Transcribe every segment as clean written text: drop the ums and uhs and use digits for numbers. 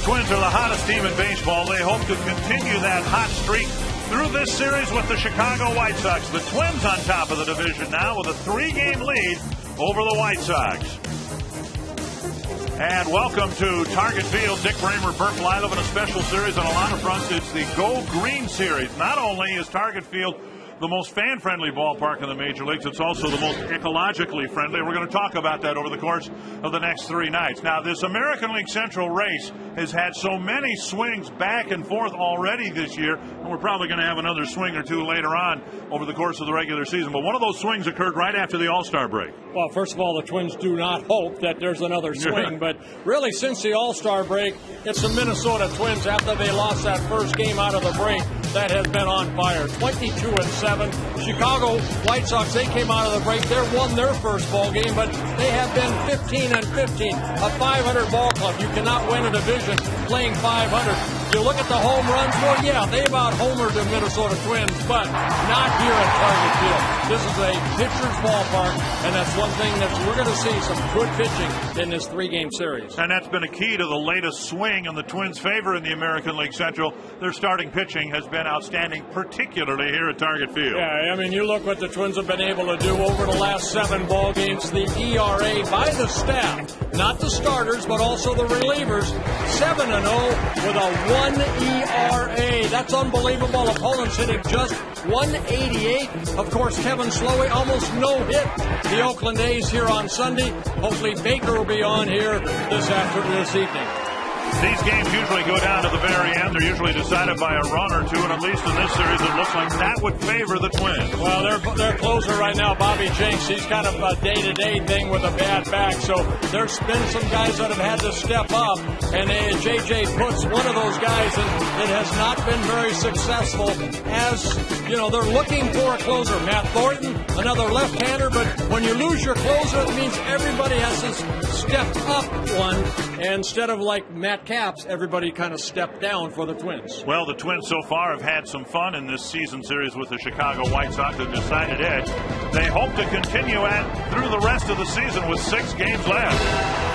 Twins are the hottest team in baseball. They hope to continue that hot streak through this series with the Chicago White Sox. The Twins on top of the division now with a 3-game lead over the White Sox. And welcome to Target Field. Dick Bramer, Burt Blylev in a special series on a lot of fronts. It's the Go Green Series. Not only is Target Field the most fan-friendly ballpark in the major leagues, it's also the most ecologically friendly. We're going to talk about that over the course of the next 3 nights. Now, this American League Central race has had so many swings back and forth already this year, and we're probably going to have another swing or two later on over the course of the regular season. But one of those swings occurred right after the All-Star break. Well, first of all, the Twins do not hope that there's another swing, but really since the All-Star break, it's the Minnesota Twins, after they lost that first game out of the break, that has been on fire. 22-7. Chicago White Sox, they came out of the break. They won their first ball game, but they have been 15-15, a 500 ball club. You cannot win a division playing 500. You look at the home runs, well, yeah, they about homered the Minnesota Twins, but not here at Target Field. This is a pitcher's ballpark, and that's one thing that we're going to see some good pitching in this 3-game series. And that's been a key to the latest swing in the Twins' favor in the American League Central. Their starting pitching has been outstanding, particularly here at Target Field. Yeah, I mean, you look what the Twins have been able to do over the last 7 ball games. The ERA by the staff, not the starters, but also the relievers, 7-0 with a 1 ERA. That's unbelievable. Opponents hitting just 188. Of course, Kevin Slowey almost no hit the Oakland A's here on Sunday. Hopefully Baker will be on here this evening. These games usually go down to the very end. They're usually decided by a run or two, and at least in this series, it looks like that would favor the Twins. Well, their closer right now, Bobby Jenks, he's kind of a day-to-day thing with a bad back, so there's been some guys that have had to step up, and J.J. Putt's one of those guys, and it has not been very successful. As, you know, they're looking for a closer. Matt Thornton, another left-hander, but when you lose your closer, it means everybody has to step up one, and instead of like Matt Caps, everybody kind of stepped down for the Twins. Well, the Twins so far have had some fun in this season series with the Chicago White Sox, a decided edge. They hope to continue through the rest of the season with 6 games left.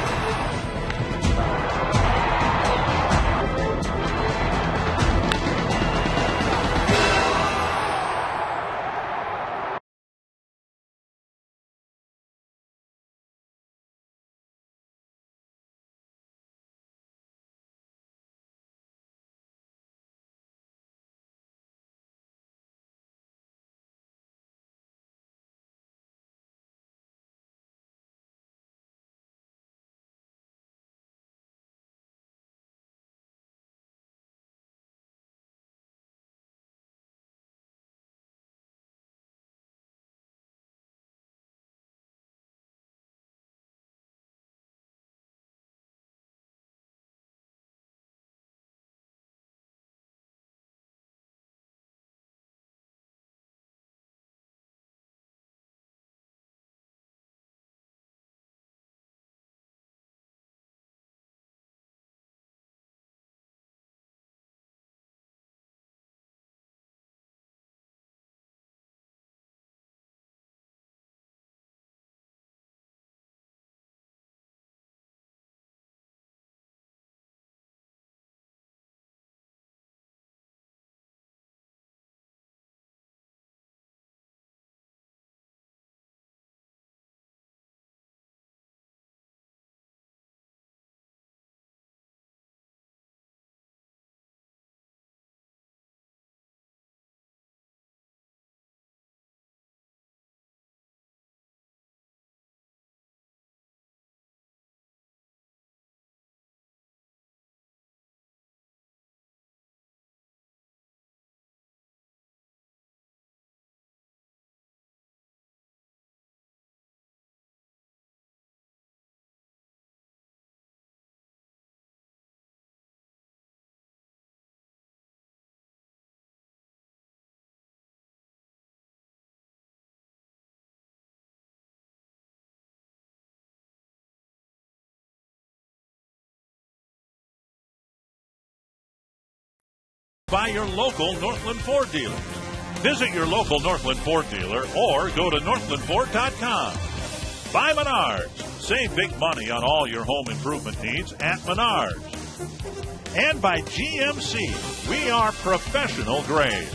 By your local Northland Ford dealer. Visit your local Northland Ford dealer or go to northlandford.com. Buy Menards. Save big money on all your home improvement needs at Menards. And by GMC, we are professional grade.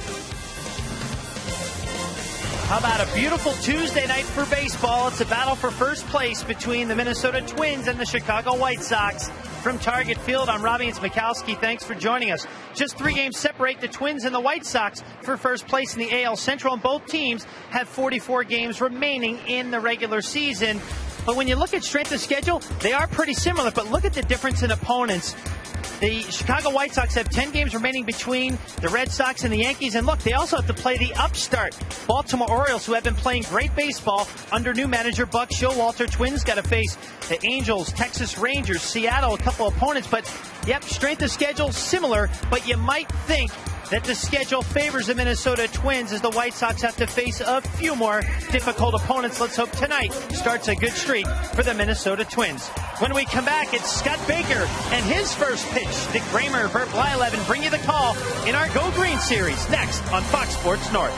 How about a beautiful Tuesday night for baseball? It's a battle for first place between the Minnesota Twins and the Chicago White Sox. From Target Field, I'm Robbie Mikowski. Thanks for joining us. Just 3 games separate the Twins and the White Sox for first place in the AL Central, and both teams have 44 games remaining in the regular season. But when you look at strength of schedule, they are pretty similar, but look at the difference in opponents. The Chicago White Sox have 10 games remaining between the Red Sox and the Yankees. And look, they also have to play the upstart Baltimore Orioles, who have been playing great baseball under new manager Buck Showalter. Twins got to face the Angels, Texas Rangers, Seattle, a couple opponents. But, yep, strength of schedule similar, but you might think that the schedule favors the Minnesota Twins as the White Sox have to face a few more difficult opponents. Let's hope tonight starts a good streak for the Minnesota Twins. When we come back, it's Scott Baker and his first pitch. Dick Kramer, Bert Blyleven bring you the call in our Go Green series next on Fox Sports North.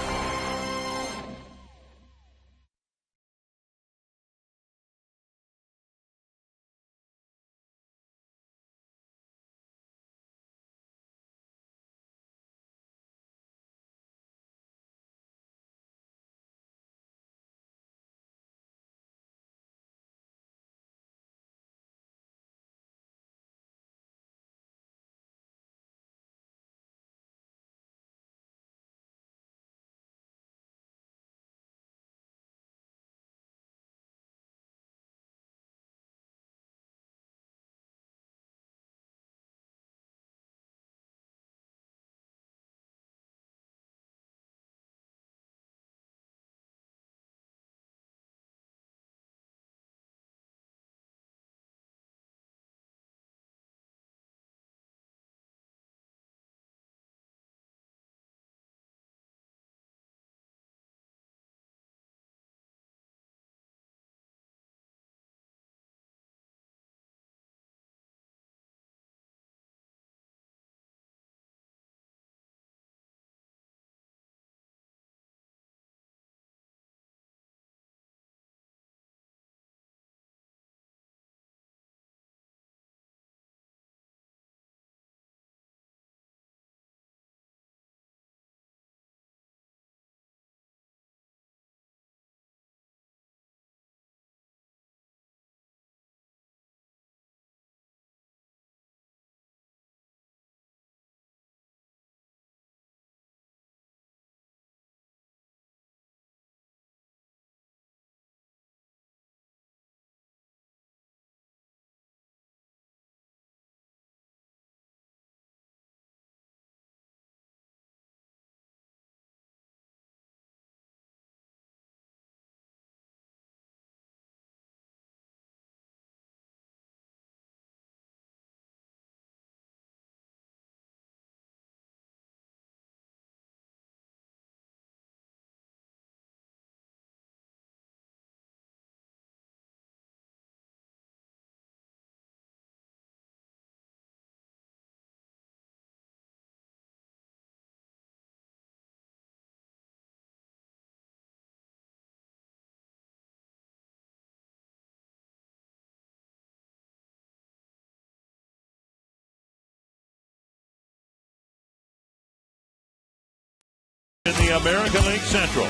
In the American League Central.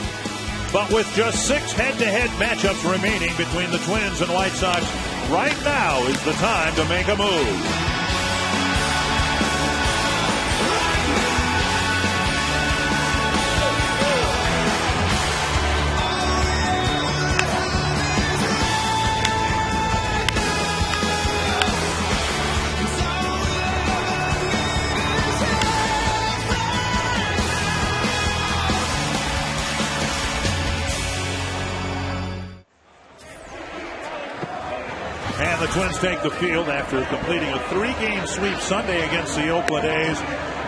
But with just 6 head-to-head matchups remaining between the Twins and White Sox, right now is the time to make a move. And the Twins take the field after completing a 3-game sweep Sunday against the Oakland A's.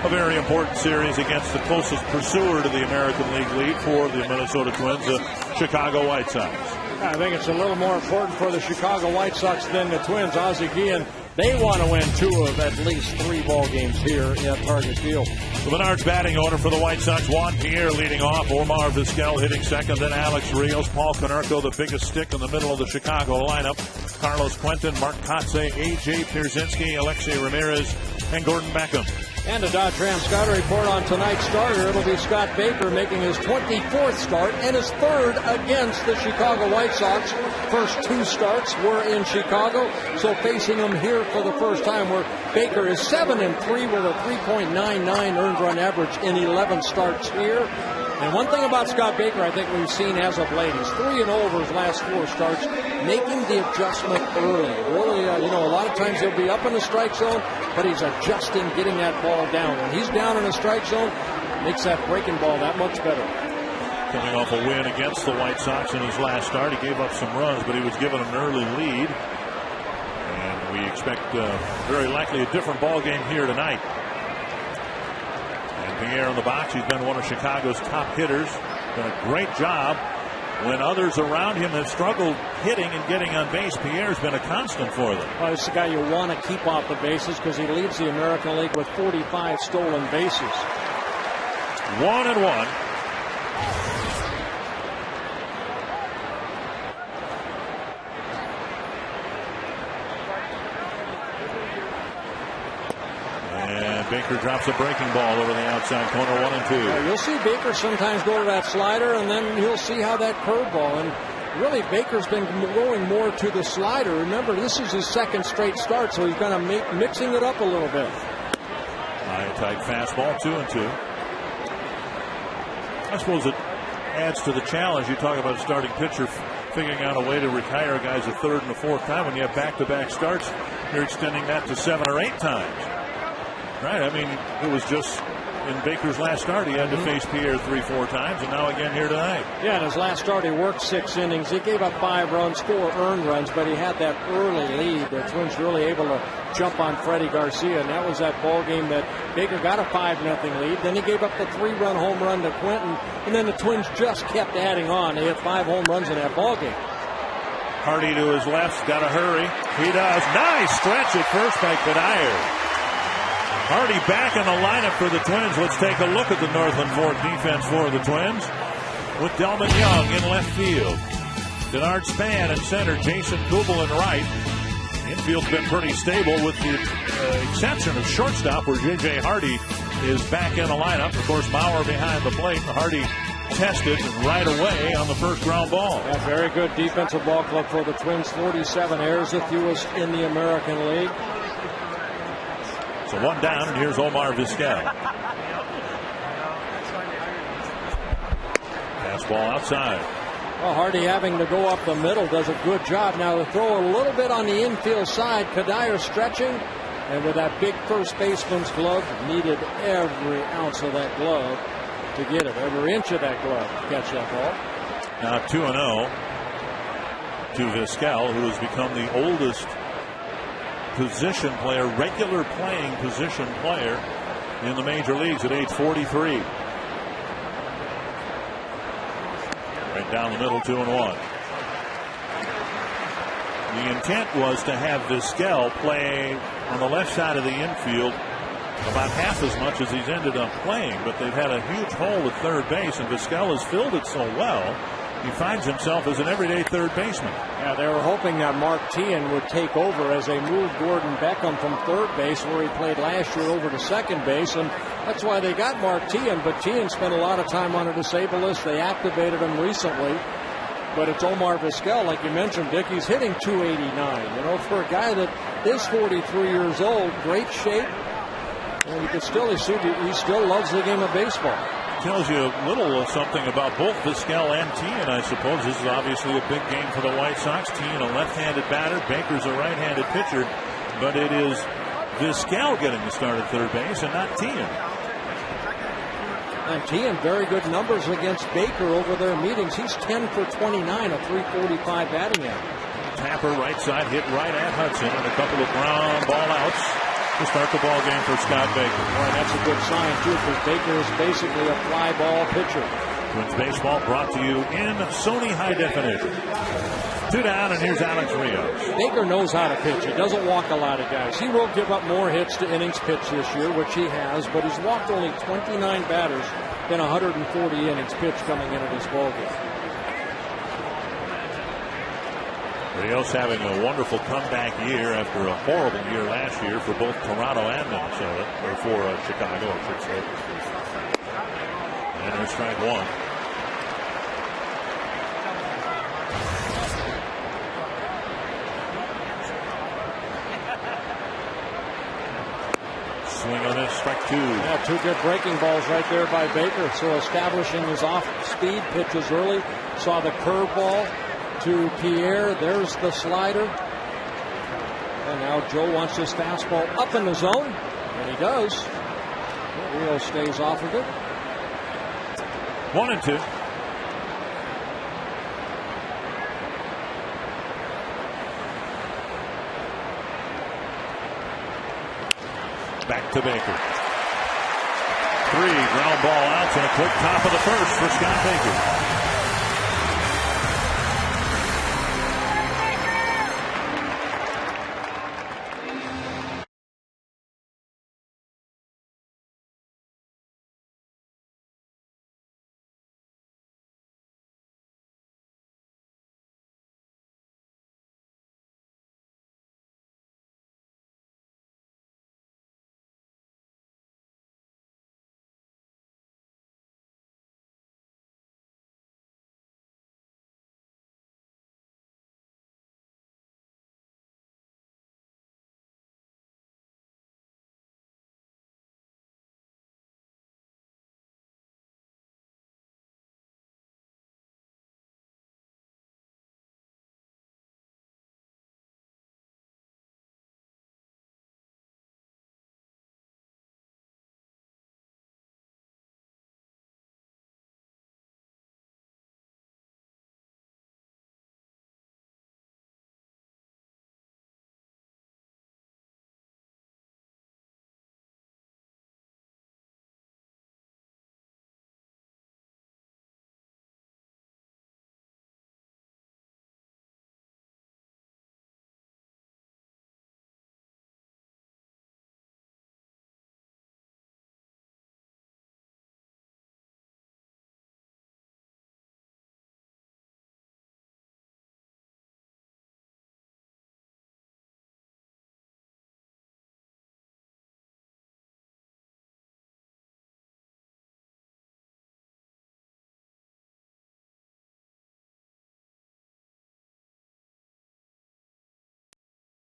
A very important series against the closest pursuer to the American League lead for the Minnesota Twins, the Chicago White Sox. I think it's a little more important for the Chicago White Sox than the Twins. Ozzie Guillen, they want to win 2 of at least 3 ball games here at Target Field. The Menards batting order for the White Sox: Juan Pierre leading off, Omar Vizquel hitting second, then Alex Rios, Paul Konerko, the biggest stick in the middle of the Chicago lineup. Carlos Quentin, Mark Kotze, A.J. Pierzynski, Alexei Ramirez, and Gordon Beckham. And a Dodge Ram Scouter report on tonight's starter. It'll be Scott Baker making his 24th start and his third against the Chicago White Sox. First 2 starts were in Chicago, so facing them here for the first time, where Baker is 7-3 with a 3.99 earned run average in 11 starts here. And one thing about Scott Baker I think we've seen as of late, he's 3-0 over his last 4 starts, making the adjustment early. Really, a lot of times he'll be up in the strike zone, but he's adjusting, getting that ball down. When he's down in the strike zone, makes that breaking ball that much better. Coming off a win against the White Sox in his last start, he gave up some runs, but he was given an early lead. And we expect very likely a different ball game here tonight. Pierre in the box. He's been one of Chicago's top hitters. Done a great job when others around him have struggled hitting and getting on base. Pierre's been a constant for them. Well, this is the guy you want to keep off the bases because he leads the American League with 45 stolen bases. 1-1. Baker drops a breaking ball over the outside corner, 1-2. You'll see Baker sometimes go to that slider, and then you'll see how that curveball. And really, Baker's been going more to the slider. Remember, this is his second straight start, so he's kind of mixing it up a little bit. High tight fastball, 2-2. I suppose it adds to the challenge. You talk about a starting pitcher figuring out a way to retire guys a third and a fourth time. When you have back-to-back starts, you're extending that to 7 or 8 times. Right, I mean, it was just in Baker's last start, he had to face Pierre 3-4 times, and now again here tonight. Yeah, in his last start, he worked 6 innings. He gave up 5 runs, 4 earned runs, but he had that early lead. The Twins really able to jump on Freddie Garcia, and that was that ball game that Baker got a 5-0 lead. Then he gave up the 3-run home run to Quentin, and then the Twins just kept adding on. They had 5 home runs in that ball game. Hardy to his left, got to hurry. He does. Nice stretch at first by Kadire. Hardy back in the lineup for the Twins. Let's take a look at the Northland Ford defense for the Twins. With Delman Young in left field. Denard Span in center. Jason Kubel in right. Infield's been pretty stable with the exception of shortstop where J.J. Hardy is back in the lineup. Of course, Mauer behind the plate. Hardy tested right away on the first ground ball. Yeah, very good defensive ball club for the Twins. 47 errors, the fewest in the American League. So 1 down, and here's Omar Vizquel. Fastball outside. Well, Hardy having to go up the middle does a good job. Now to throw a little bit on the infield side, Kadire stretching, and with that big first baseman's glove, needed every ounce of that glove to get it, every inch of that glove to catch that ball. Now 2-0 to Vizquel, who has become the oldest position player, regular playing position player in the major leagues at age 43. Right down the middle, 2-1. The intent was to have Vizquel play on the left side of the infield about half as much as he's ended up playing, but they've had a huge hole at third base, and Vizquel has filled it so well. He finds himself as an everyday third baseman. Yeah, they were hoping that Mark Teahan would take over as they moved Gordon Beckham from third base, where he played last year, over to second base, and that's why they got Mark Teahan. But Teahan spent a lot of time on a disabled list. They activated him recently. But it's Omar Vizquel, like you mentioned, Dick. He's hitting 289. For a guy that is 43 years old, great shape. And you can still, he still loves the game of baseball. Tells you a little something about both Vizquel and Teahan, I suppose. This is obviously a big game for the White Sox. Teahan, a left-handed batter. Baker's a right-handed pitcher. But it is Vizquel getting the start at third base and not Teahan. And Teahan, very good numbers against Baker over their meetings. He's 10 for 29, a 345 batting average. Tapper right side, hit right at Hudson, and a couple of ground ball outs to start the ball game for Scott Baker. Boy, that's a good sign, too, because Baker is basically a fly ball pitcher. Twins baseball brought to you in Sony High Definition. 2 down, and here's Alex Rios. Baker knows how to pitch. He doesn't walk a lot of guys. He will give up more hits to innings pitched this year, which he has, but he's walked only 29 batters in 140 innings pitched coming into this ball game. Rios having a wonderful comeback year after a horrible year last year for both Toronto and Minnesota, or for Chicago, I should say. And there's strike one. Swing on this, strike two. Yeah, two good breaking balls right there by Baker. So establishing his off-speed pitches early. Saw the curveball to Pierre. There's the slider. And now Joe wants his fastball up in the zone. And he does. Rio stays off of it. 1-2. Back to Baker. 3 ground ball outs and a quick top of the first for Scott Baker.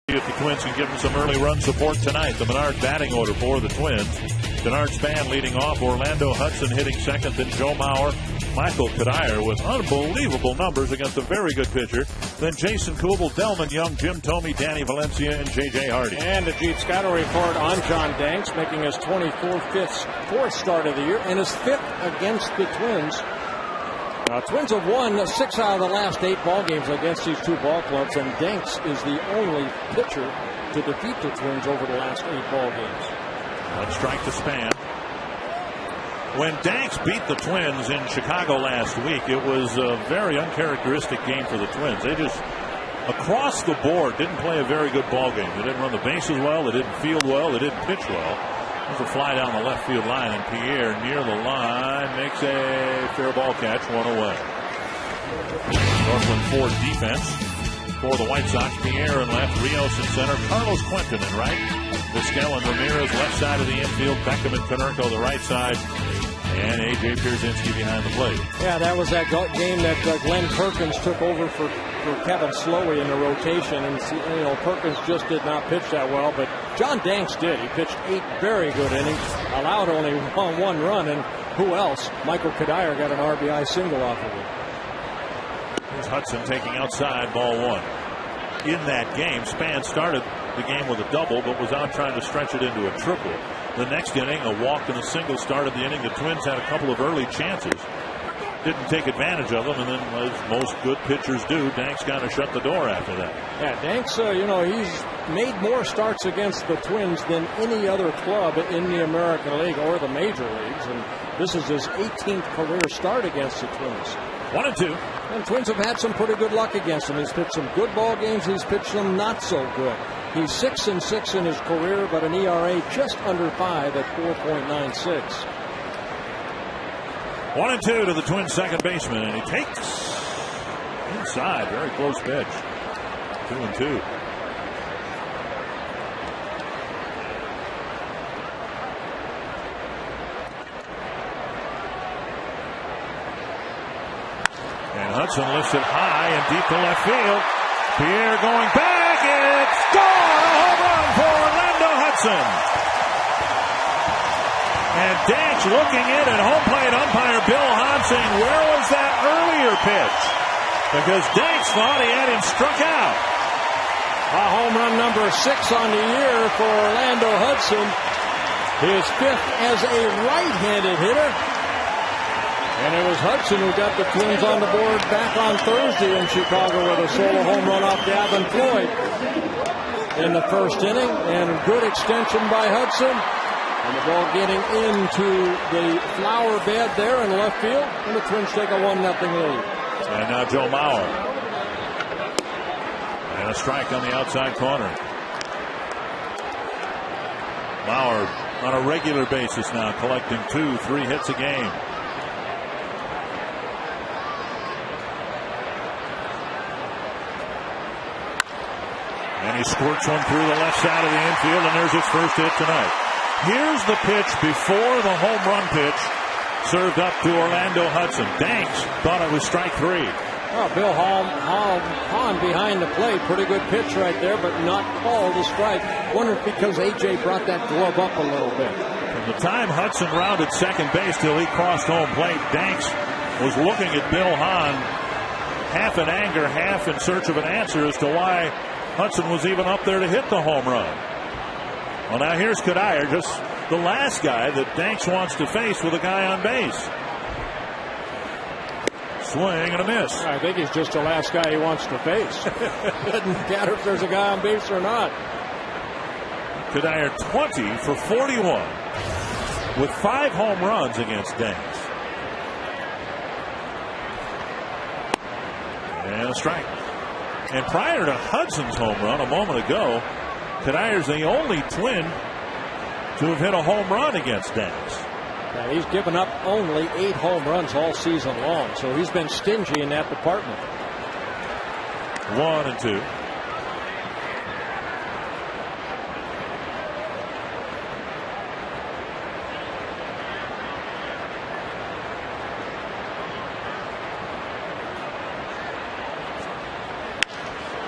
If the Twins can give them some early run support tonight, the Menard batting order for the Twins. Denard Span leading off, Orlando Hudson hitting second, then Joe Mauer, Michael Kadire with unbelievable numbers against a very good pitcher. Then Jason Kubel, Delman Young, Jim Thome, Danny Valencia, and J.J. Hardy. And a Jeep Scotto report on John Danks, making his fourth start of the year, and his 5th against the Twins. Twins have won 6 out of the last 8 ball games against these 2 ball clubs, and Danks is the only pitcher to defeat the Twins over the last 8 ball games. One strike to Span. When Danks beat the Twins in Chicago last week, it was a very uncharacteristic game for the Twins. They just, across the board, didn't play a very good ball game. They didn't run the bases well, they didn't field well, they didn't pitch well. There's a fly down the left field line, and Pierre near the line makes a fair ball catch, 1 away. Northland Ford defense for the White Sox. Pierre in left, Rios in center, Carlos Quentin in right, Vizquel and Ramirez left side of the infield, Beckham and Konerko the right side, and A.J. Pierzynski behind the plate. Yeah, that was that game that Glenn Perkins took over for Kevin Slowey in the rotation, and Perkins just did not pitch that well, but John Danks did. He pitched 8 very good innings, allowed only one run, and who else? Michael Kadire got an RBI single off of it. Here's Hudson taking outside, ball 1. In that game, Span started the game with a double, but was out trying to stretch it into a triple. The next inning, a walk and a single started the inning. The Twins had a couple of early chances. Didn't take advantage of them, and then, as most good pitchers do, Danks kind of shut the door after that. Yeah, Danks, he's made more starts against the Twins than any other club in the American League or the major leagues, and this is his 18th career start against the Twins. 1-2. And Twins have had some pretty good luck against him. He's pitched some good ball games. He's pitched some not so good. He's 6-6 in his career, but an ERA just under 5 at 4.96. 1-2 to the Twins' second baseman, and he takes inside, very close pitch. 2-2. And Hudson lifts it high and deep to left field. Pierre going back. It's gone. A home run for Orlando Hudson. And Danks looking in at home plate umpire Bill Hahn saying, where was that earlier pitch? Because Danks thought he had him struck out. Home run number 6 on the year for Orlando Hudson. His 5th as a right-handed hitter. And it was Hudson who got the Twins on the board back on Thursday in Chicago with a solo home run off Gavin Floyd in the first inning. And good extension by Hudson. And the ball getting into the flower bed there in left field. And the Twins take a 1-0 lead. And now Joe Mauer. And a strike on the outside corner. Mauer on a regular basis now, collecting 2-3 hits a game. And he squirts one through the left side of the infield, and there's his first hit tonight. Here's the pitch before the home run pitch served up to Orlando Hudson. Danks thought it was strike 3. Oh, Bill Hahn behind the plate. Pretty good pitch right there, but not called a strike. Wonder if because A.J. brought that glove up a little bit. From the time Hudson rounded second base till he crossed home plate, Danks was looking at Bill Hahn, half in anger, half in search of an answer as to why Hudson was even up there to hit the home run. Well, now here's Cuddyer, just the last guy that Danks wants to face with a guy on base. Swing and a miss. I think he's just the last guy he wants to face. Doesn't matter if there's a guy on base or not. Cuddyer 20 for 41 with 5 home runs against Danks. And a strike. And prior to Hudson's home run a moment ago, Cuddyer's the only Twin to have hit a home run against Danks. Now, he's given up only 8 home runs all season long, so he's been stingy in that department. 1-2.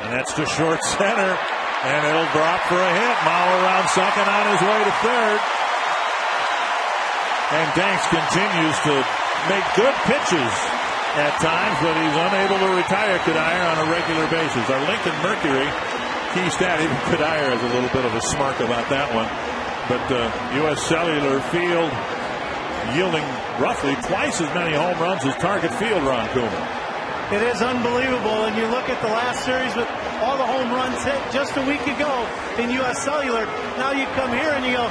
And that's to short center, and it'll drop for a hit. Mauer around second on his way to third. And Danks continues to make good pitches at times, but he's unable to retire Cuddyer on a regular basis. Our Lincoln Mercury key stat, even Cuddyer has a little bit of a smirk about that one. But U.S. Cellular Field yielding roughly twice as many home runs as Target Field, Ron Koeman. It is unbelievable, and you look at the last series with all the home runs hit just a week ago in U.S. Cellular. Now you come here and you go,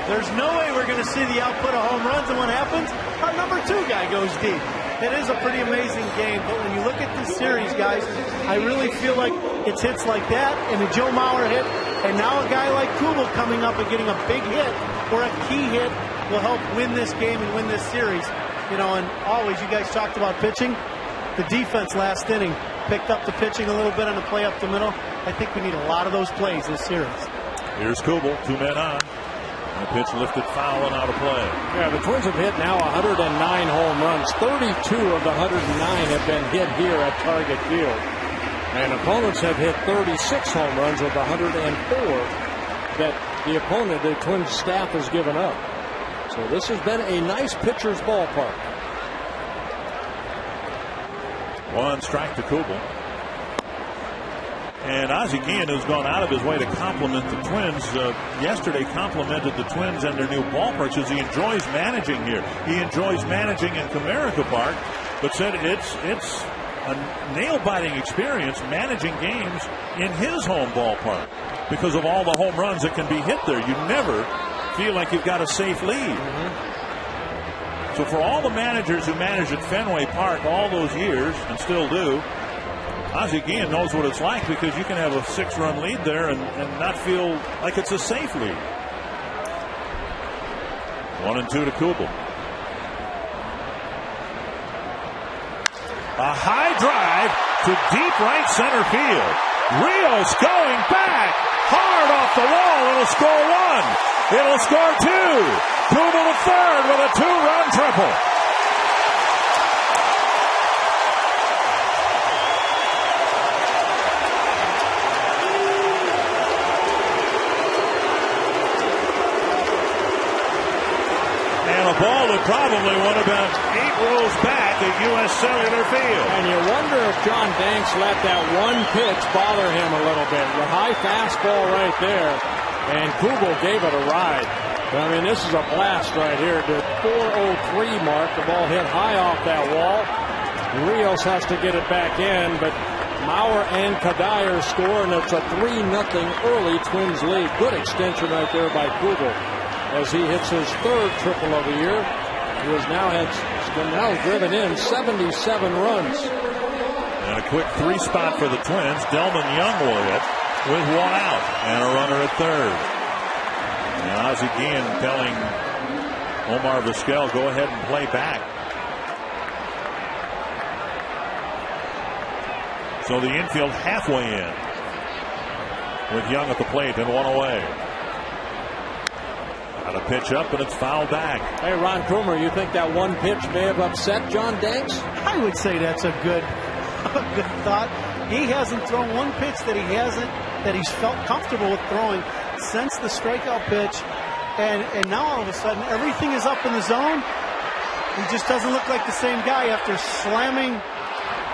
there's no way we're going to see the output of home runs, and what happens? Our number 2 guy goes deep. It is a pretty amazing game, but when you look at this series, guys, I really feel like it's hits like that and a Joe Mauer hit, and now a guy like Kubel coming up and getting a big hit or a key hit will help win this game and win this series. You know, and always, you guys talked about pitching. The defense last inning picked up the pitching a little bit on the play up the middle. I think we need a lot of those plays this series. Here's Kubel, 2 men on. And the pitch lifted foul and out of play. Yeah, the Twins have hit now 109 home runs. 32 of the 109 have been hit here at Target Field. And opponents have hit 36 home runs of the 104 that the opponent, the Twins staff, has given up. So this has been a nice pitcher's ballpark. 1 strike to Kubel. And Ozzie Guillen, who's gone out of his way to compliment the Twins, yesterday complimented the Twins and their new ballpark, says he enjoys managing here. He enjoys managing in Comerica Park, but said it's a nail-biting experience managing games in his home ballpark because of all the home runs that can be hit there. You never feel like you've got a safe lead. So for all the managers who managed at Fenway Park all those years and still do, Ozzie Guillen knows what it's like because you can have a 6-run lead there and not feel like it's a safe lead. 1-2 to Kubel. A high drive to deep right center field. Rios going back. Hard off the wall. It'll score 1. It'll score 2. Kubel to third with a 2-run triple. A ball that probably would have been 8 rows back at U.S. Cellular Field. And you wonder if John Danks let that one pitch bother him a little bit. The high fastball right there, and Kubel gave it a ride. I mean, this is a blast right here. The 4:03 mark, the ball hit high off that wall. Rios has to get it back in, but Maurer and Kadire score, and it's a 3-0 early Twins lead. Good extension right there by Kubel, as he hits his 3rd triple of the year. He has now driven in 77 runs. And a quick 3 spot for the Twins. Delman Young will hit with 1 out and a runner at 3rd. And Ozzie Guillen telling Omar Vizquel, go ahead and play back. So the infield halfway in with Young at the plate and 1 away. Got a pitch up, and it's fouled back. Hey, Ron Coomer, you think that one pitch may have upset John Danks? I would say that's a good thought. He hasn't thrown one pitch that he's felt comfortable with throwing since the strikeout pitch, and now all of a sudden everything is up in the zone. He just doesn't look like the same guy after slamming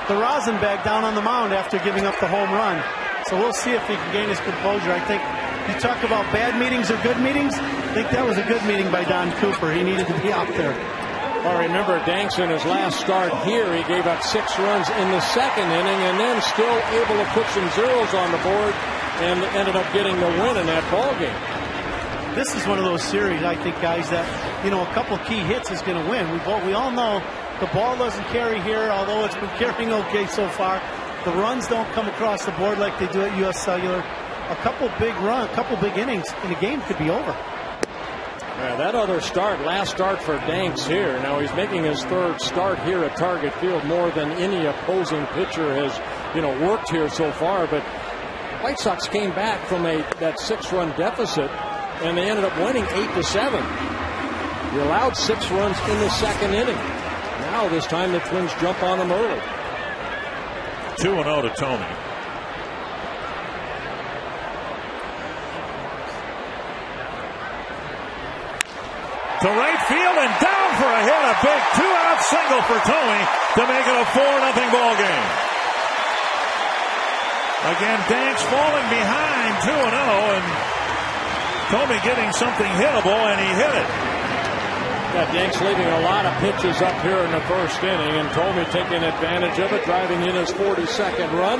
the rosin bag down on the mound after giving up the home run. So we'll see if he can gain his composure. I think you talk about bad meetings or good meetings. I think that was a good meeting by Don Cooper. He needed to be out there. Well, remember, Danks in his last start here, he gave up 6 runs in the 2nd inning, and then still able to put some zeros on the board and ended up getting the win in that ball game. This is one of those series, I think, guys, that, you know, a couple key hits is going to win. We all know the ball doesn't carry here, although it's been carrying okay so far. The runs don't come across the board like they do at U.S. Cellular. A couple big innings, and the game could be over. Yeah, that other start, last start for Danks here. Now he's making his 3rd start here at Target Field, more than any opposing pitcher has, worked here so far. But White Sox came back from that 6-run deficit, and they ended up winning 8-7. They allowed 6 runs in the 2nd inning. Now this time the Twins jump on them early. 2-0 to Tony. To right field and down for a hit. A big 2-out single for Tony to make it a 4-0 ball game. Again, Danks falling behind 2-0, and Tony getting something hittable, and he hit it. Yeah, Danks leaving a lot of pitches up here in the 1st inning, and Tony taking advantage of it, driving in his 42nd run.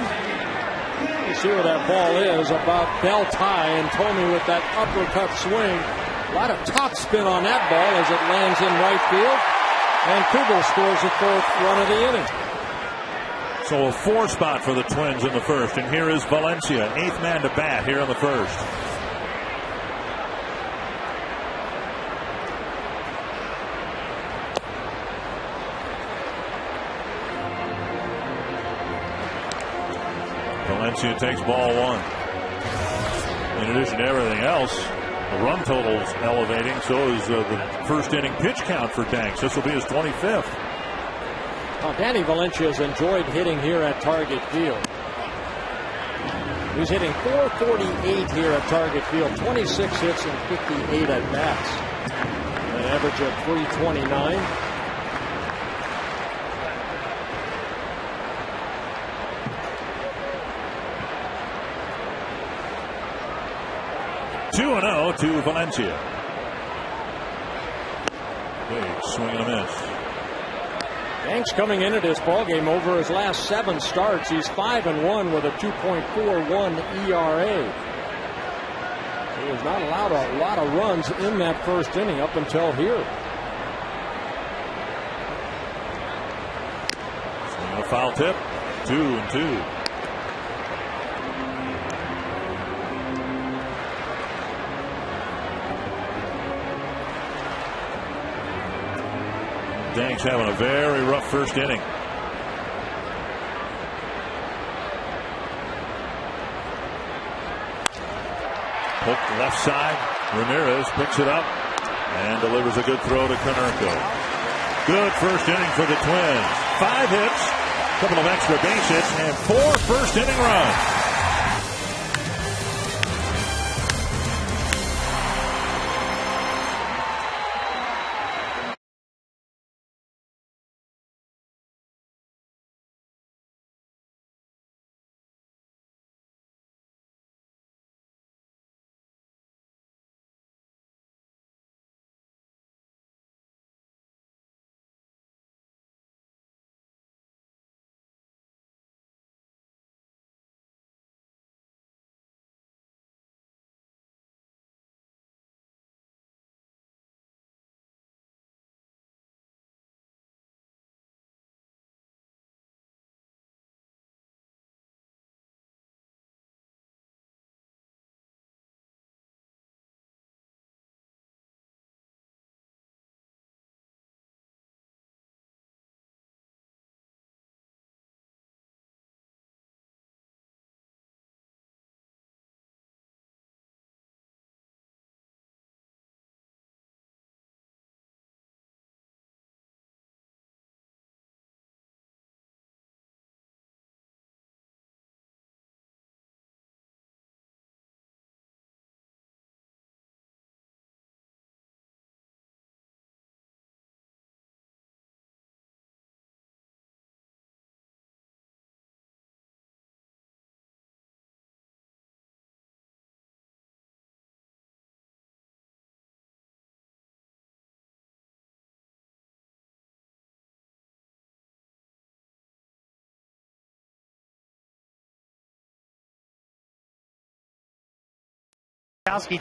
You see where that ball is, about belt high, and Tony with that uppercut swing. A lot of top spin on that ball as it lands in right field. And Kubel scores the 4th run of the inning. So a 4 spot for the Twins in the 1st. And here is Valencia, 8th man to bat here in the 1st. Valencia takes ball 1. In addition to everything else, the run total's elevating, so is the 1st inning pitch count for Danks. This will be his 25th. Now, Danny Valencia has enjoyed hitting here at Target Field. He's hitting .448 here at Target Field, 26 hits and 58 at bats. An average of .329. To Valencia. Big swing and a miss. Danks coming into this ballgame over his last 7 starts. He's 5-1 with a 2.41 ERA. He has not allowed a lot of runs in that 1st inning up until here. Swing a foul tip. 2-2. Danks having a very rough 1st inning. Hook left side. Ramirez picks it up and delivers a good throw to Konerko. Good first inning for the Twins. 5 hits, a couple of extra base hits, and 4 first inning runs.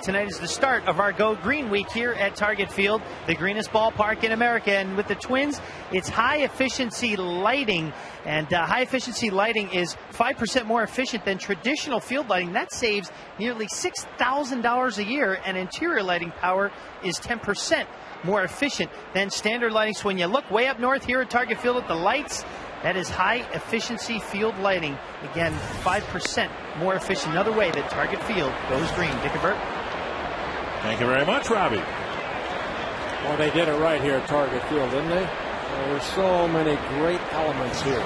Tonight is the start of our Go Green Week here at Target Field, the greenest ballpark in America. And with the Twins, it's high-efficiency lighting. And high-efficiency lighting is 5% more efficient than traditional field lighting. That saves nearly $6,000 a year, and interior lighting power is 10% more efficient than standard lighting. So when you look way up north here at Target Field at the lights, that is high-efficiency field lighting. Again, 5% more efficient. Another way that Target Field goes green. Dick and Bert. Thank you very much, Robbie. Well, they did it right here at Target Field, didn't they? There's so many great elements here.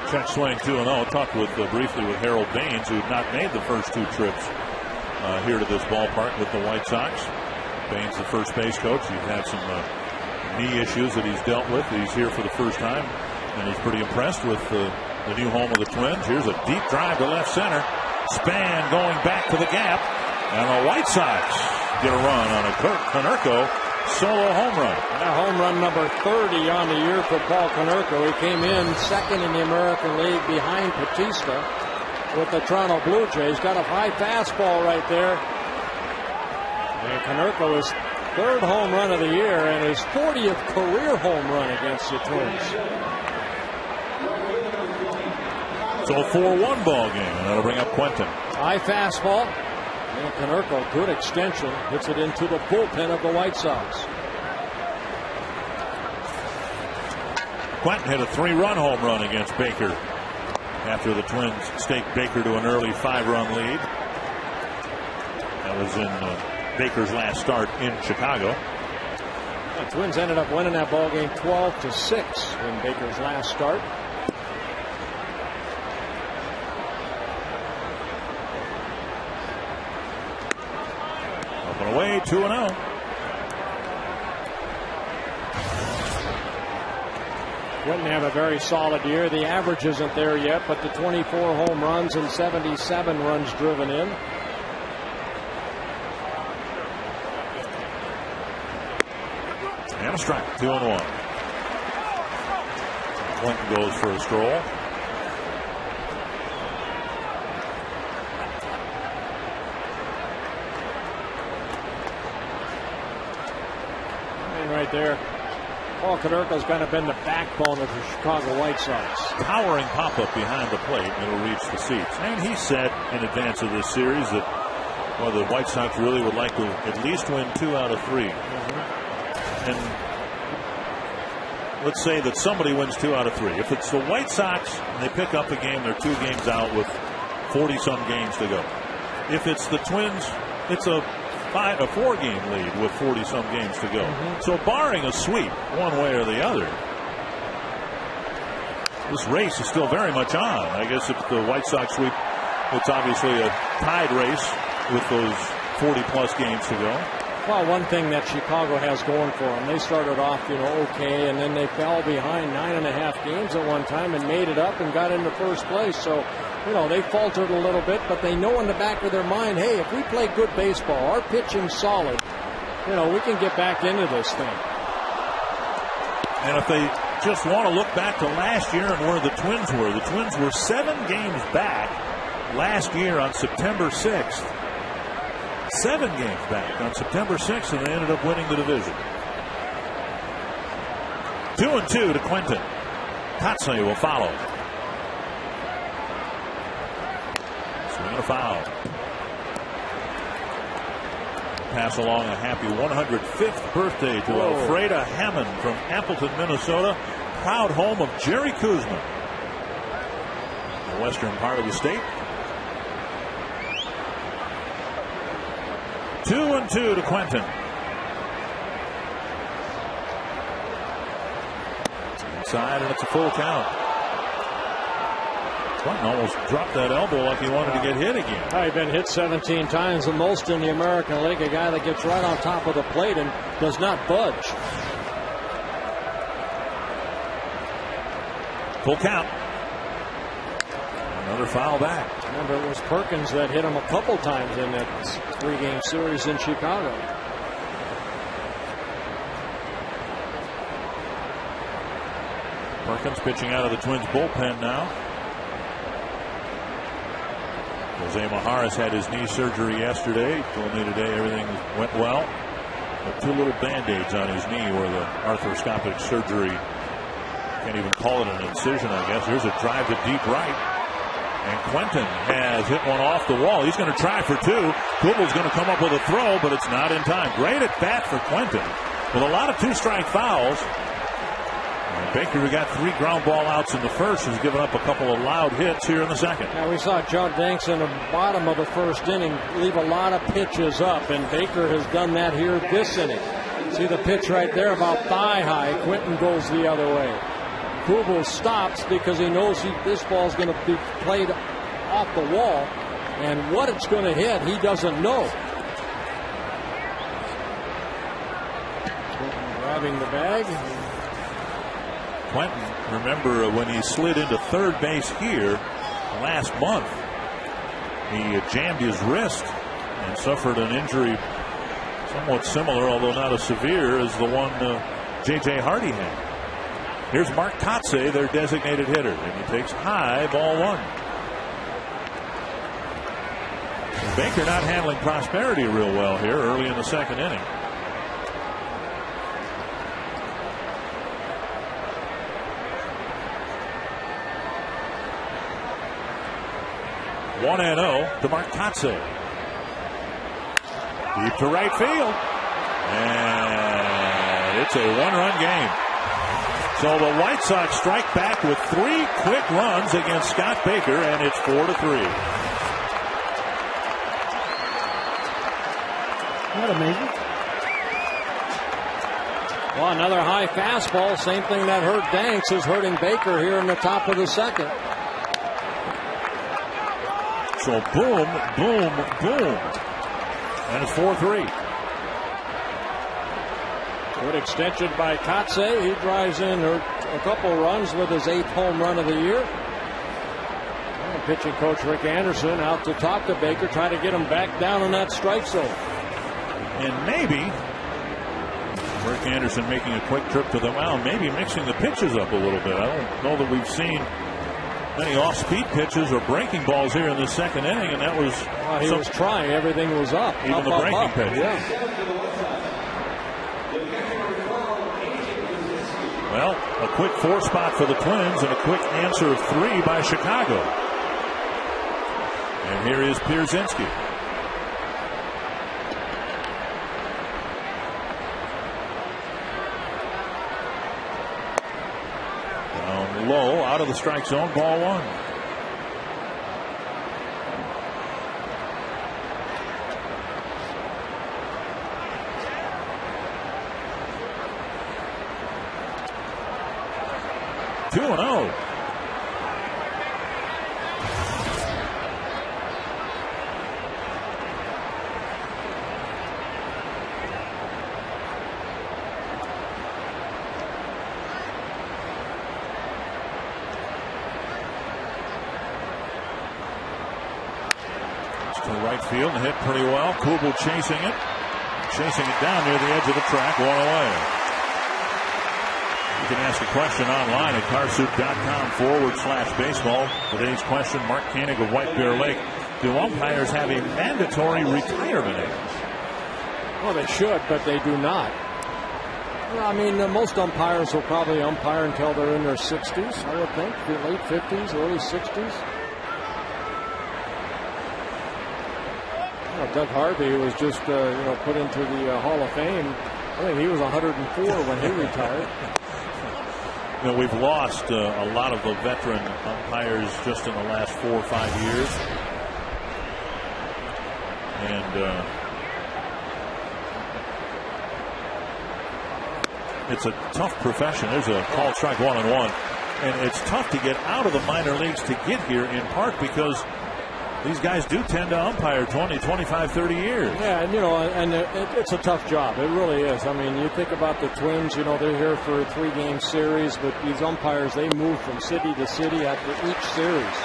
Check swing 2-0. Talked briefly with Harold Baines, who had not made the first 2 trips here to this ballpark with the White Sox. Baines, the first base coach. He's had some knee issues that he's dealt with. He's here for the first time, and he's pretty impressed with the new home of the Twins. Here's a deep drive to left center. Span going back to the gap, and the White Sox get a run on a Konerko solo home run. Home run number 30 on the year for Paul Konerko. He came in second in the American League behind Batista with the Toronto Blue Jays. Got a high fastball right there. And Konerko is 3rd home run of the year and his 40th career home run against the Twins. So a 4-1 ball game, and that'll bring up Quentin. High fastball. And Konerko, good extension, hits it into the bullpen of the White Sox. Quentin hit a 3-run home run against Baker after the Twins staked Baker to an early 5-run lead. That was in Baker's last start in Chicago. The Twins ended up winning that ball game 12-6 in Baker's last start. Up and away, 2-0. Wouldn't have a very solid year. The average isn't there yet, but the 24 home runs and 77 runs driven in. And a strike, 2-1. Clinton goes for a stroll. And right there, Paul Konerko's kind of been the backbone of the Chicago White Sox. Powering pop-up behind the plate, and it'll reach the seats. And he said in advance of this series that, well, the White Sox really would like to at least win 2 out of 3. And let's say that somebody wins 2 out of 3. If it's the White Sox and they pick up the game, they're 2 games out with 40-some games to go. if it's the Twins, it's a 4-game lead with 40-some games to go. So barring a sweep one way or the other, this race is still very much on. I guess if the White Sox sweep, it's obviously a tied race with those 40-plus games to go. Well, one thing that Chicago has going for them, they started off, okay, and then they fell behind 9.5 games at one time and made it up and got into first place. So, they faltered a little bit, but they know in the back of their mind, hey, if we play good baseball, our pitching's solid, we can get back into this thing. And if they just want to look back to last year and where the Twins were 7 games back last year on September 6th. 7 games back on September 6th, and they ended up winning the division. 2-2 to Quentin. Kotsay will follow. Swing and a foul. Pass along a happy 105th birthday to Alfreda Hammond from Appleton, Minnesota. Proud home of Jerry Kuzma. The western part of the state. 2-2 to Quentin. Inside, and it's a full count. Quentin almost dropped that elbow like he wanted to get hit again. He's been hit 17 times, the most in the American League. A guy that gets right on top of the plate and does not budge. Full count. Another foul back. Remember, it was Perkins that hit him a couple times in that 3-game series in Chicago. Perkins pitching out of the Twins bullpen now. Jose Majares had his knee surgery yesterday. He told me today everything went well. But 2 little band-aids on his knee where the arthroscopic surgery, can't even call it an incision, I guess. Here's a drive to deep right. And Quentin has hit one off the wall. He's going to try for 2. Kubal's going to come up with a throw, but it's not in time. Great at bat for Quentin with a lot of 2-strike fouls. And Baker, who got 3 ground ball outs in the first, has given up a couple of loud hits here in the second. Now, we saw Judd Danks in the bottom of the first inning leave a lot of pitches up, and Baker has done that here this inning. See the pitch right there about thigh high. Quentin goes the other way. Kubel stops because he knows this ball's going to be played off the wall, and what it's going to hit, he doesn't know. Grabbing the bag. Quentin, remember when he slid into third base here last month, he jammed his wrist and suffered an injury somewhat similar, although not as severe as the one J.J. Hardy had. Here's Mark Kotsay, their designated hitter, and he takes high, ball 1. Baker not handling Prosperity real well here early in the second inning. One and 0 to Mark Kotsay. Deep to right field, and it's a 1-run game. So the White Sox strike back with 3 quick runs against Scott Baker, and it's 4-3. Isn't that amazing? Well, another high fastball. Same thing that hurt Danks is hurting Baker here in the top of the second. So boom, boom, boom. And it's 4-3. Good extension by Kotsay. He drives in a couple runs with his 8th home run of the year. And pitching coach Rick Anderson out to talk to Baker, try to get him back down in that strike zone. And maybe Rick Anderson making a quick trip to the mound, maybe mixing the pitches up a little bit. I don't know that we've seen many off-speed pitches or breaking balls here in the second inning, and that was... Well, he was trying. Everything was up. Even up, the up, breaking up. pitches. Yeah. Well, a quick 4 spot for the Twins and a quick answer of 3 by Chicago. And here is Pierzynski. Down low, out of the strike zone, ball 1. 2-0. To right field and hit pretty well. Kubel chasing it down near the edge of the track, one away. You can ask a question online at carsoup.com/baseball. Today's question, Mark Koenig of White Bear Lake. Do umpires have a mandatory retirement age? Well, they should, but they do not. Well, I mean, most umpires will probably umpire until they're in their 60s, I would think, late 50s, early 60s. Doug Harvey was just put into the Hall of Fame. I think he was 104 when he retired. We've lost a lot of the veteran umpires just in the last 4 or 5 years. And it's a tough profession. There's a called strike 1-1. And it's tough to get out of the minor leagues to get here, in part because these guys do tend to umpire 20, 25, 30 years. Yeah, and it's a tough job. It really is. I mean, you think about the Twins, they're here for a 3-game series, but these umpires, they move from city to city after each series.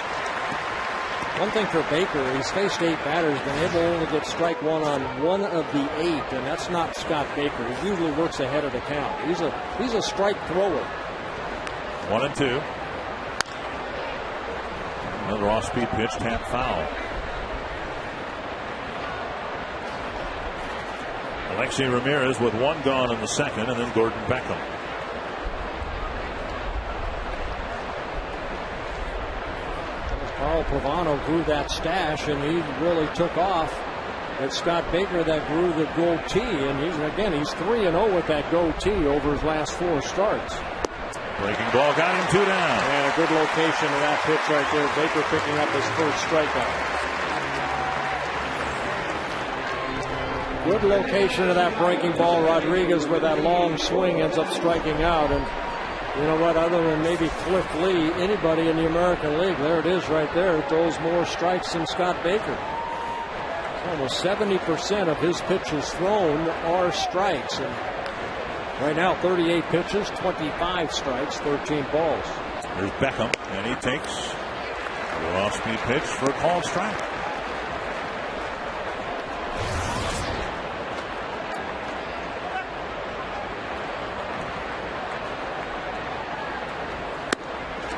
One thing for Baker, he's faced 8 batters, been able only to get strike 1 on 1 of the 8, and that's not Scott Baker. He usually works ahead of the count. He's a strike thrower. 1-2. Another off-speed pitch, tap foul. Alexei Ramirez with 1 gone in the second, and then Gordon Beckham. Carl Pavano grew that stash, and he really took off. It's Scott Baker that grew the goatee, and he's 3-0 with that goatee over his last 4 starts. Breaking ball got him 2 down. And a good location of that pitch right there. Baker picking up his first strikeout. Good location of that breaking ball. Rodriguez with that long swing ends up striking out. And you know what? Other than maybe Cliff Lee, anybody in the American League, there it is right there. It throws more strikes than Scott Baker. Almost 70% of his pitches thrown are strikes. And right now, 38 pitches, 25 strikes, 13 balls. There's Beckham, and he takes an off-speed pitch for a called strike.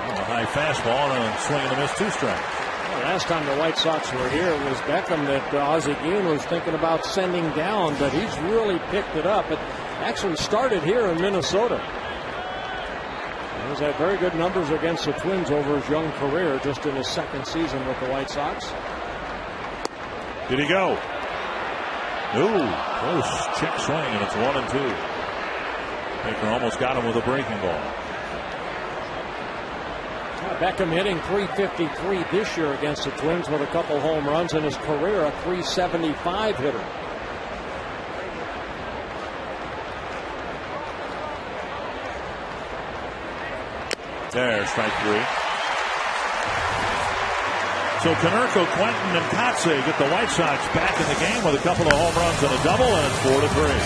A high fastball and a swing and a miss, 2 strikes. Well, last time the White Sox were here, it was Beckham that Ozzie Guillen was thinking about sending down, but he's really picked it up. It actually started here in Minnesota. He's had very good numbers against the Twins over his young career, just in his 2nd season with the White Sox. Did he go? Ooh, close check swing, and it's 1-2. Baker almost got him with a breaking ball. Beckham hitting .353 this year against the Twins with a couple home runs, in his career a .375 hitter. There, strike 3. So Konerko, Quentin, and Kotze get the White Sox back in the game with a couple of home runs and a double, and it's 4-3.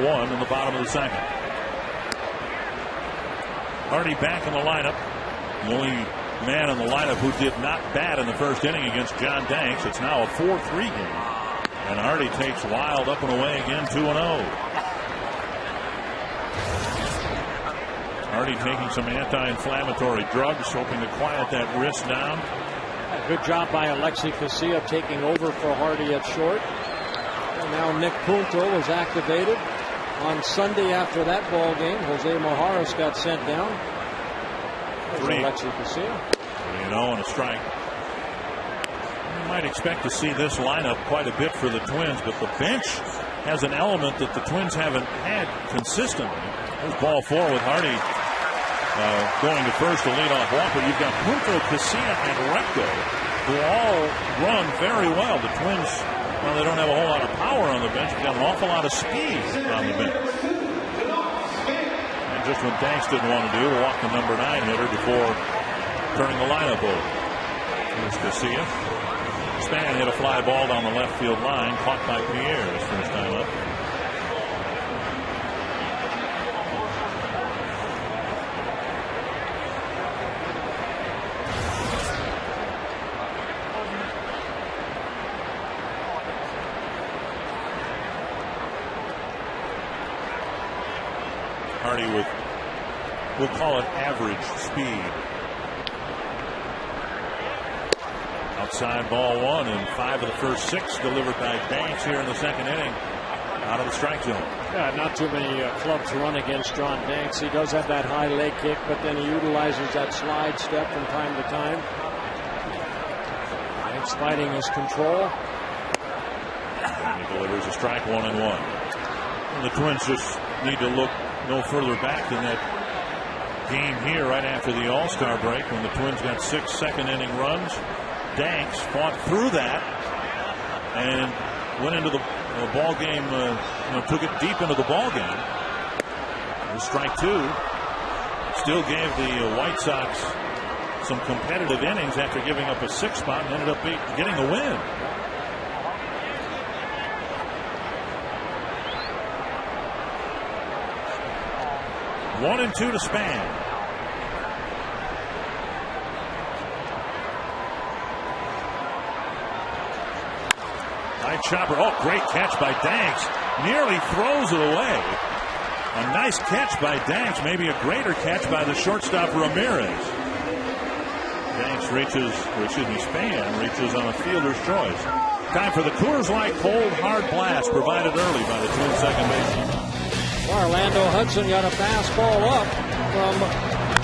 1 in the bottom of the second. Hardy back in the lineup. The only man in the lineup who did not bat in the first inning against John Danks. It's now a 4-3 game. And Hardy takes Wild up and away again, 2-0. Hardy taking some anti-inflammatory drugs, hoping to quiet that wrist down. Good job by Alexi Casilla taking over for Hardy at short. And now Nick Punto was activated. On Sunday after that ball game, Jose Mojarras got sent down. Alexi Casilla. 3-0 and a strike. You might expect to see this lineup quite a bit for the Twins, but the bench has an element that the Twins haven't had consistently. There's ball 4 with Hardy going to first to lead off walk, but you've got Punto, Casilla, and Recto, who all run very well. The Twins, well, they don't have a whole lot of power on the bench. They've got an awful lot of speed on the bench. And just when Danks didn't want to do, walk the number 9 hitter before turning the lineup over. Here's Casilla. Span hit a fly ball down the left field line, caught by Pierre his first time up. Hardy with, we'll call it average speed. Outside ball 1, and 5 of the first 6 delivered by Danks here in the second inning out of the strike zone. Yeah, not too many clubs run against John Danks. He does have that high leg kick, but then he utilizes that slide step from time to time. Danks fighting his control. And he delivers a strike, 1-1. And the Twins just need to look no further back than that game here right after the All-Star break when the Twins got 6 second-inning runs. Danks fought through that and went into the ball game, took it deep into the ball game. Strike 2. Still gave the White Sox some competitive innings after giving up a 6 spot and ended up getting the win. One and 2 to Span. High chopper. Oh, great catch by Danks. Nearly throws it away. A nice catch by Danks. Maybe a greater catch by the shortstop Ramirez. Danks Span reaches on a fielder's choice. Time for the Coors Light Cold Hard Blast provided early by the Twins second baseman. Orlando Hudson got a fastball up from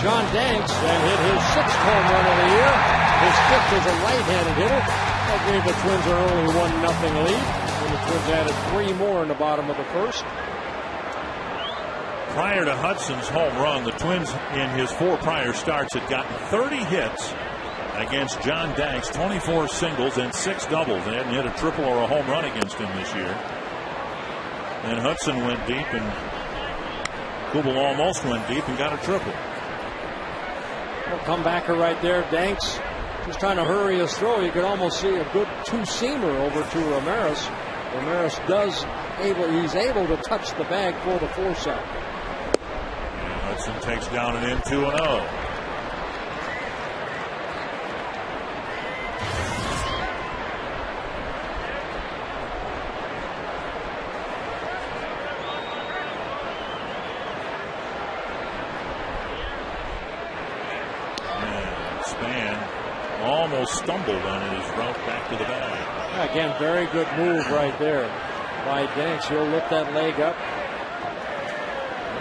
John Danks and hit his 6th home run of the year. His 5th as a right-handed hitter. That gave the Twins an early 1-0 lead. And the Twins added 3 more in the bottom of the first. Prior to Hudson's home run, the Twins in his 4 prior starts had gotten 30 hits against John Danks, 24 singles and 6 doubles. They hadn't hit a triple or a home run against him this year. And Hudson went deep, and Kubel almost went deep and got a triple. Well, comebacker right there. Danks just trying to hurry his throw. You could almost see a good 2-seamer over to Ramirez. Ramirez he's able to touch the bag for the force out. And Hudson takes down and in 2-0. Almost stumbled on his route back to the bag. Again, very good move right there by Danks. He'll lift that leg up.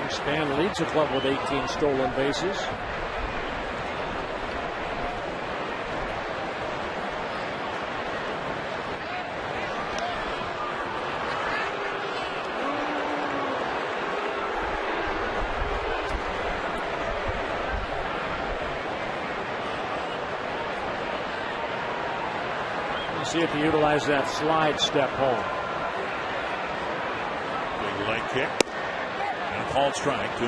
And Span leads the club with 18 stolen bases. See if he utilized that slide step home. Big leg kick. And a called strike, 2-1.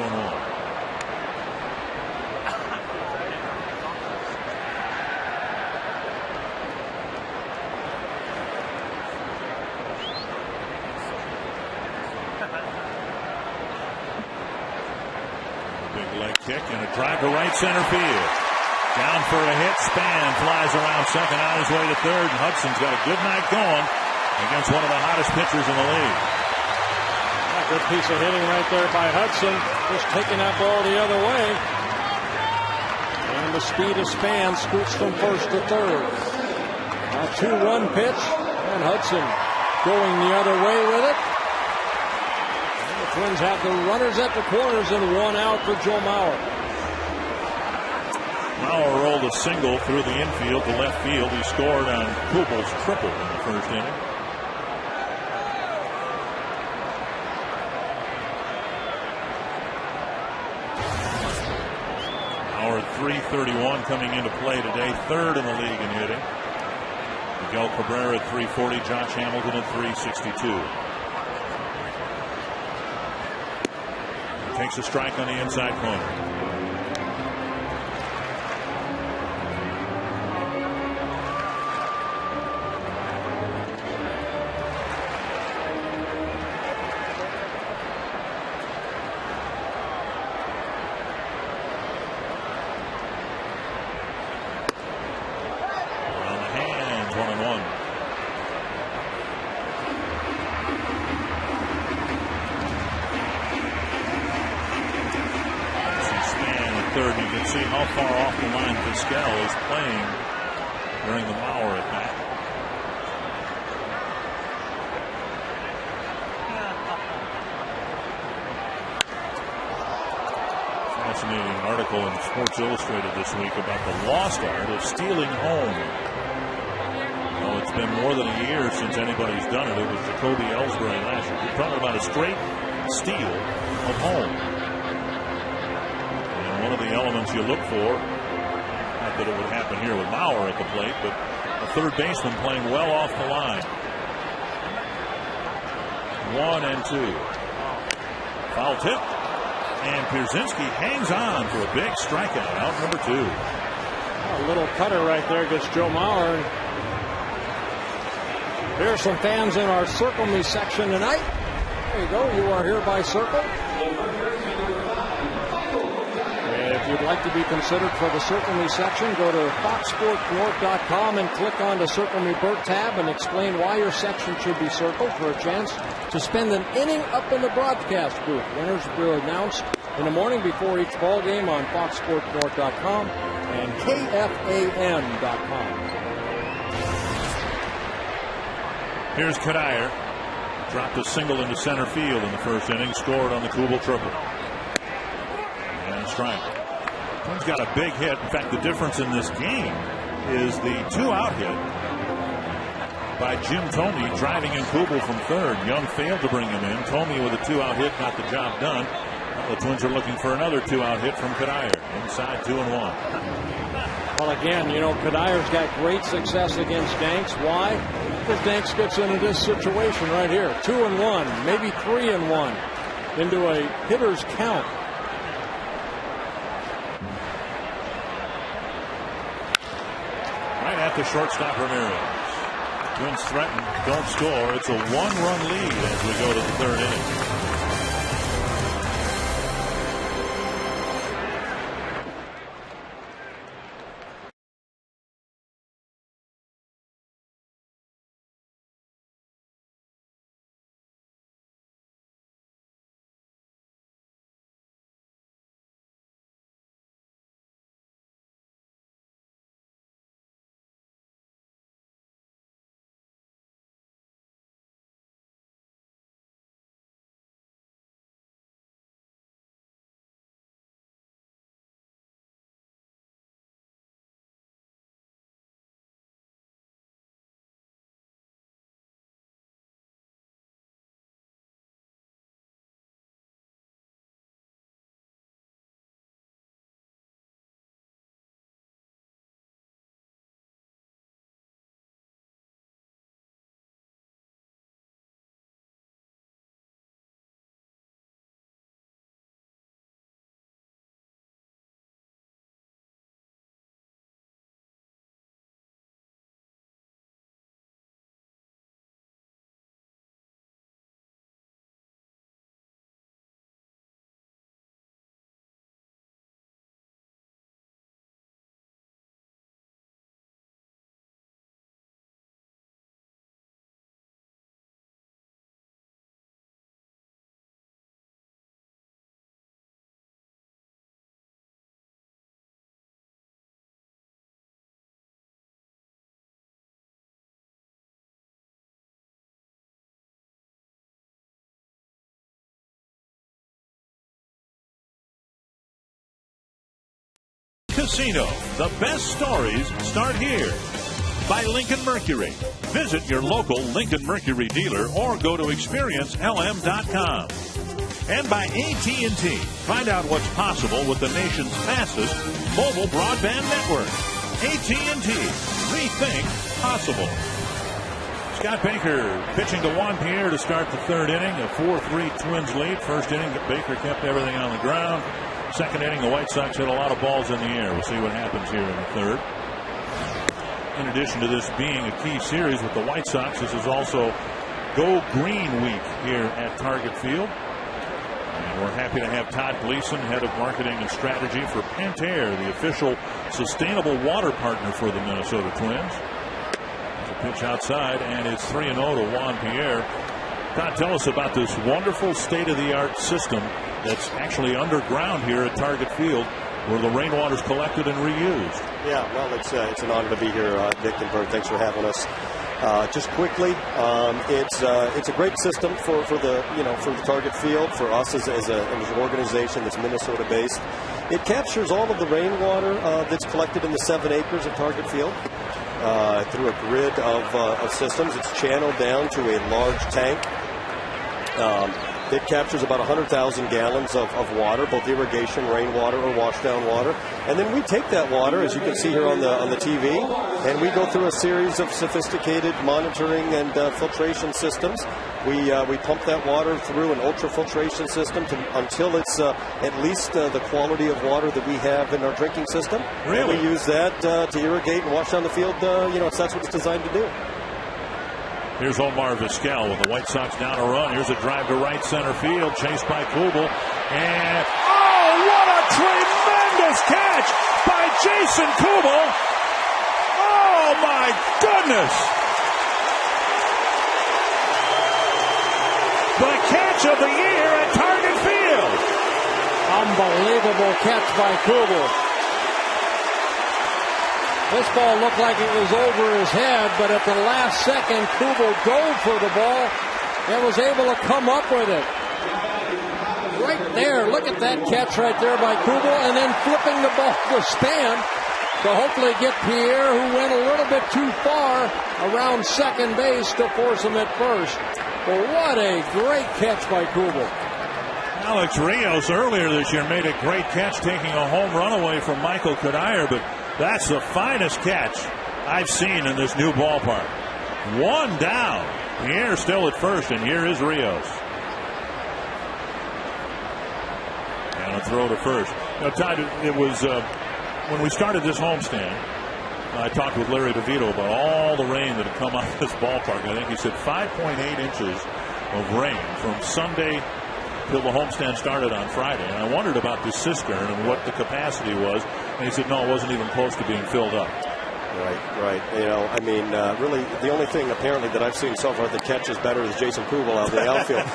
leg kick and a drive to right center field. Down for a hit. Span flies around second on his way to third, and Hudson's got a good night going against one of the hottest pitchers in the league. A good piece of hitting right there by Hudson. Just taking that ball the other way. And the speed of Span scoots from first to third. A 2-run pitch, and Hudson going the other way with it. And the Twins have the runners at the corners and one out for Joe Mauer. Mauer rolled a single through the infield to left field. He scored on Kubal's triple in the first inning. Mauer .331 coming into play today, third in the league in hitting. Miguel Cabrera at .340, Josh Hamilton at .362. Takes a strike on the inside corner. Third, you can see how far off the line Vizquel is playing during the Mauer at bat. Fascinating article in Sports Illustrated this week about the lost art of stealing home. Well, it's been more than a year since anybody's done it. It was Jacoby Ellsbury last year. We're talking about a straight steal of home. One of the elements you look for, not that it would happen here with Mauer at the plate, but a third baseman playing well off the line. 1-2. Foul tip. And Pierzynski hangs on for a big strikeout, out number 2. A little cutter right there against Joe Mauer. Here's some fans in our Circle Me section tonight. There you go. You are hereby circled. If you'd like to be considered for the Circle Me section, go to foxsportsnorth.com and click on the Circle Me Burt tab and explain why your section should be circled for a chance to spend an inning up in the broadcast booth. Winners will be announced in the morning before each ball game on foxsportsnorth.com and KFAN.com. Here's Kadire. Dropped a single into center field in the first inning, scored on the Kubel triple. And a strike. Twins got a big hit. In fact, the difference in this game is the 2-out hit by Jim Thome driving in Kubel from third. Young failed to bring him in. Thome with a 2-out hit got the job done. Now the Twins are looking for another 2-out hit from Kadire. Inside 2-1. Well, again, you know, Kadire's got great success against Danks. Why? Because Danks gets into this situation right here. 2-1, maybe 3-1 into a hitter's count. At the shortstop Ramirez. Twins threaten, don't score. It's a 1-run lead as we go to the third inning. Casino. The best stories start here. By Lincoln Mercury. Visit your local Lincoln Mercury dealer or go to experiencelm.com. And by AT&T. Find out what's possible with the nation's fastest mobile broadband network. AT&T. Rethink possible. Scott Baker pitching to Juan Pierre to start the third inning. A 4-3 Twins lead. First inning, Baker kept everything on the ground. Second inning, the White Sox hit a lot of balls in the air. We'll see what happens here in the third. In addition to this being a key series with the White Sox, this is also Go Green Week here at Target Field. And we're happy to have Todd Gleason, head of marketing and strategy for Pentair, the official sustainable water partner for the Minnesota Twins. There's a pitch outside, and it's 3-0 to Juan Pierre. Todd, tell us about this wonderful state-of-the-art system that's actually underground here at Target Field, where the rainwater's collected and reused. Yeah, well, it's an honor to be here, Dick and Bert. Thanks for having us. Just quickly, it's a great system for the Target Field, for us as an organization that's Minnesota-based. It captures all of the rainwater that's collected in the 7 acres of Target Field through a grid of systems. It's channeled down to a large tank. It captures about 100,000 gallons of water, both irrigation, rainwater, or washdown water. And then we take that water, as you can see here on the TV, and we go through a series of sophisticated monitoring and filtration systems. We pump that water through an ultrafiltration system until it's at least the quality of water that we have in our drinking system. Really? And we use that to irrigate and wash down the field. That's what it's designed to do. Here's Omar Vizquel with the White Sox down a run. Here's a drive to right center field, chased by Kubel. And, oh, what a tremendous catch by Jason Kubel. Oh, my goodness. The catch of the year at Target Field. Unbelievable catch by Kubel. This ball looked like it was over his head, but at the last second, Kubel dove for the ball and was able to come up with it. Right there, look at that catch right there by Kubel, and then flipping the ball to Span to hopefully get Pierre, who went a little bit too far around second base, to force him at first. But what a great catch by Kubel. Alex Rios earlier this year made a great catch, taking a home run away from Michael Cuddyer, but that's the finest catch I've seen in this new ballpark. One down. Pierre still at first, and here is Rios. And a throw to first. Now, Todd, it was when we started this homestand, I talked with Larry DeVito about all the rain that had come out of this ballpark. I think he said 5.8 inches of rain from Sunday till the homestand started on Friday. And I wondered about this cistern and what the capacity was. And he said, no, it wasn't even close to being filled up. Right. Really, the only thing apparently that I've seen so far that catches better is Jason Kubel out in the outfield.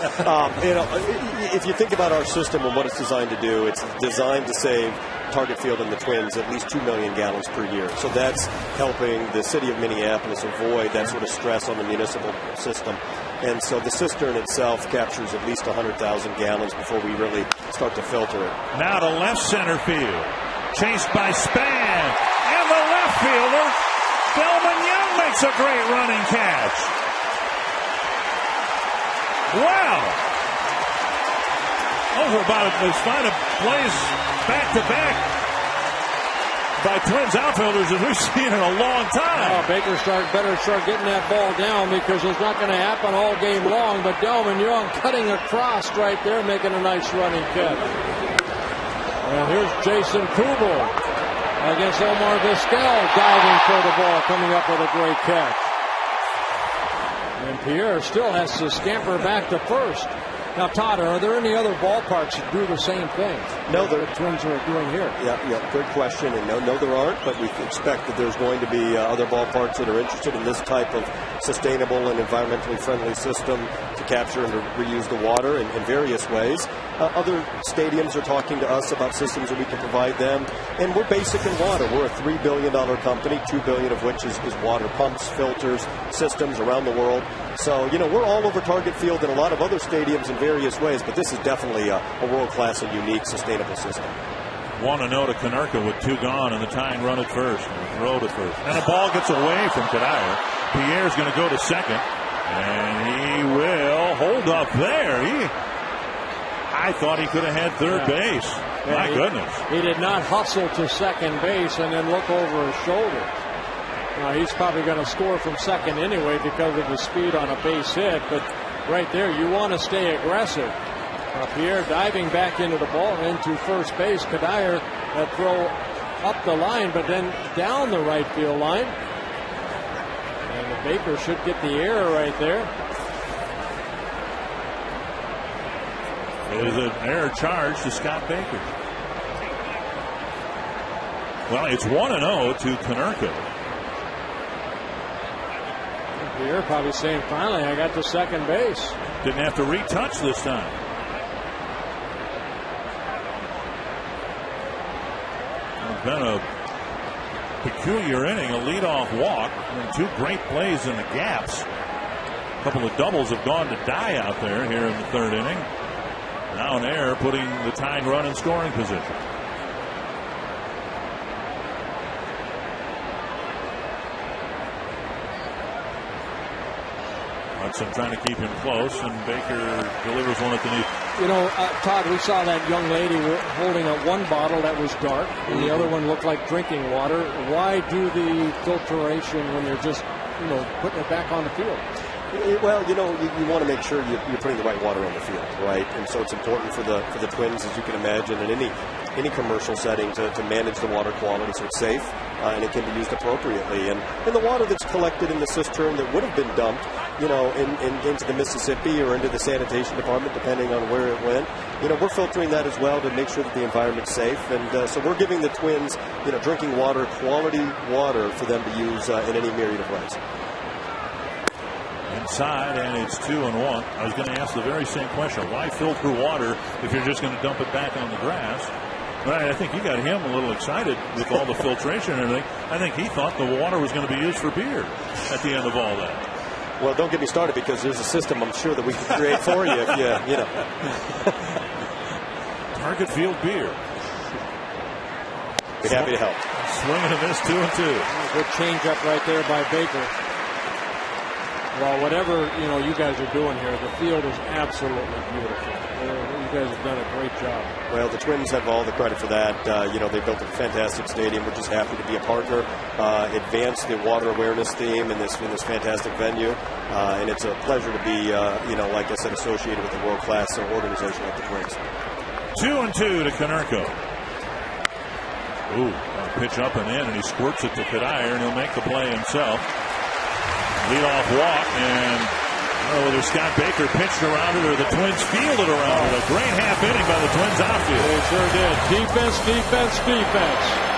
If you think about our system and what it's designed to do, it's designed to save Target Field and the Twins at least 2 million gallons per year. So that's helping the city of Minneapolis avoid that sort of stress on the municipal system. And so the cistern itself captures at least 100,000 gallons before we really start to filter it. Now to left center field. Chased by Span. And the left fielder, Delman Young, makes a great running catch. Wow. Those are about as fine a plays back-to-back by Twins outfielders as we've seen in a long time. Oh, Baker better start getting that ball down, because it's not going to happen all game long. But Delman Young cutting across right there, making a nice running catch. And here's Jason Kubel against Omar Vizquel, diving for the ball, coming up with a great catch. And Pierre still has to scamper back to first. Now, Todd, are there any other ballparks that do the same thing? No, the Twins are doing here. Yeah, good question. And no, there aren't, but we expect that there's going to be other ballparks that are interested in this type of sustainable and environmentally friendly system to capture and to reuse the water in various ways. Other stadiums are talking to us about systems that we can provide them. And we're basic in water. We're a $3 billion company, $2 billion of which is water pumps, filters, systems around the world. So, we're all over Target Field and a lot of other stadiums in various ways, but this is definitely a world-class and unique sustainable system. 1-0 to Konerka with 2 gone and the tying run at first. Throw to first. And the ball gets away from Kadire. Pierre's going to go to second. And he will hold up there. I thought he could have had third base. My goodness. He did not hustle to second base and then look over his shoulder. Now, he's probably going to score from second anyway because of the speed on a base hit. But right there, you want to stay aggressive. Pierre diving back into the ball, into first base. Kadire that throw up the line, but then down the right field line. And the Baker should get the error right there. It is an error charge to Scott Baker. Well, it's 1-0 to Konerka. Pierre probably saying, finally, I got to second base. Didn't have to retouch this time. It's been a peculiar inning, a leadoff walk, and 2 great plays in the gaps. A couple of doubles have gone to die out there here in the 3rd inning. Now an error, putting the tying run in scoring position. Hudson trying to keep him close, and Baker delivers one at the knee. You know, Todd, we saw that young lady holding up one bottle that was dark, and the other one looked like drinking water. Why do the filtration when you're just, putting it back on the field? Well, you want to make sure you're putting the right water on the field, right? And so it's important for the Twins, as you can imagine, in any commercial setting to manage the water quality so it's safe and it can be used appropriately. And the water that's collected in the cistern that would have been dumped, into the Mississippi or into the sanitation department, depending on where it went, we're filtering that as well to make sure that the environment's safe. And so we're giving the Twins, drinking water, quality water for them to use in any myriad of ways. Inside, and it's 2-1. I was going to ask the very same question. Why filter water if you're just going to dump it back on the grass? But I think you got him a little excited with all the filtration and everything. I think he thought the water was going to be used for beer at the end of all that. Well, don't get me started, because there's a system I'm sure that we can create for you if you know. Target Field beer. Be happy to help. Swing and a miss, 2-2. Good changeup right there by Baker. Well, whatever you guys are doing here, the field is absolutely beautiful. You guys have done a great job. Well, the Twins have all the credit for that. They built a fantastic stadium. We're just happy to be a partner, advance the water awareness theme in this fantastic venue, and it's a pleasure to be, like I said, associated with a world-class organization like the Twins. 2-2 to Konerka. Ooh, pitch up and in, and he squirts it to Kadire, and he'll make the play himself. Leadoff walk, and I don't know whether Scott Baker pitched around it or the Twins fielded around it. A great half inning by the Twins outfield. They sure did. Defense, defense, defense.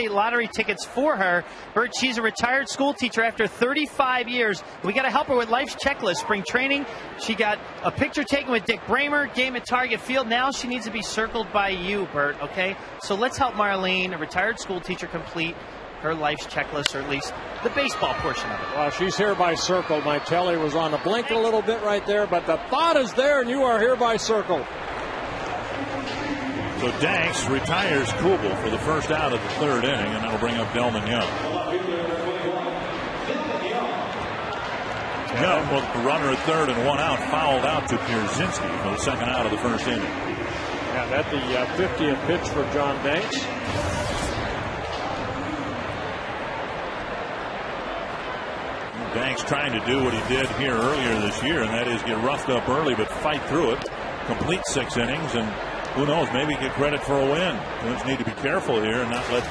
State Lottery tickets for her. Bert, she's a retired school teacher after 35 years. We got to help her with life's checklist. Spring training, she got a picture taken with Dick Bramer, game at Target Field. Now she needs to be circled by you, Bert, okay? So let's help Marlene, a retired school teacher, complete her life's checklist, or at least the baseball portion of it. Well, she's hereby circled. My telly was on the blink a little bit right there, but the thought is there, and you are hereby circled. So Danks retires Kubel for the first out of the third inning, and that'll bring up Delman Young. Young with the runner at third and one out, fouled out to Pierzynski for the second out of the first inning. Yeah, that's the 50th pitch for John Danks. Danks trying to do what he did here earlier this year, and that is get roughed up early but fight through it, complete 6 innings, and who knows, maybe get credit for a win. Twins need to be careful here and not let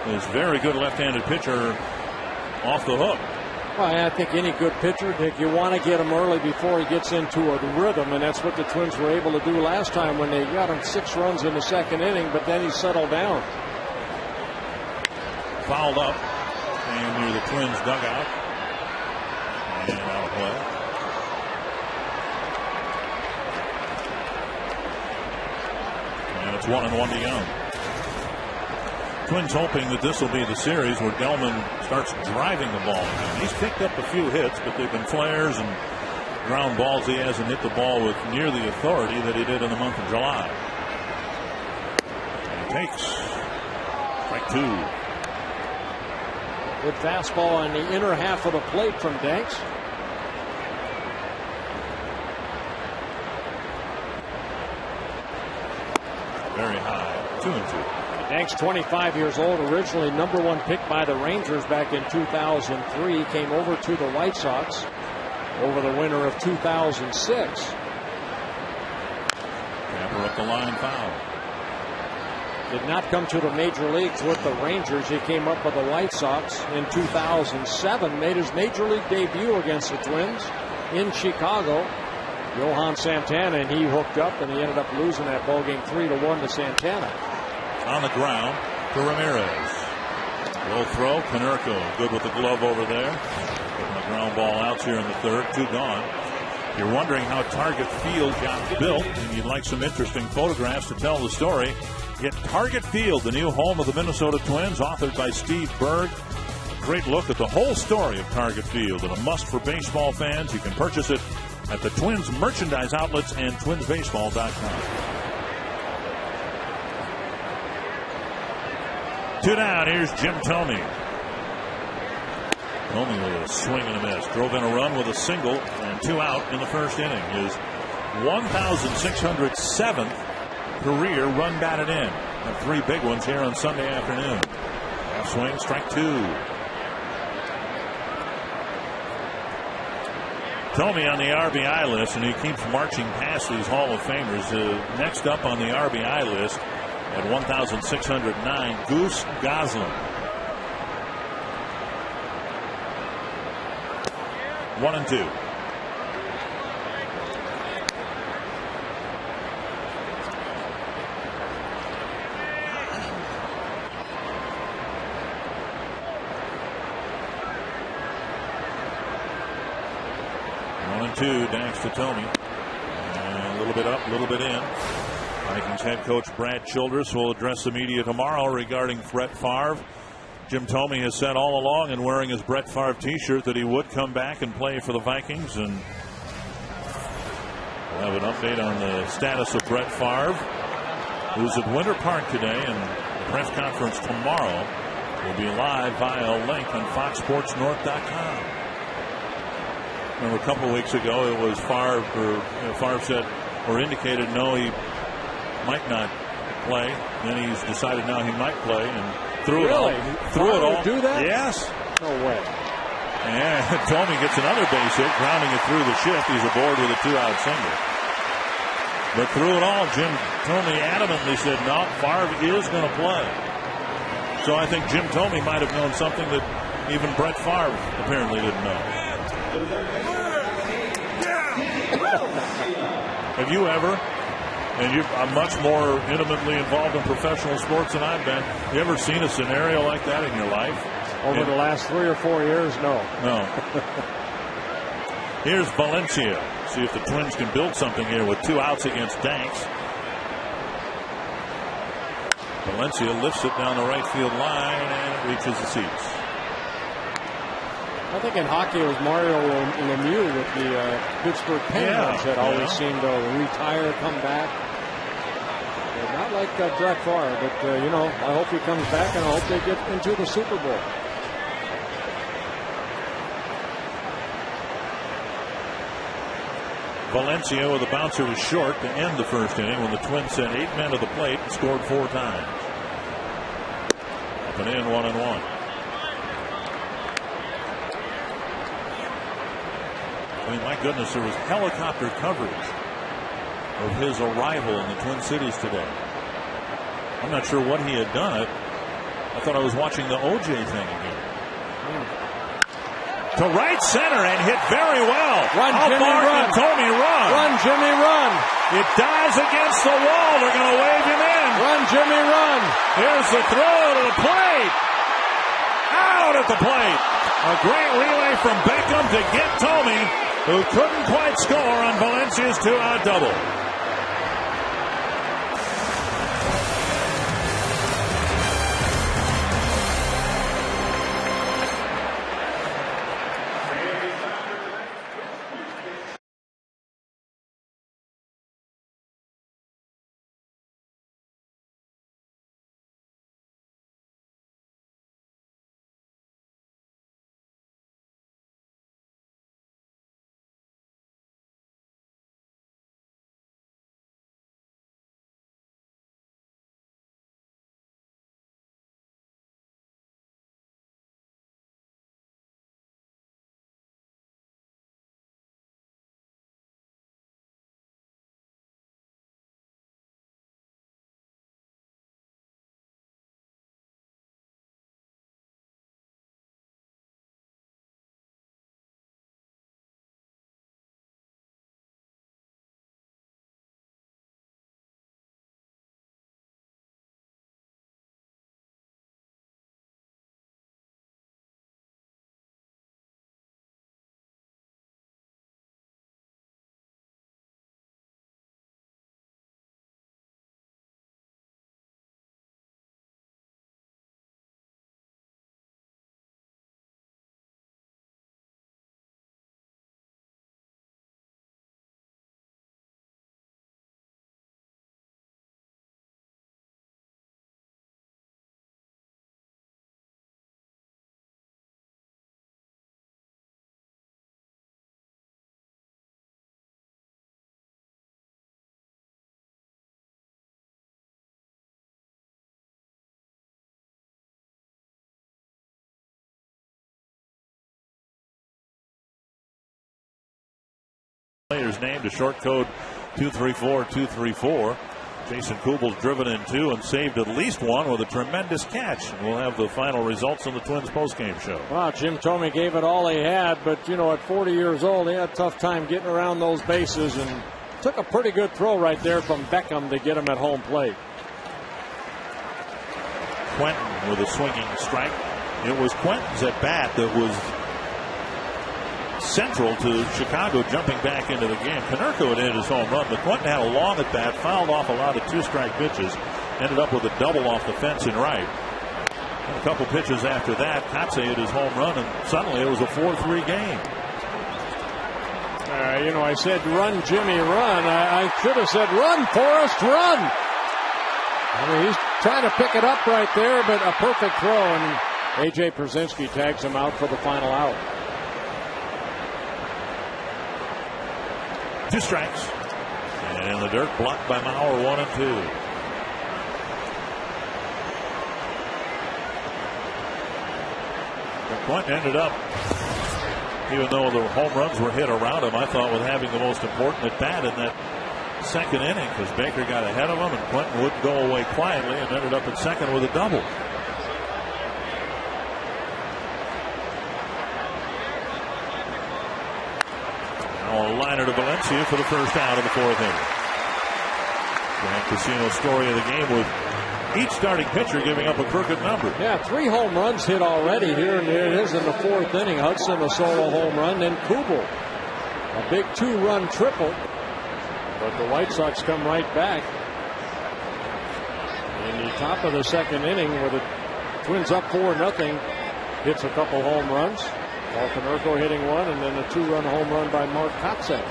this very good left-handed pitcher off the hook. Well, I think any good pitcher, Dick, you want to get him early before he gets into a rhythm, and that's what the Twins were able to do last time when they got him 6 runs in the second inning, but then he settled down. Fouled up and near the Twins dugout. And out of play. And it's 1-1 to Young. Twins hoping that this will be the series where Delman starts driving the ball again. He's picked up a few hits, but they've been flares and ground balls. He hasn't hit the ball with near the authority that he did in the month of July. And he takes strike 2. Good fastball on the inner half of the plate from Danks. Very high, 2-2. Danks, 25 years old, originally #1 pick by the Rangers back in 2003. Came over to the White Sox over the winter of 2006. Tapper up the line, foul. Did not come to the major leagues with the Rangers. He came up with the White Sox in 2007. Made his major league debut against the Twins in Chicago. Johan Santana, and he hooked up, and he ended up losing that ballgame 3-1 to Santana. On the ground to Ramirez. Low throw. Konerko good with the glove over there. Getting the ground ball out here in the third. 2 gone. If you're wondering how Target Field got built and you'd like some interesting photographs to tell the story, get Target Field, the new home of the Minnesota Twins, authored by Steve Berg. A great look at the whole story of Target Field, and a must for baseball fans. You can purchase it at the Twins merchandise outlets and twinsbaseball.com. 2 down. Here's Jim Thome. Thome with a swing and a miss. Drove in a run with a single and 2 out in the first inning. His 1,607th career run batted in. And 3 big ones here on Sunday afternoon. Half swing, strike 2. Thome on the RBI list, and he keeps marching past these Hall of Famers. Next up on the RBI list at 1,609, Goose Goslin. 1-2. Danks to Thome. A little bit up, a little bit in. Vikings head coach Brad Childress will address the media tomorrow regarding Brett Favre. Jim Thome has said all along, in wearing his Brett Favre t-shirt, that he would come back and play for the Vikings. And we'll have an update on the status of Brett Favre, who's at Winter Park today, and the press conference tomorrow will be live via a link on FoxSportsNorth.com. Remember a couple of weeks ago, it was Favre, Favre said or indicated no, he might not play. Then he's decided now he might play and threw it all. Threw it all. Do that? Yes. No way. And Thome gets another base hit, grounding it through the shift. He's aboard with a 2-out single. But through it all, Jim Thome adamantly said no, Favre is going to play. So I think Jim Thome might have known something that even Brett Favre apparently didn't know. Have you ever And you're much more intimately involved in professional sports than I've been. You ever seen a scenario like that in your life? Over the last 3 or 4 years, no. No. Here's Valencia. See if the Twins can build something here with 2 outs against Danks. Valencia lifts it down the right field line and it reaches the seats. I think in hockey it was Mario Lemieux with the Pittsburgh Penguins that always seemed to retire, come back. Not like Brett Favre, but I hope he comes back and I hope they get into the Super Bowl. Valencia with a bouncer to short to end the first inning when the Twins sent 8 men to the plate and scored 4 times. Up and in, 1-1. I mean, my goodness, there was helicopter coverage of his arrival in the Twin Cities today. I'm not sure what he had done. I thought I was watching the OJ thing again. To right center and hit very well. Run, How Jimmy, far run. can Tomey run? Run, Jimmy, run. It dives against the wall. They're going to wave him in. Run, Jimmy, run. Here's the throw to the plate. Out at the plate. A great relay from Beckham to get Tomey, who couldn't quite score on Valencia's 2-out double. Player's name to short code 234-234. Jason Kubel's driven in 2 and saved at least 1 with a tremendous catch. We'll have the final results on the Twins postgame show. Wow, Jim Thome gave it all he had, but at 40 years old, he had a tough time getting around those bases and took a pretty good throw right there from Beckham to get him at home plate. Quentin with a swinging strike. It was Quentin's at bat that was central to Chicago jumping back into the game. Konerko had hit his home run, but Quentin had a long at bat, fouled off a lot of 2-strike pitches, ended up with a double off the fence in right. And a couple pitches after that, Kotze hit his home run, and suddenly it was a 4-3 game. I said run, Jimmy, run. I should have said run, Forrest, run. I mean, he's trying to pick it up right there, but a perfect throw, and A.J. Pierzynski tags him out for the final out. 2 strikes. And the dirt blocked by Mauer, 1-2. But Quentin ended up, even though the home runs were hit around him, I thought with having the most important at bat in that second inning, because Baker got ahead of him and Quentin wouldn't go away quietly and ended up at second with a double. A liner to Valencia for the first out of the 4th inning. Grand Casino story of the game with each starting pitcher giving up a crooked number. Yeah, 3 home runs hit already here, and it is in the 4th inning. Hudson a solo home run, then Kubel a big 2-run triple. But the White Sox come right back in the top of the 2nd inning where the Twins up 4-0. Hits a couple home runs. Walton Urco hitting one, and then a 2-run home run by Mark Kotsay.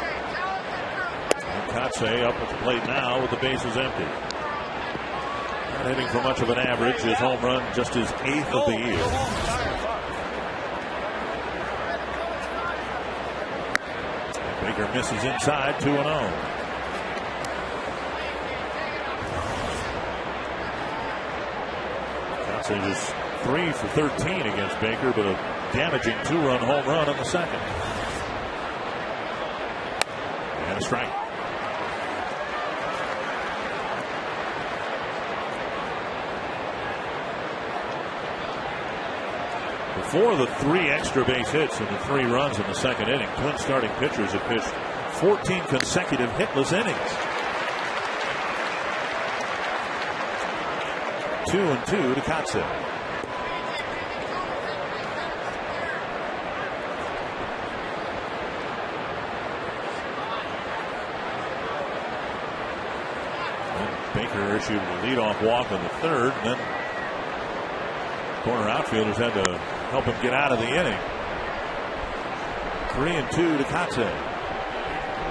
Kotsay up at the plate now with the bases empty. Not hitting for much of an average. His home run just his 8th of the year. Baker misses inside, 2-0. Kotsay just 3 for 13 against Baker, but a damaging 2-run home run in the 2nd. And a strike. Before the 3 extra base hits and the 3 runs in the 2nd inning, Twins starting pitchers have pitched 14 consecutive hitless innings. 2-2 to Kotsay. Baker issued a leadoff walk in the 3rd, and then corner outfielders had to help him get out of the inning. 3-2 to Kotsay.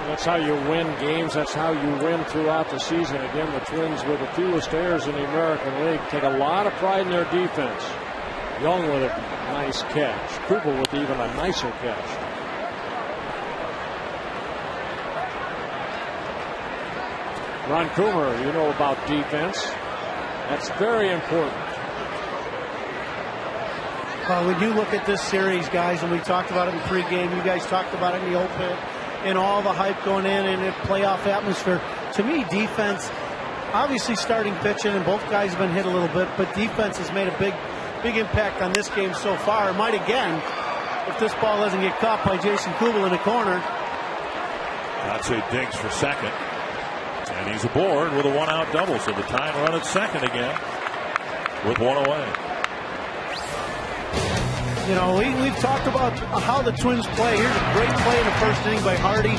That's how you win games. That's how you win throughout the season. Again, the Twins with the fewest errors in the American League take a lot of pride in their defense. Young with a nice catch. Kubel with even a nicer catch. Ron Coomer, you know about defense. That's very important. When you look at this series, guys, and we talked about it in pregame, you guys talked about it in the open, and all the hype going in and the playoff atmosphere. To me, defense, obviously starting pitching, and both guys have been hit a little bit, but defense has made a big impact on this game so far. It might again, if this ball doesn't get caught by Jason Kubel in the corner. Kotsay digs for 2nd. And he's aboard with a 1-out double, so the tying run at 2nd again with 1 away. You know, we've talked about how the Twins play. Here's a great play in the 1st inning by Hardy,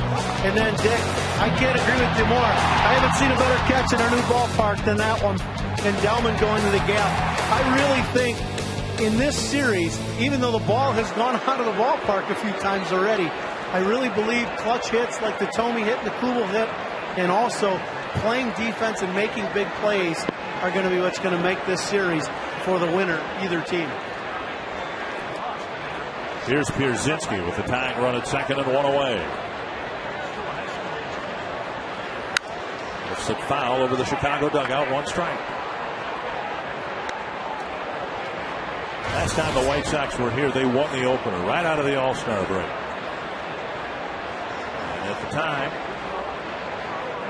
and then Dick. I can't agree with you more. I haven't seen a better catch in our new ballpark than that one. And Delman going to the gap. I really think in this series, even though the ball has gone out of the ballpark a few times already, I really believe clutch hits like the Thome hit and the Kubel hit, and also playing defense and making big plays are going to be what's going to make this series for the winner, either team. Here's Pierzynski with the tying run at 2nd and 1 away. Lifts it foul over the Chicago dugout, 1 strike. Last time the White Sox were here, they won the opener right out of the All-Star break. And at the time,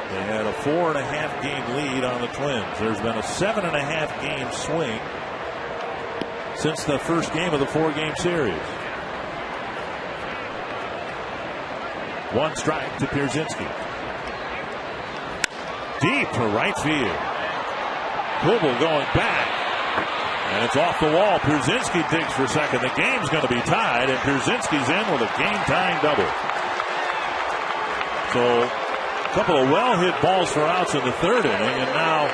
they had a 4.5 game lead on the Twins. There's been a 7.5 game swing since the first game of the 4-game series. 1 strike to Pierzynski. Deep to right field. Kubel going back. And it's off the wall. Pierzynski digs for 2nd. The game's going to be tied, and Pierzynski's in with a game-tying double. So a couple of well-hit balls for outs in the 3rd inning, and now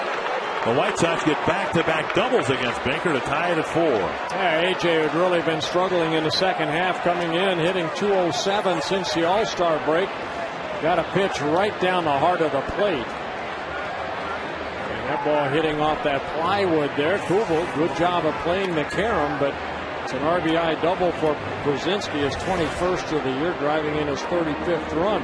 the White Sox get back-to-back doubles against Baker to tie it at 4. Yeah, AJ had really been struggling in the 2nd half, coming in, hitting 207 since the All-Star break. Got a pitch right down the heart of the plate. And that ball hitting off that plywood there. Kubel, good job of playing the carom, but it's an RBI double for Pierzynski, his 21st of the year, driving in his 35th run.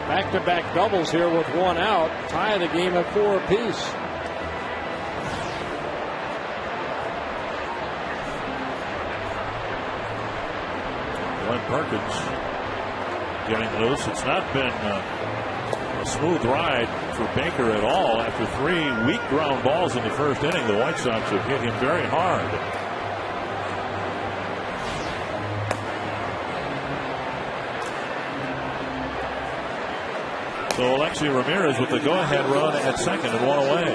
Back-to-back doubles here with 1 out. Tie the game at 4 apiece. Glenn Perkins getting loose. It's not been a smooth ride for Baker at all. After 3 weak ground balls in the 1st inning, the White Sox have hit him very hard. So Alexi Ramirez with the go-ahead run at second and one away.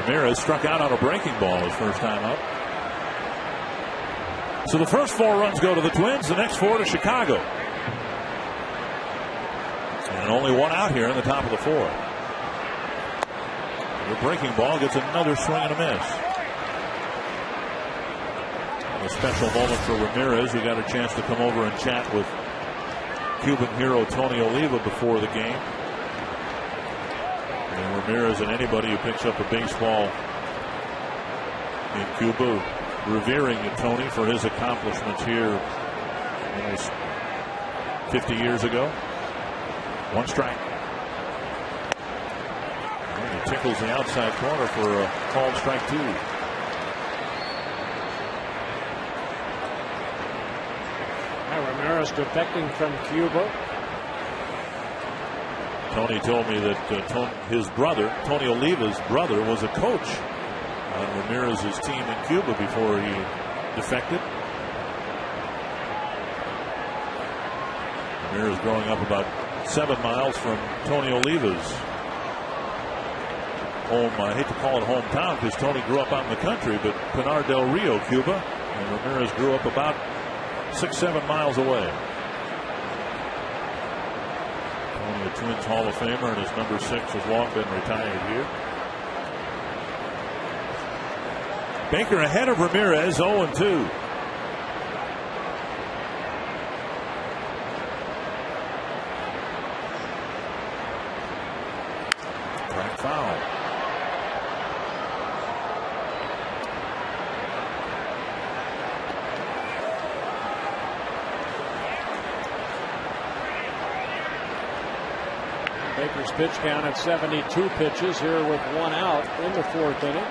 Ramirez struck out on a breaking ball his first time up. So the first 4 runs go to the Twins, the next 4 to Chicago. And only 1 out here in the top of the 4th. The breaking ball gets another swing and a miss. A special moment for Ramirez, who got a chance to come over and chat with Cuban hero Tony Oliva before the game. And Ramirez and anybody who picks up a baseball in Cuba revering Tony for his accomplishments here almost 50 years ago. 1 strike. And he tickles the outside corner for a called strike 2. Ramirez defecting from Cuba. Tony told me that his brother, Tony Oliva's brother, was a coach on Ramirez's team in Cuba before he defected. Ramirez growing up about 7 miles from Tony Oliva's home. I hate to call it hometown because Tony grew up out in the country, but Pinar del Rio, Cuba, and Ramirez grew up about 6-7 miles away. Tony, a Twins Hall of Famer, and his number 6 has long been retired here. Baker ahead of Ramirez, 0-2. Track foul. Baker's pitch count at 72 pitches here with 1 out in the 4th inning.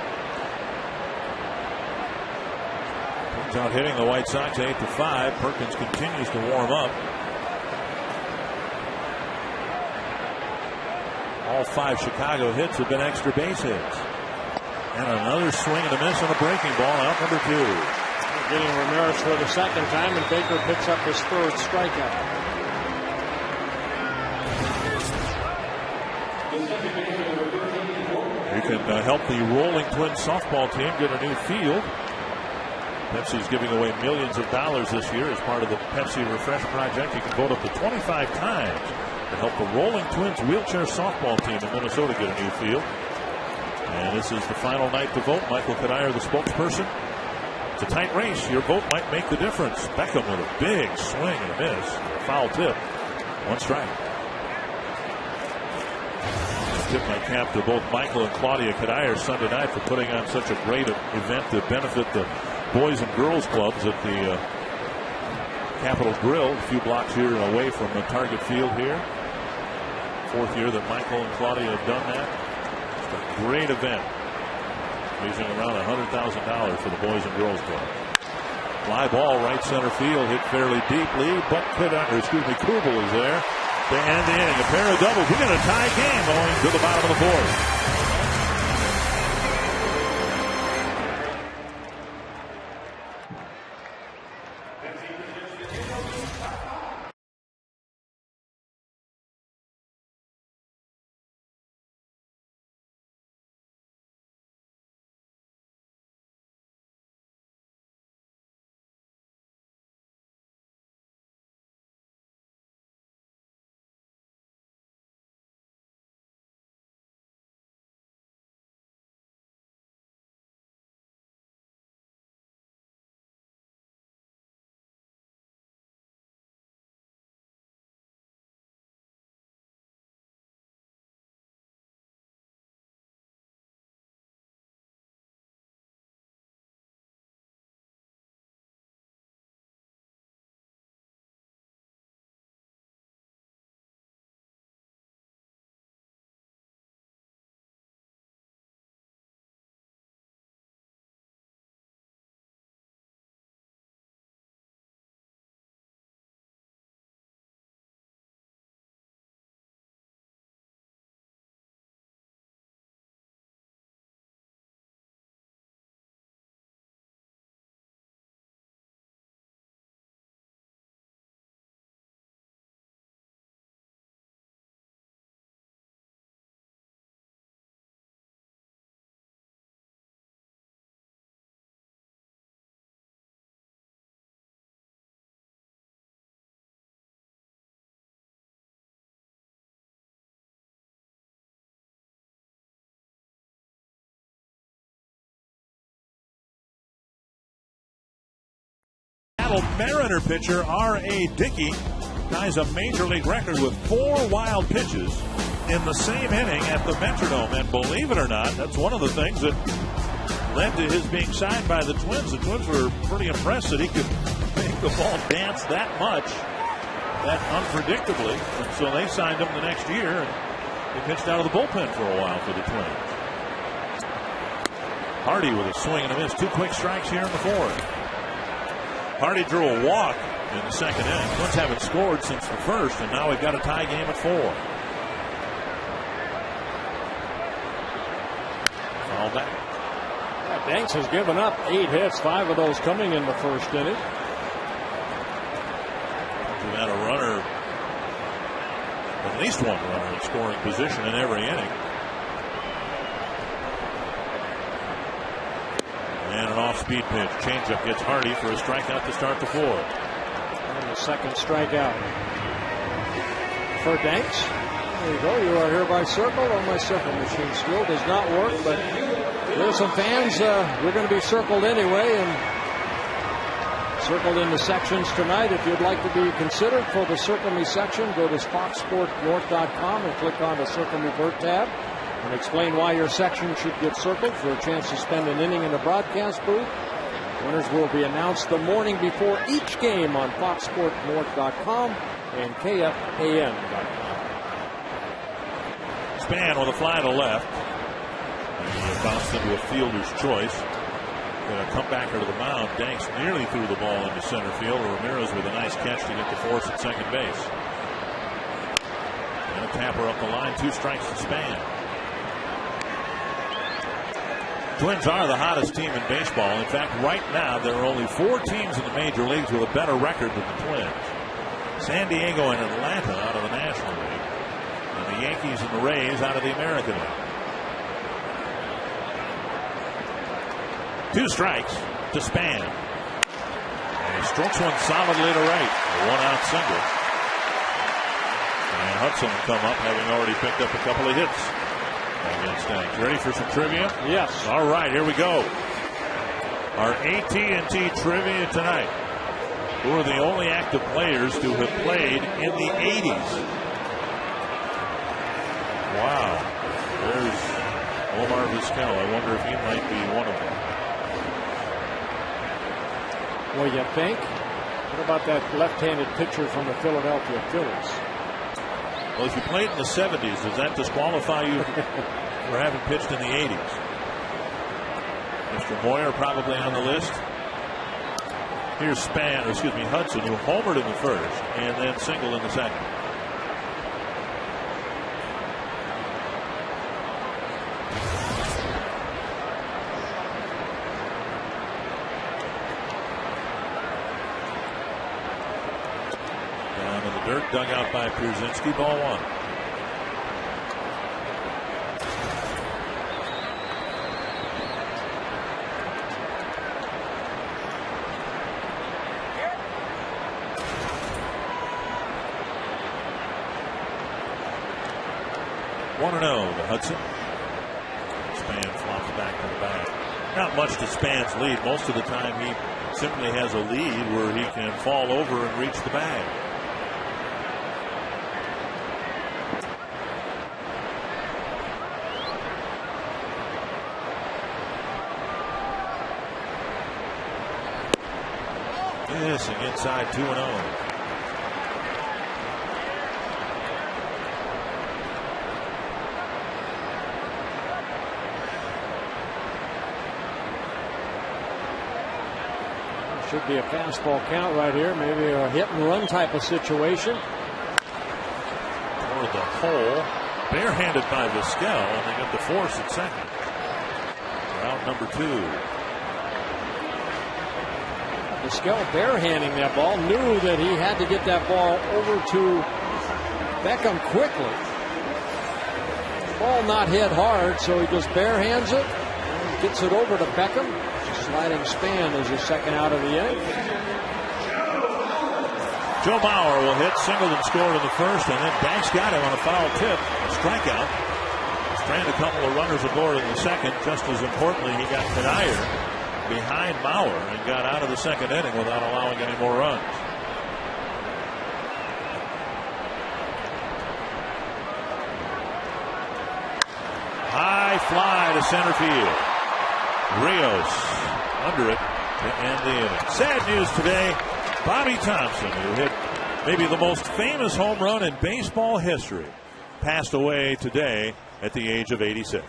Out hitting the White Sox 8-5. Perkins continues to warm up. All 5 Chicago hits have been extra base hits. And another swing and a miss on a breaking ball, out number 2. Getting Ramirez for the 2nd time, and Baker picks up his 3rd strikeout. You can help the Rolling Twins softball team get a new field. Pepsi's giving away millions of dollars this year as part of the Pepsi Refresh Project. You can vote up to 25 times to help the Rolling Twins wheelchair softball team in Minnesota get a new field. And this is the final night to vote. Michael Kadire, the spokesperson. It's a tight race. Your vote might make the difference. Beckham with a big swing and a miss. A foul tip. 1 strike. I tip my cap to both Michael and Claudia Kadire Sunday night for putting on such a great event to benefit the Boys and Girls Clubs at the Capitol Grill, a few blocks here away from the Target Field here. 4th year that Michael and Claudia have done that. It's a great event, raising around $100,000 for the Boys and Girls Club. Fly ball right center field, hit fairly deeply, but Kubel is there to end the inning. A pair of doubles. We got a tie game going to the bottom of the 4th. Seattle Mariner pitcher R.A. Dickey ties a major league record with 4 wild pitches in the same inning at the Metrodome. And believe it or not, that's one of the things that led to his being signed by the Twins. The Twins were pretty impressed that he could make the ball dance that much, that unpredictably. And so they signed him the next year, and he pitched out of the bullpen for a while for the Twins. Hardy with a swing and a miss. 2 quick strikes here in the 4th. Hardy drew a walk in the 2nd inning. Twins haven't scored since the 1st, and now we've got a tie game at 4. Foul back. Yeah, Danks has given up 8 hits, 5 of those coming in the 1st inning. We've had a runner, at least one runner in scoring position in every inning. And an off-speed pitch. Changeup gets Hardy for a strikeout to start the 4th. And the 2nd strikeout for Danks. There you go. You are hereby circled. Oh, my circle machine still does not work, but there's some fans. We're going to be circled anyway, and circled in the sections tonight. If you'd like to be considered for the Circle Me section, go to foxsportsnorth.com and click on the Circle Me Bird tab and explain why your section should get circled for a chance to spend an inning in the broadcast booth. Winners will be announced the morning before each game on foxsportsnorth.com and KFAN.com. Span with a fly to left. And he bounced into a fielder's choice. A comebacker to the mound. Danks nearly threw the ball into center field. Ramirez with a nice catch to get the force at second base. And a tapper up the line. 2 strikes to Span. Twins are the hottest team in baseball. In fact, right now there are only 4 teams in the major leagues with a better record than the Twins. San Diego and Atlanta out of the National League, and the Yankees and the Rays out of the American League. 2 strikes to Span. And he strokes one solidly to right. A 1-out single. And Hudson will come up, having already picked up a couple of hits against Danks. Ready for some trivia? Yes. All right, here we go. Our AT&T trivia tonight. Who are the only active players to have played in the 80s? Wow. There's Omar Vizquel. I wonder if he might be one of them. Well, you think? What about that left-handed pitcher from the Philadelphia Phillies? Well, if you played in the 70s, does that disqualify you for having pitched in the 80s? Mr. Moyer probably on the list. Here's Hudson, who homered in the 1st and then singled in the 2nd. Down in the dirt, dug out by Pierzynski, ball 1. To Hudson. Span flops back to the bag. Not much to Span's lead. Most of the time he simply has a lead where he can fall over and reach the bag. Missing inside 2-0. Should be a fastball count right here. Maybe a hit and run type of situation. Toward the hole. Barehanded by Vizquel, and they get the force at second. Route number 2. Vizquel barehanding that ball. Knew that he had to get that ball over to Beckham quickly. Ball not hit hard, so he just barehands it and gets it over to Beckham. Sliding Span is his 2nd out of the inning. Joe Mauer will hit, singled and scored in the 1st, and then Danks got him on a foul tip, a strikeout. Stranded a couple of runners aboard in the 2nd. Just as importantly, he got Kanier behind Bauer and got out of the second inning without allowing any more runs. High fly to center field. Rios under it to end the inning. Sad news today. Bobby Thompson, who hit maybe the most famous home run in baseball history, passed away today at the age of 86.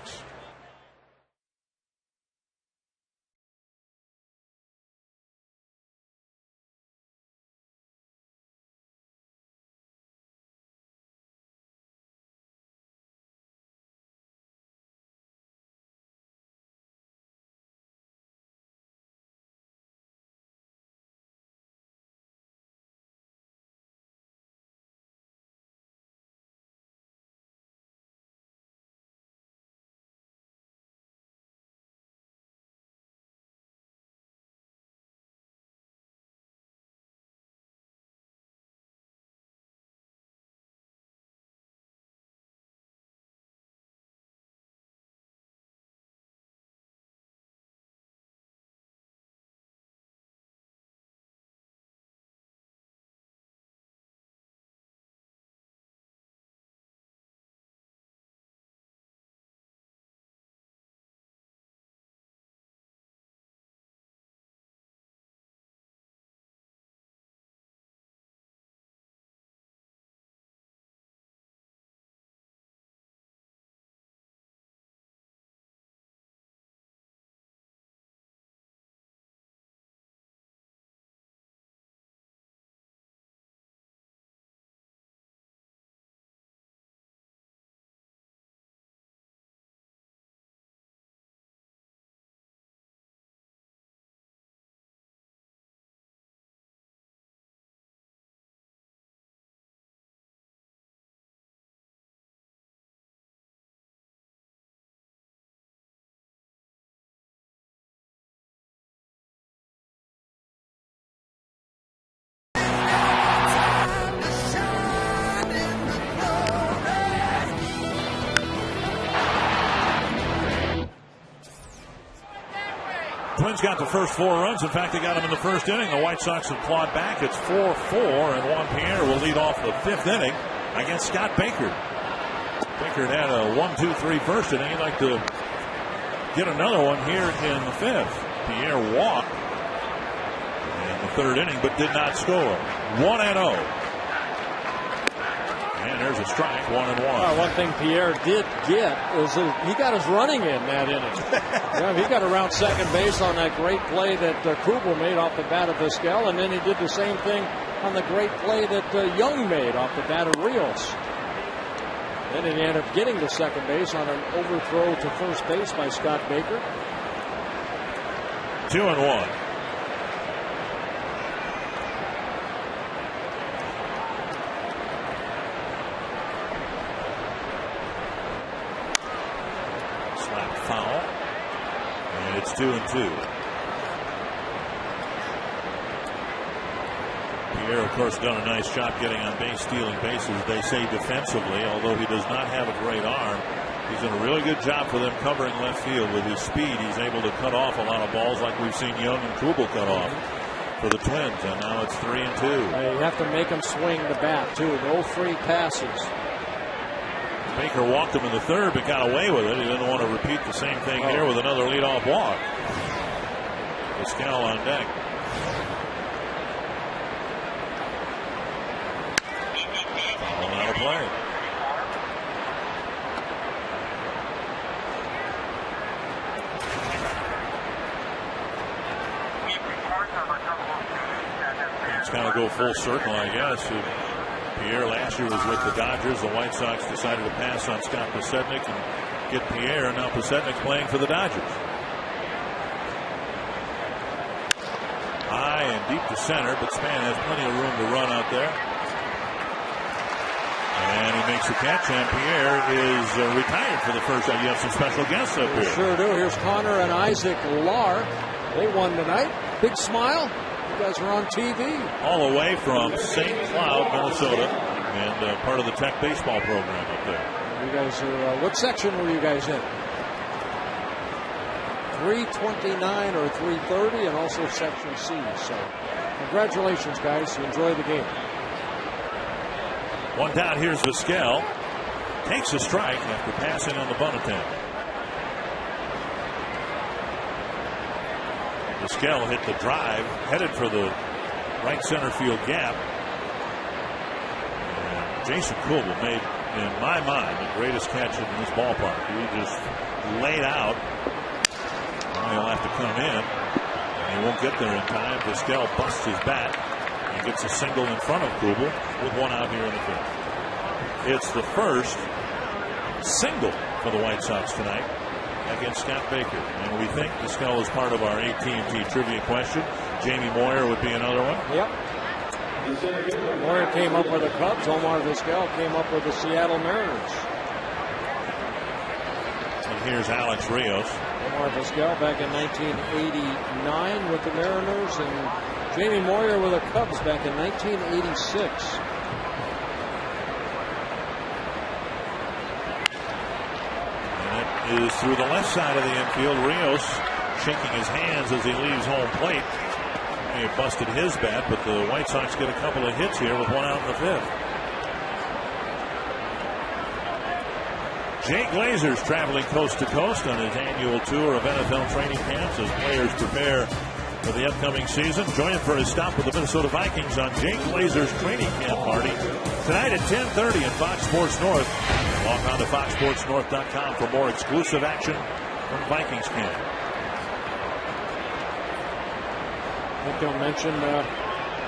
Twins got the first 4 runs. In fact, they got them in the first inning. The White Sox have clawed back. It's 4-4, and Juan Pierre will lead off the 5th inning against Scott Baker. Baker had a 1-2-3 first inning. He'd like to get another one here in the 5th. Pierre walked in the 3rd inning, but did not score. 1-0. And there's a strike, 1-1. One thing Pierre did get is he got his running in that inning. He got around second base on that great play that Kubel made off the bat of Vizquel, and then he did the same thing on the great play that Young made off the bat of Rios. Then he ended up getting to second base on an overthrow to first base by Scott Baker. 2-1. Foul, and it's 2-2. Pierre, of course, done a nice job getting on base, stealing bases. They say defensively, although he does not have a great arm, he's done a really good job for them covering left field. With his speed, he's able to cut off a lot of balls like we've seen Young and Kubel cut off for the Twins, and now it's 3-2. You have to make him swing the bat, too. No free passes. Baker walked him in the 3rd, but got away with it. He didn't want to repeat the same thing here with another leadoff walk. Vizquel on deck. Foul out of play. It's kind of go full circle, I guess. Pierre last year was with the Dodgers. The White Sox decided to pass on Scott Podsednik and get Pierre, and now Podsednik's playing for the Dodgers. High and deep to center, but Span has plenty of room to run out there. And he makes a catch, and Pierre is retired for the first time. You have some special guests up here. Sure do. Here's Connor and Isaac Lar. They won tonight. Big smile. You guys are on TV. All the way from St. Cloud, Minnesota, and part of the Tech baseball program up there. You guys are, what section were you guys in? 329 or 330, and also Section C. So congratulations, guys. Enjoy the game. One down. Here's Vizquel. Takes a strike after passing on the bunt attempt. Vizquel hit the drive, headed for the right center field gap. And Jason Kubel made, in my mind, the greatest catch in this ballpark. He just laid out. He'll have to come in. And he won't get there in time. Vizquel busts his bat and gets a single in front of Kubel with one out here in the fifth. It's the first single for the White Sox tonight against Scott Baker. And we think Vizquel is part of our AT&T trivia question. Jamie Moyer would be another one. Yep. Moyer came up with the Cubs. Omar Vizquel came up with the Seattle Mariners. And here's Alex Rios. Omar Vizquel back in 1989 with the Mariners, and Jamie Moyer with the Cubs back in 1986. Is through the left side of the infield. Rios shaking his hands as he leaves home plate. He had busted his bat, but the White Sox get a couple of hits here with one out in the fifth. Jay Glazer's traveling coast to coast on his annual tour of NFL training camps as players prepare for the upcoming season. Join him for his stop with the Minnesota Vikings on Jay Glazer's training camp party tonight at 10:30 at Fox Sports North. Log on to foxsportsnorth.com for more exclusive action from Vikings camp. I think they'll mention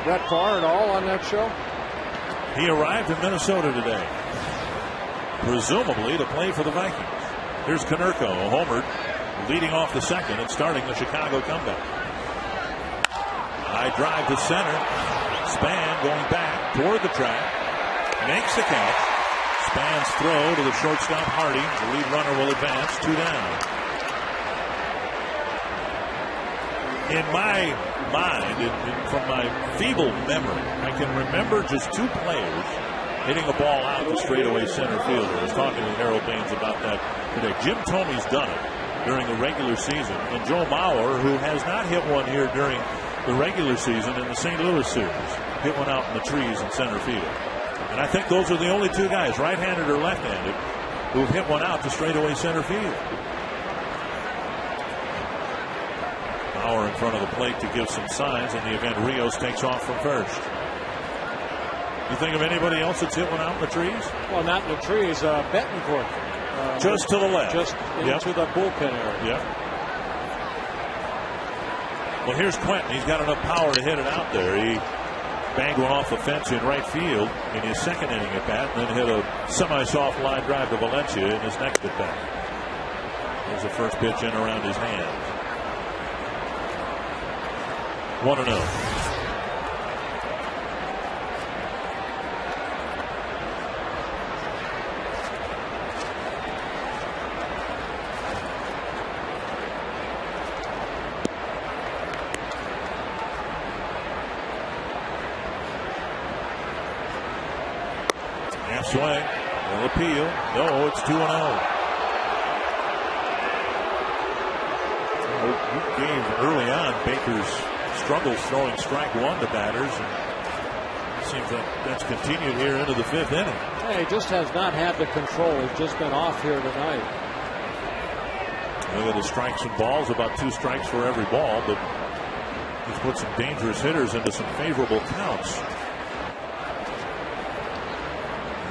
Brett Favre at all on that show. He arrived in Minnesota today, presumably to play for the Vikings. Here's Konerko, homered, leading off the second and starting the Chicago comeback. High drive to center. Span going back toward the track. Makes the catch. Span's throw to the shortstop Hardy. The lead runner will advance. 2 down. In my mind, from my feeble memory, I can remember just 2 players hitting a ball out to straightaway center field. I was talking with Harold Baines about that today. Jim Thomey's done it during the regular season. And Joe Mauer, who has not hit one here during the regular season in the St. Louis series, hit one out in the trees in center field. And I think those are the only 2 guys, right-handed or left-handed, who've hit one out to straightaway center field. Bauer in front of the plate to give some signs. In the event Rios takes off from first. You think of anybody else that's hit one out in the trees? Well, not in the trees. Bettencourt. Just to the left. Just into the bullpen area. Yep. Well, here's Quentin. He's got enough power to hit it out there. He banged one off the fence in right field in his second inning at bat, and then hit a semi-soft line drive to Valencia in his next at bat. There's the first pitch in around his hands. 1-0. Swing. Will appeal. No, it's 2-0. Game early on, Baker's struggles throwing strike one to batters. And it seems like that's continued here into the fifth inning. Yeah, he just has not had the control. He's just been off here tonight. Look at the strikes and balls, about 2 strikes for every ball, but he's put some dangerous hitters into some favorable counts,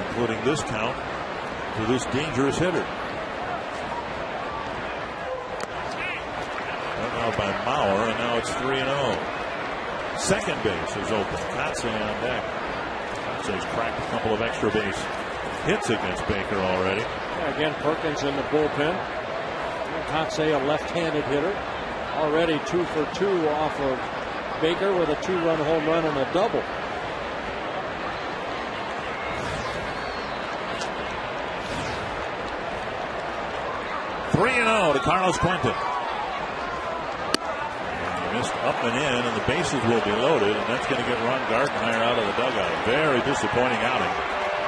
including this count to this dangerous hitter. Now by Mauer, and now it's 3-0. Second base is open. Kotze on deck. Kotze's cracked a couple of extra base hits against Baker already. Yeah, again, Perkins in the bullpen. Kotze, a left-handed hitter. Already 2 for 2 off of Baker with a 2-run home run and a double. To Carlos Quentin. He missed up and in, and the bases will be loaded, and that's going to get Ron Gardenhire out of the dugout. Very disappointing outing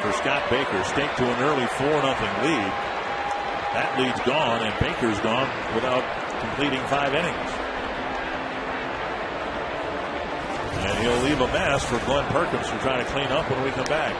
for Scott Baker. Staked to an early 4-0 lead. That lead's gone, and Baker's gone without completing 5 innings. And he'll leave a mess for Glenn Perkins to try to clean up when we come back.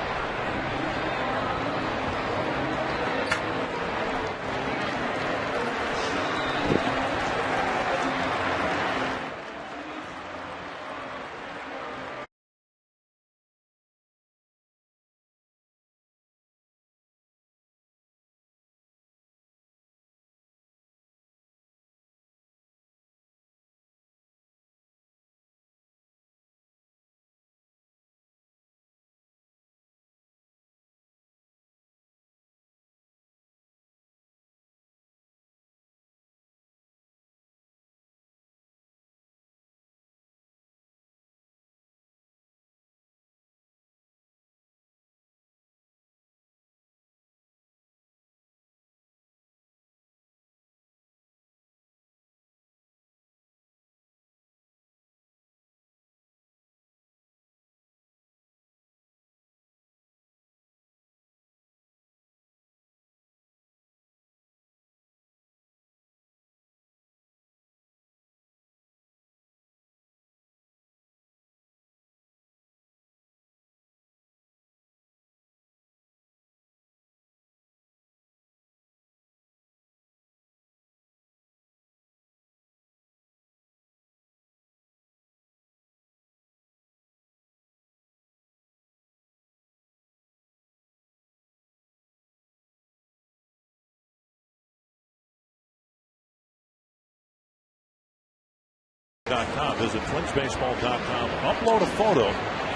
Visit twinsbaseball.com, upload a photo,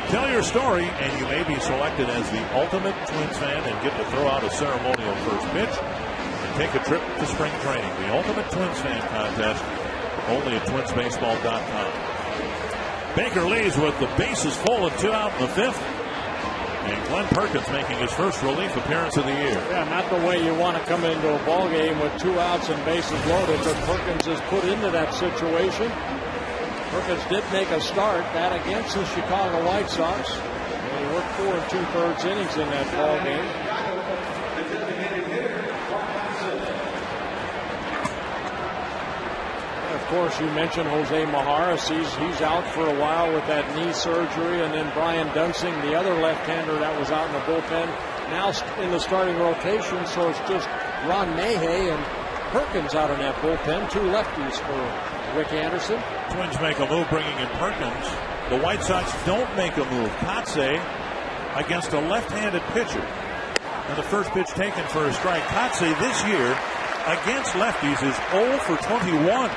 tell your story, and you may be selected as the ultimate Twins fan and get to throw out a ceremonial first pitch and take a trip to spring training. The ultimate Twins fan contest, only at twinsbaseball.com. Baker leads with the bases full and 2 out in the 5th. And Glenn Perkins making his first relief appearance of the year. Yeah, not the way you want to come into a ball game with 2 outs and bases loaded, but Perkins is put into that situation. Perkins did make a start, that against the Chicago White Sox. And he worked 4 2/3 innings in that ball game. And of course, you mentioned Jose Majares. He's out for a while with that knee surgery. And then Brian Dunsing, the other left-hander that was out in the bullpen, now in the starting rotation. So it's just Ron Mayhay and Perkins out in that bullpen. 2 lefties for Rick Anderson. Twins make a move bringing in Perkins. The White Sox don't make a move. Kotze against a left-handed pitcher. And the first pitch taken for a strike. Kotze this year against lefties is 0 for 21.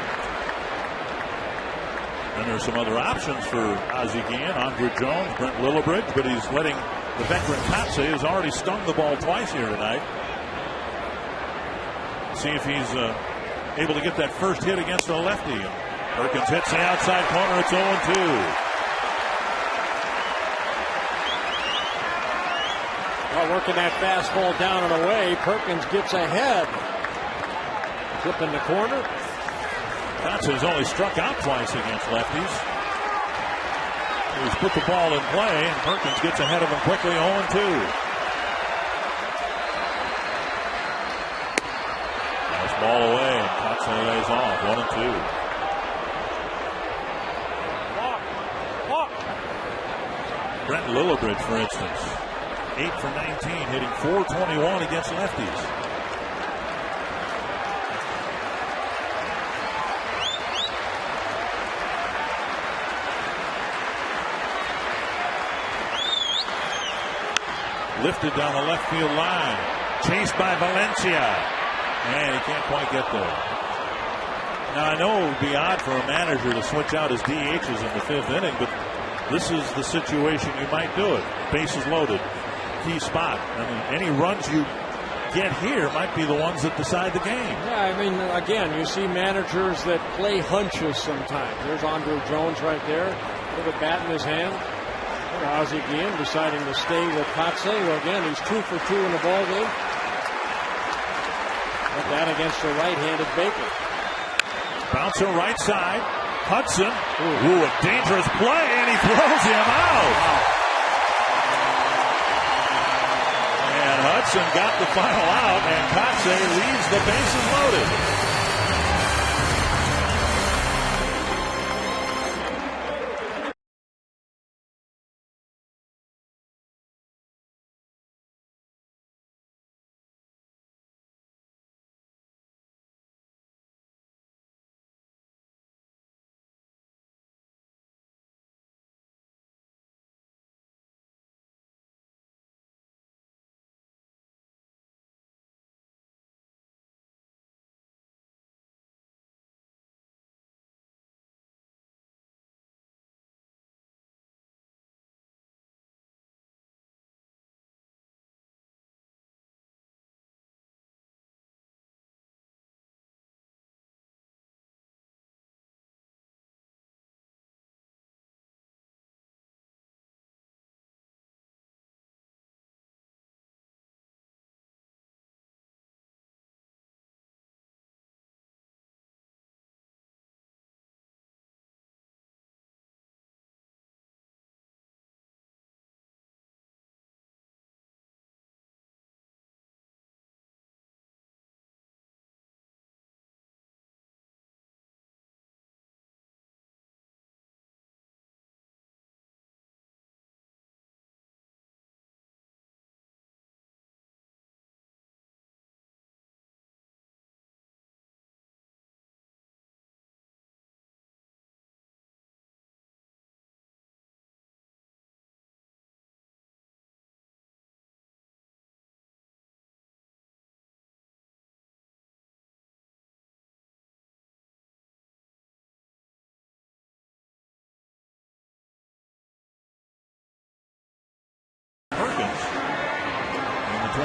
And there's some other options for Ozzie Guillen, Andre Jones, Brent Lillibridge, but he's letting the veteran Kotze, who's already stung the ball twice here tonight. See if he's able to get that first hit against a lefty. Perkins hits the outside corner. It's 0-2. Well, working that fastball down and away, Perkins gets ahead. Flip in the corner. Kotze's only struck out twice against lefties. He's put the ball in play, and Perkins gets ahead of him quickly, 0-2. Ball away, and Kotze lays off, 1-2. Brent Lillibridge, for instance, 8 for 19, hitting .421 against lefties. Lifted down the left field line, chased by Valencia. And he can't quite get there. Now, I know it would be odd for a manager to switch out his DHs in the 5th inning, but this is the situation you might do it. Bases loaded, key spot. I mean, any runs you get here might be the ones that decide the game. Yeah, I mean, again, you see managers that play hunches sometimes. There's Andre Jones right there with a bat in his hand. Ozzie Guillen deciding to stay with Kotze. Well, again, he's 2 for 2 in the ball game. Put that against the right-handed Baker. Bouncer right side. Hudson. Ooh, a dangerous play, and he throws him out. And Hudson got the final out, and Kotze leaves the bases loaded.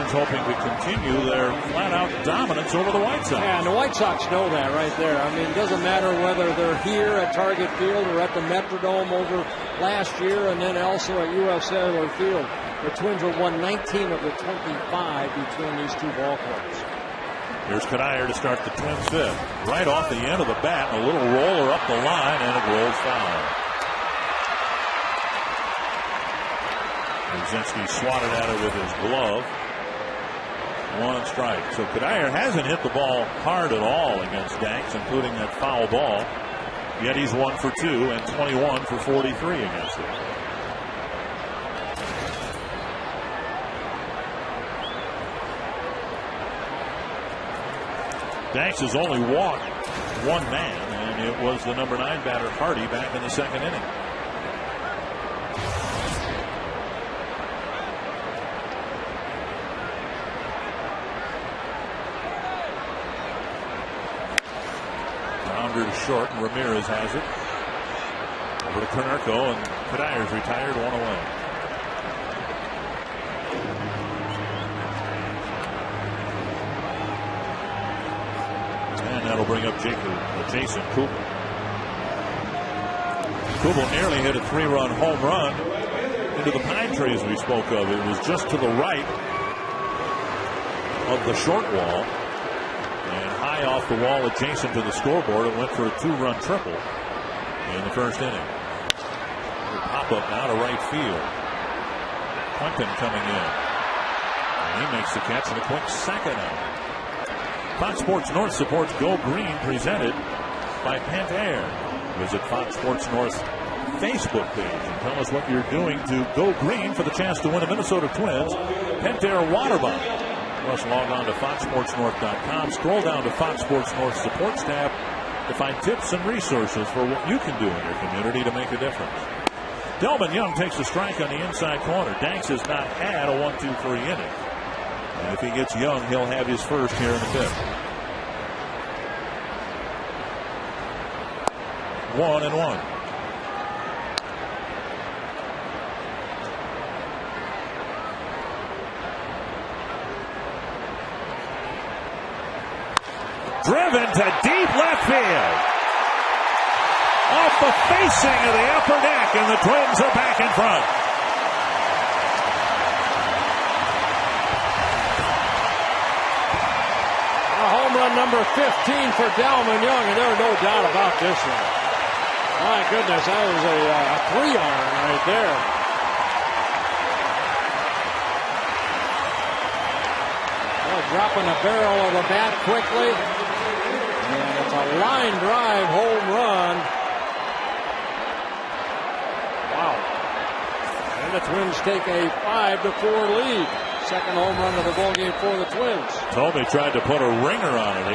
Twins hoping to continue their flat-out dominance over the White Sox. Yeah, and the White Sox know that right there. I mean, it doesn't matter whether they're here at Target Field or at the Metrodome over last year and then also at U.S. Cellular Field. The Twins have won 19 of the 25 between these two ball clubs. Here's Kadair to start the Twins fifth. Right off the end of the bat, a little roller up the line, and it rolls foul. Brzezinski swatted at it with his glove. 1 strike. So Kadair hasn't hit the ball hard at all against Danks, including that foul ball. Yet he's 1 for 2 and 21 for 43 against it. Danks has only walked one man, and it was the number 9 batter Hardy back in the second inning. Grounder to short, and Ramirez has it. Over to Konerko, and Kadair's retired, 1 away. That'll bring up Jason Kubel. Kubel nearly hit a 3-run home run into the pine trees we spoke of. It was just to the right of the short wall and high off the wall adjacent to the scoreboard. It went for a 2-run triple in the first inning. Pop up now to right field. Quentin coming in. And he makes the catch and a quick second out. Fox Sports North supports Go Green, presented by Pentair. Visit Fox Sports North's Facebook page and tell us what you're doing to Go Green for the chance to win a Minnesota Twins Pentair water bottle. Plus, log on to foxsportsnorth.com. Scroll down to Fox Sports North Supports tab to find tips and resources for what you can do in your community to make a difference. Delman Young takes a strike on the inside corner. Danks has not had a 1-2-3 inning. And if he gets Young, he'll have his first here in the fifth. 1-1. Driven to deep left field. Off the facing of the upper deck, and the Twins are back in front. Home run number 15 for Delman Young, and there's no doubt about this one. My goodness, that was a 3-iron right there. Dropping the barrel of the bat quickly, and it's a line drive home run. Wow. And the Twins take a 5-4 lead. Second home run of the ball game for the Twins. Tomey tried to put a ringer on it.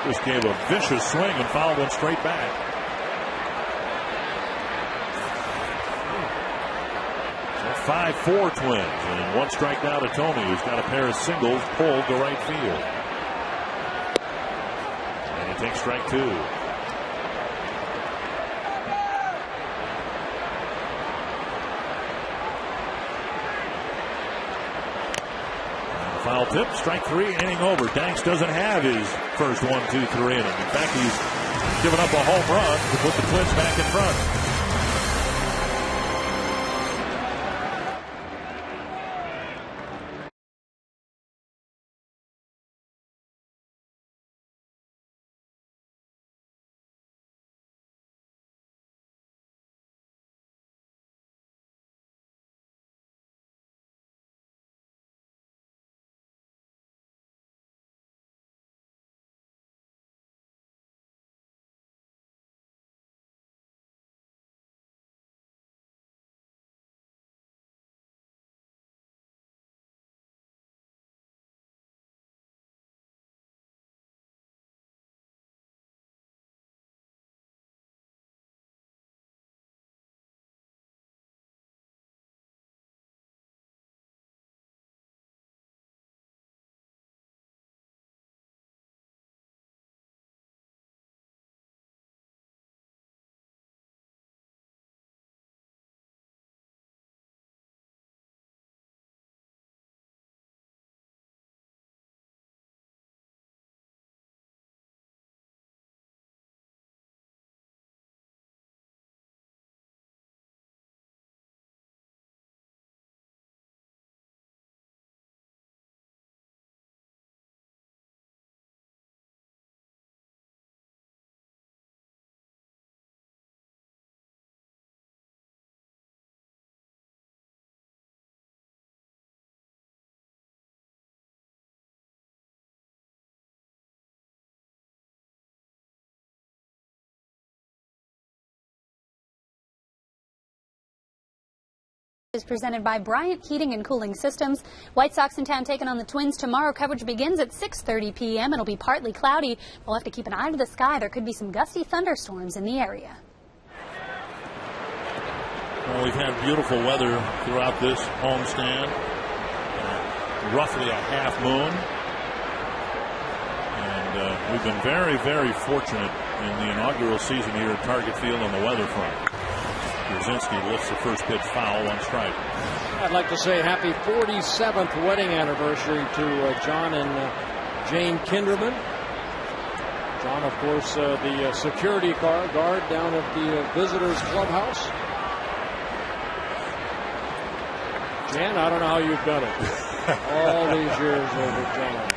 He just gave a vicious swing and fouled one straight back. So 5-4 Twins, and 1 strike now to Tomey, who's got a pair of singles pulled to right field. And he takes strike 2. Foul tip, strike 3, inning over. Danks doesn't have his first 1-2-3 inning. In fact, he's given up a home run to put the Twins back in front. Is presented by Bryant Heating and Cooling Systems. White Sox in town taking on the Twins tomorrow. Coverage begins at 6:30 p.m. It'll be partly cloudy. We'll have to keep an eye to the sky. There could be some gusty thunderstorms in the area. Well, we've had beautiful weather throughout this homestand. Roughly a half moon. And we've been very, very fortunate in the inaugural season here at Target Field on the weather front. Brzezinski lifts the first pitch foul, 1 strike. I'd like to say happy 47th wedding anniversary to John and Jane Kinderman. John, of course, the security guard down at the visitors clubhouse. Jan, I don't know how you've done it. All these years over John.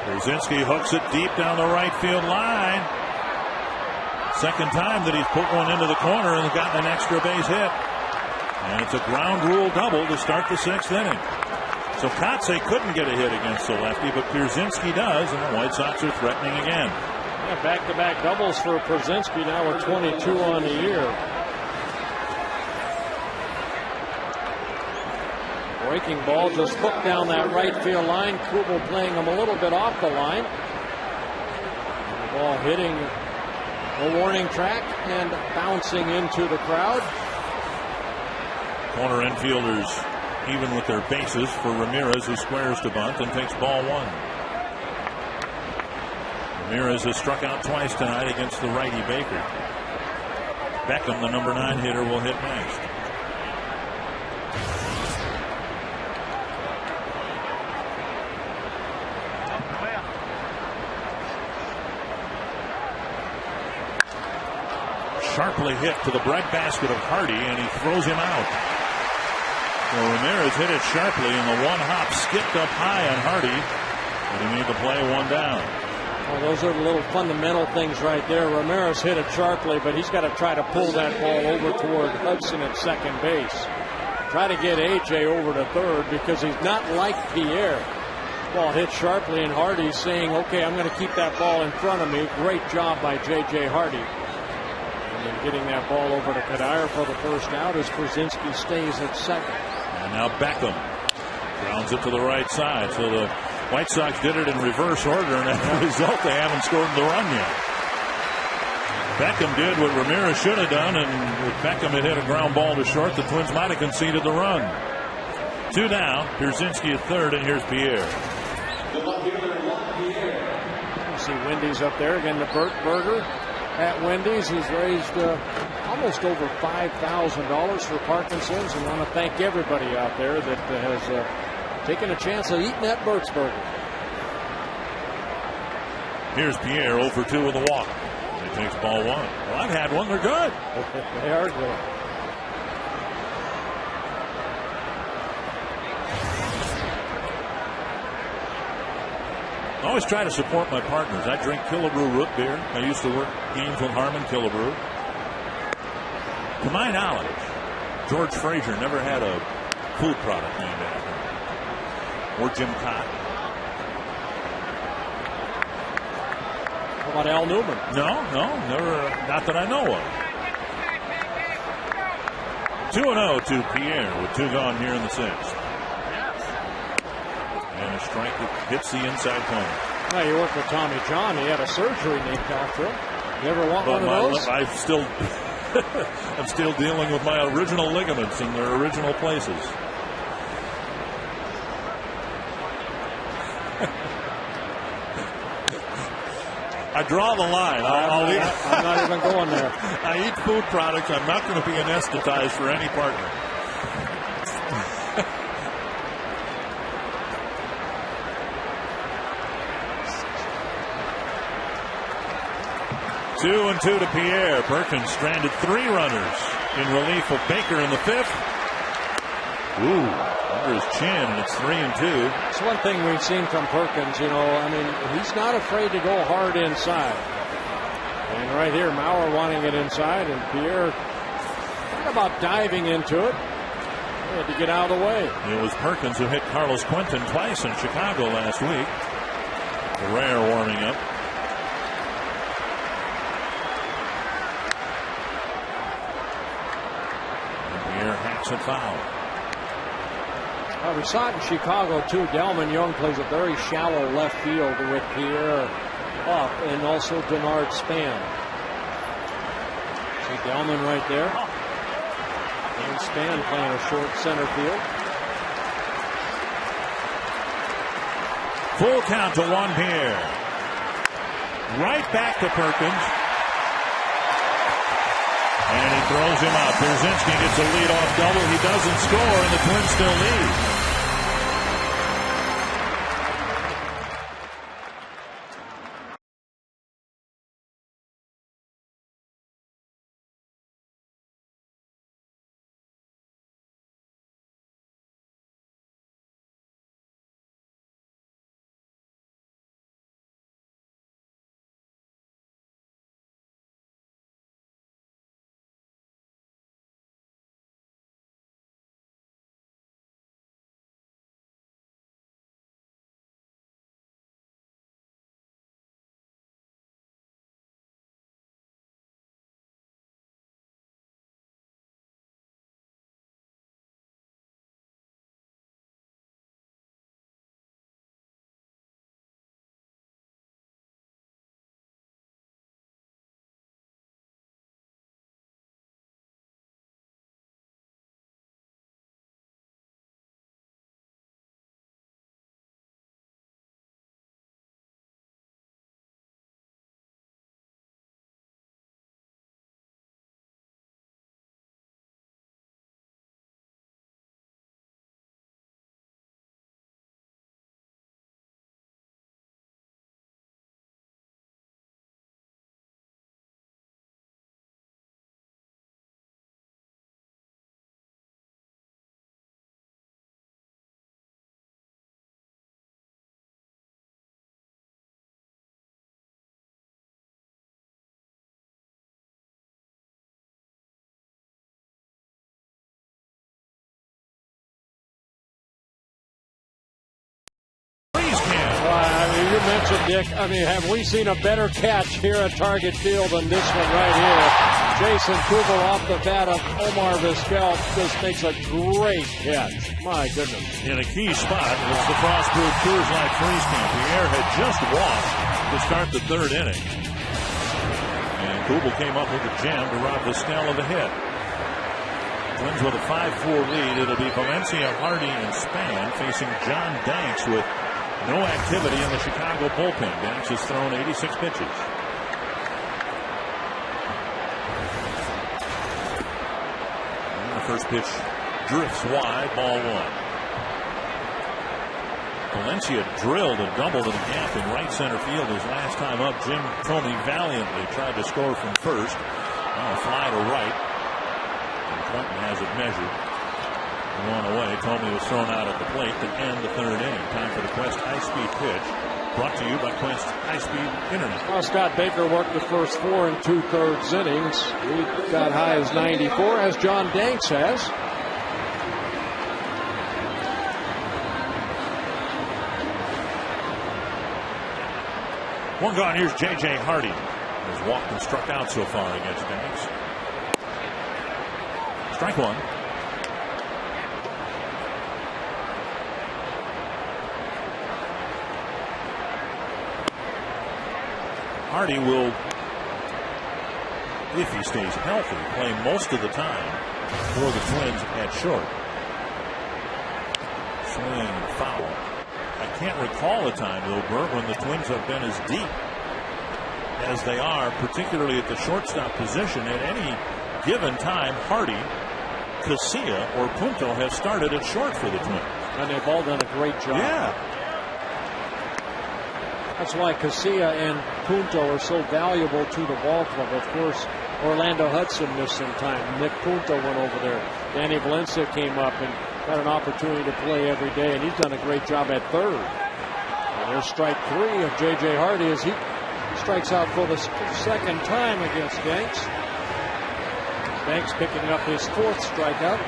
Brzezinski hooks it deep down the right field line. Second time that he's put one into the corner and gotten an extra base hit. And it's a ground rule double to start the 6th inning. So Kotze couldn't get a hit against the lefty, but Brzezinski does, and the White Sox are threatening again. Yeah, back-to-back doubles for Brzezinski now with 22 on the year. Breaking ball just hooked down that right field line. Kubel playing him a little bit off the line. The ball hitting the warning track and bouncing into the crowd. Corner infielders even with their bases for Ramirez, who squares to bunt and takes ball 1. Ramirez has struck out twice tonight against the righty Baker. Beckham, the number 9 hitter, will hit next. Sharply hit to the breadbasket of Hardy, and he throws him out. Well, Ramirez hit it sharply, and the one hop skipped up high on Hardy, and he made the play 1 down. Well, those are the little fundamental things right there. Ramirez hit it sharply, but he's got to try to pull that ball over toward Hudson at second base. Try to get A.J. over to third because he's not like Pierre. Ball hit sharply, and Hardy's saying, okay, I'm going to keep that ball in front of me. Great job by J.J. Hardy. And then getting that ball over to Kadire for the first out as Brzezinski stays at second. And now Beckham grounds it to the right side. So the White Sox did it in reverse order, and as a result, they haven't scored the run yet. Beckham did what Ramirez should have done, and if Beckham had hit a ground ball to short, the Twins might have conceded the run. 2 down, Brzezinski at third, and here's Pierre. You see Wendy's up there again. The Burt Burger at Wendy's. He's raised almost over $5,000 for Parkinson's, and want to thank everybody out there that has taken a chance of eating that Burt's Burger. Here's Pierre 0 for 2 with a walk. He takes ball 1. Well, I've had one. They're good. They are good. I always try to support my partners. I drink Killebrew root beer. I used to work games with Harmon Killebrew. To my knowledge, George Frazier never had a food product named after him. Or Jim Cotton. How about Al Newman? No, never. Not that I know of. 2-0 to Pierre with 2 gone here in the 6th. And a strike that hits the inside corner. Well, you worked with Tommy John. He had a surgery named after him. You ever want one of those? I'm still dealing with my original ligaments in their original places. I draw the line. I'm not even going there. I eat food products. I'm not going to be anesthetized for any partner. 2-2 to Pierre. Perkins stranded 3 runners in relief of Baker in the 5th. Ooh, under his chin, and it's 3-2. It's one thing we've seen from Perkins. You know, I mean, he's not afraid to go hard inside. And right here, Maurer wanting it inside, and Pierre thought about diving into it. He had to get out of the way. It was Perkins who hit Carlos Quentin twice in Chicago last week. Rare warming up. Pierre hacks a foul. We saw it in Chicago, too. Delman Young plays a very shallow left field with Pierre up and also Denard Span. See Delman right there. And Span playing a short center field. Full count to 1 here. Right back to Perkins. And he throws him out. Pierzynski gets a leadoff double. He doesn't score, and the Twins still lead. You mentioned, Dick, have we seen a better catch here at Target Field than this one right here? Jason Kubel off the bat of Omar Vizquel just makes a great catch. My goodness. In a key spot, it's the Frostproof Coors Light freeze can. Pierre had just walked to start the 3rd inning. And Kubel came up with a jam to rob Vizquel of a hit. Twins with a 5-4 lead. It'll be Valencia, Hardy, and Span facing John Danks with no activity in the Chicago bullpen. Danks has thrown 86 pitches. And the first pitch drifts wide, ball 1. Valencia drilled a double to the gap in right center field his last time up. Jim Thome valiantly tried to score from first. A fly to right. And Quentin has it measured. One away. Thome was thrown out at the plate to end the 3rd inning. Time for the Quest high-speed pitch. Brought to you by Quest high-speed internet. Well, Scott Baker worked the first 4 2/3 innings. He got high as 94, as John Danks has. One gone. Here's J.J. Hardy. Has walked and struck out so far against Danks. Strike 1. Hardy will, if he stays healthy, play most of the time for the Twins at short. Swing and foul. I can't recall a time, though, Bert, when the Twins have been as deep as they are, particularly at the shortstop position. At any given time, Hardy, Casilla, or Punto have started at short for the Twins. And they've all done a great job. Yeah. That's why Casilla and Punto are so valuable to the ball club. Of course, Orlando Hudson missed some time. Nick Punto went over there. Danny Valencia came up and got an opportunity to play every day, and he's done a great job at 3rd. And there's strike 3 of J.J. Hardy as he strikes out for the 2nd time against Danks. Danks picking up his 4th strikeout.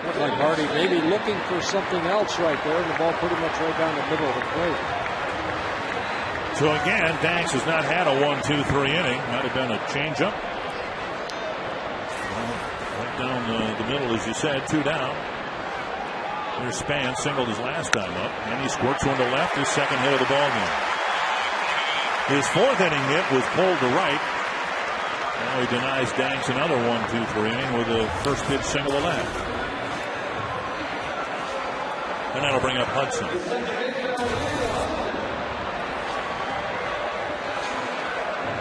Looked like Hardy maybe looking for something else right there. The ball pretty much right down the middle of the plate. So again, Danks has not had a 1-2-3 inning. Might have been a changeup. Right down the middle, as you said, 2 down. Here's Span, singled his last time up, and he squirts one to left, his second hit of the ball game. His fourth inning hit was pulled to right. Now he denies Danks another 1-2-3 inning with a first pitch single to left. And that'll bring up Hudson.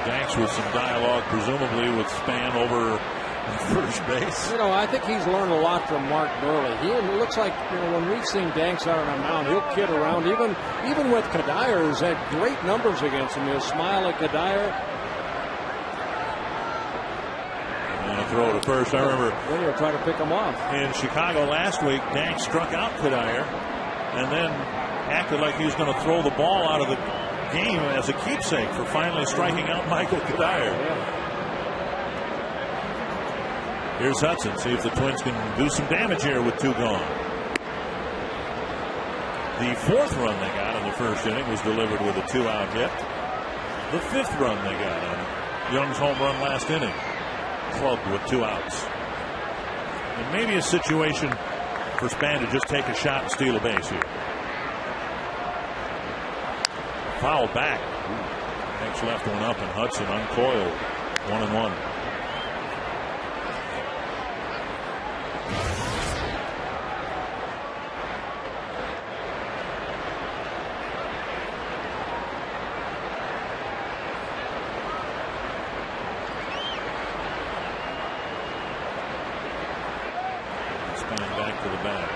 Danks with some dialogue, presumably with Span over first base. You know, I think he's learned a lot from Mark Burley. He looks like, you know, when we've seen Danks out on a mound, he'll kid around. Even with Kadire, he's had great numbers against him. He'll smile at Kadire. And a throw to first. I remember then he'll try to pick him off. In Chicago last week, Danks struck out Kadire and then acted like he was going to throw the ball out of the game as a keepsake for finally striking out Michael Kadire. Yeah. Here's Hudson. See if the Twins can do some damage here with 2 gone. The 4th run they got in the first inning was delivered with a 2-out hit. The 5th run they got on Young's home run last inning, clubbed with 2 outs. And maybe a situation for Span to just take a shot and steal a base here. Foul back. Next left one up, and Hudson uncoiled. 1-1. Back to the bat.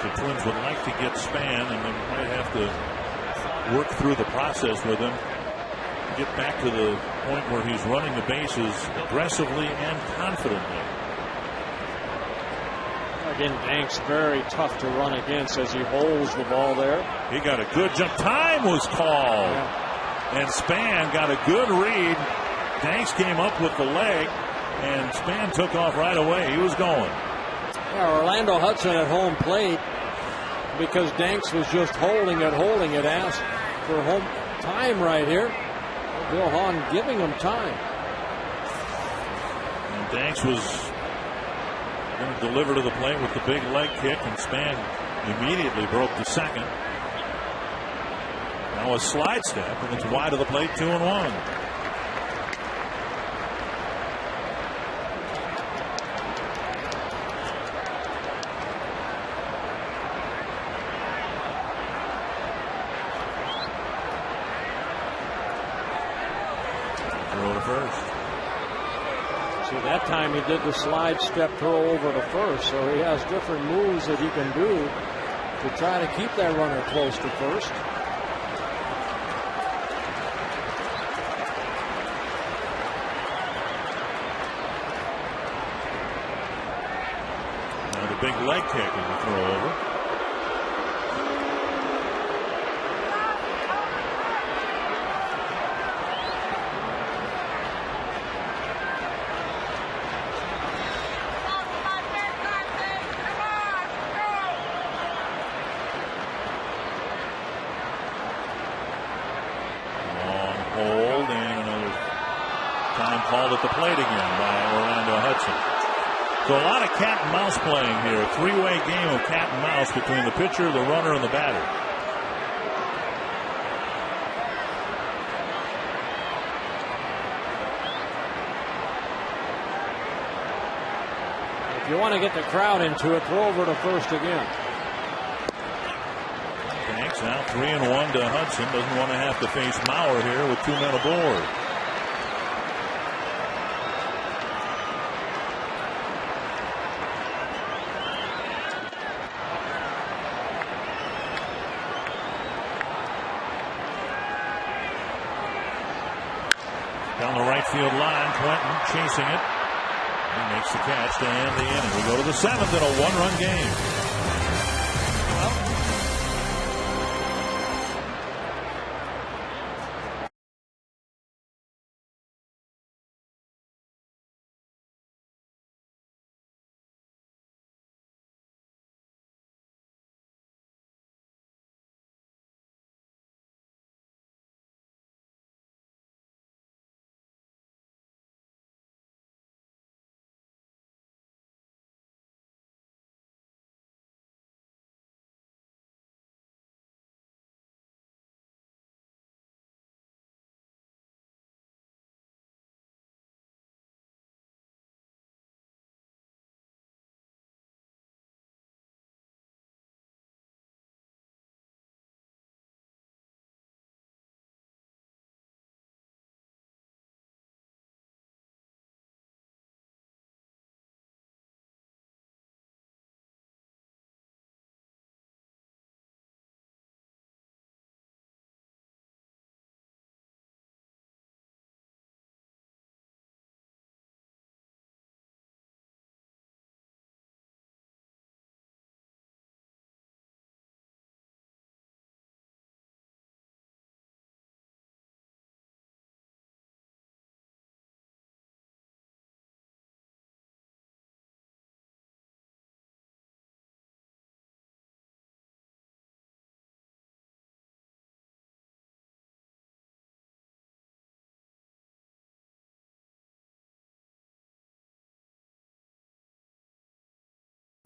The Twins would like to get Span, and they might have to work through the process with him. Get back to the point where he's running the bases aggressively and confidently. Again, Danks very tough to run against as he holds the ball there. He got a good jump. Time was called. Yeah. And Span got a good read. Danks came up with the leg, and Span took off right away. He was going. Yeah, Orlando Hudson at home plate, because Danks was just holding it, asked for home time right here. Bill Hahn giving him time. And Danks was going to deliver to the plate with the big leg kick, and Span immediately broke to second. Now a slide step, and it's wide of the plate, 2-1. First. See, that time he did the slide step throw over to first, so he has different moves that he can do to try to keep that runner close to first. Now the big leg kick is a throw over. Called at the plate again by Orlando Hudson. So a lot of cat and mouse playing here. A 3-way game of cat and mouse between the pitcher, the runner, and the batter. If you want to get the crowd into it, throw over to first again. Danks now 3-1 to Hudson. Doesn't want to have to face Mauer here with 2 men aboard. Down the right field line, Quentin chasing it. He makes the catch to end the inning. We go to the 7th in a 1-run game.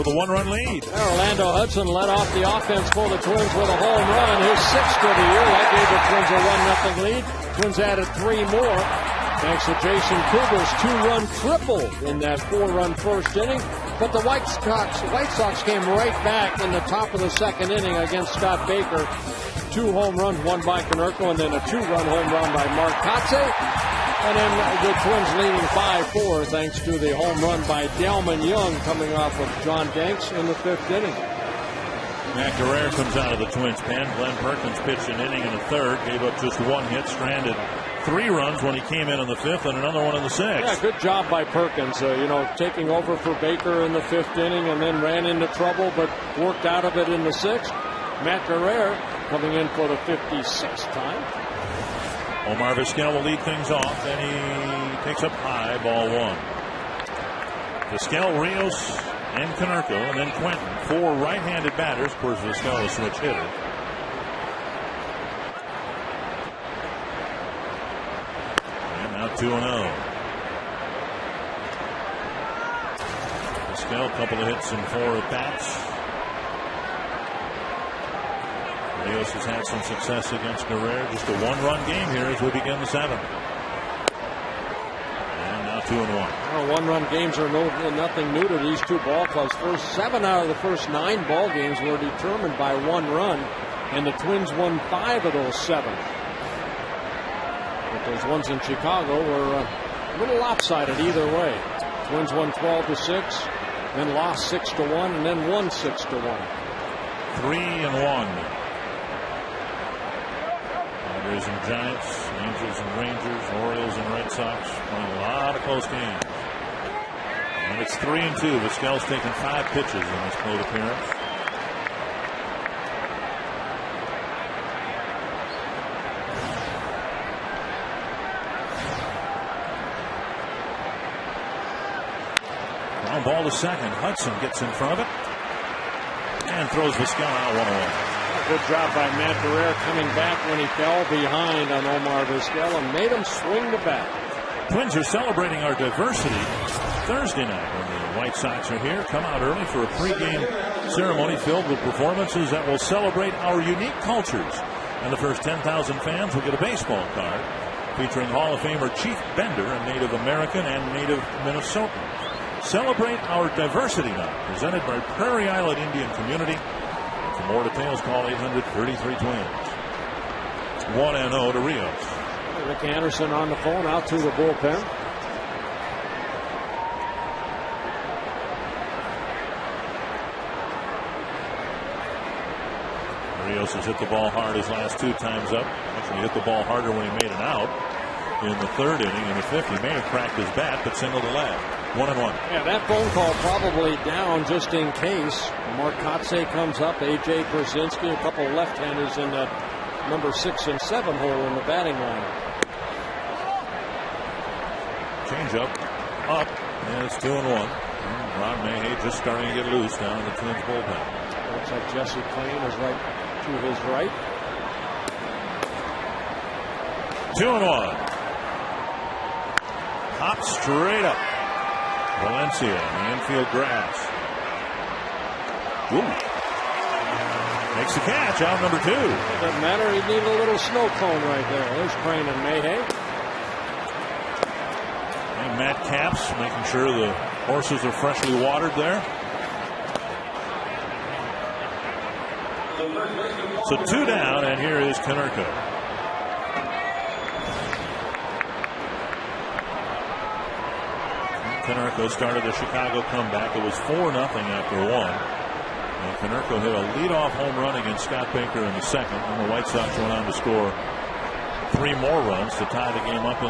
with a 1-run lead. Orlando Hudson led off the offense for the Twins with a home run, his 6th of the year. That gave the Twins a 1-0 lead. Twins added 3 more thanks to Jason Kruger's 2-run triple in that 4-run first inning. But the White Sox came right back in the top of the 2nd inning against Scott Baker. 2 home runs, one by Konerko, and then a 2-run home run by Mark Kotze. And then the Twins leading 5-4 thanks to the home run by Delman Young coming off of John Danks in the 5th inning. Matt Guerrero comes out of the Twins pen. Glenn Perkins pitched an inning in the 3rd, gave up just 1 hit, stranded 3 runs when he came in the 5th, and another one in the 6th. Yeah, good job by Perkins. Taking over for Baker in the 5th inning and then ran into trouble, but worked out of it in the 6th. Matt Guerrero coming in for the 56th time. Omar Vizquel will lead things off, and he takes up high, ball 1. Vizquel, Rios, and Konerko, and then Quentin. 4 right-handed batters. Of course, Vizquel a switch hitter. And now 2-0. Vizquel, a couple of hits and 4 at-bats. Rios has had some success against Guerrero. Just a 1-run game here as we begin the 7th. And now 2-1. Well, 1-run games are nothing new to these 2 ball clubs. 7 out of the first 9 ball games were determined by 1 run, and the Twins won 5 of those 7. But those ones in Chicago were a little lopsided either way. Twins won 12-6, then lost 6-1, and then won 6-1. 3-1. Padres and Giants, Angels and Rangers, Orioles and Red Sox playing a lot of close games. And it's 3-2. Vizquel's taken 5 pitches in this plate appearance. Ground ball to second. Hudson gets in front of it and throws Vizquel out 1-1. Good job by Matt Guerrero coming back when he fell behind on Omar Vizquel and made him swing the bat. Twins are celebrating our diversity Thursday night when the White Sox are here. Come out early for a pregame ceremony filled with performances that will celebrate our unique cultures. And the first 10,000 fans will get a baseball card featuring Hall of Famer Chief Bender, a Native American and Native Minnesotan. Celebrate our diversity night, presented by Prairie Island Indian Community. For more details, call 800-33-TWINS. 1-0 to Rios. Rick Anderson on the phone, out to the bullpen. Rios has hit the ball hard his last 2 times up. Actually hit the ball harder when he made an out in the 3rd inning. In the 5th, he may have cracked his bat, but single to left. 1-1. Yeah, that phone call probably down just in case. Mark Kotze comes up, A.J. Brzezinski, a couple of left-handers in that number 6 and 7 hole in the batting lineup. Change up, and it's 2-1. Ron Mayhay just starting to get loose down in the Twins bullpen. Looks like Jesse Klein is right to his right. 2-1. Hop straight up. Valencia in the infield grass. Ooh. Makes the catch, out number 2. Doesn't matter, he needed a little snow cone right there. There's Crane and Mayhay. And Matt Capps making sure the horses are freshly watered there. So 2 down, and here is Konerko. Konerko started the Chicago comeback. It was 4-0 after 1. And Konerko hit a leadoff home run against Scott Baker in the 2nd. And the White Sox went on to score 3 more runs to tie the game up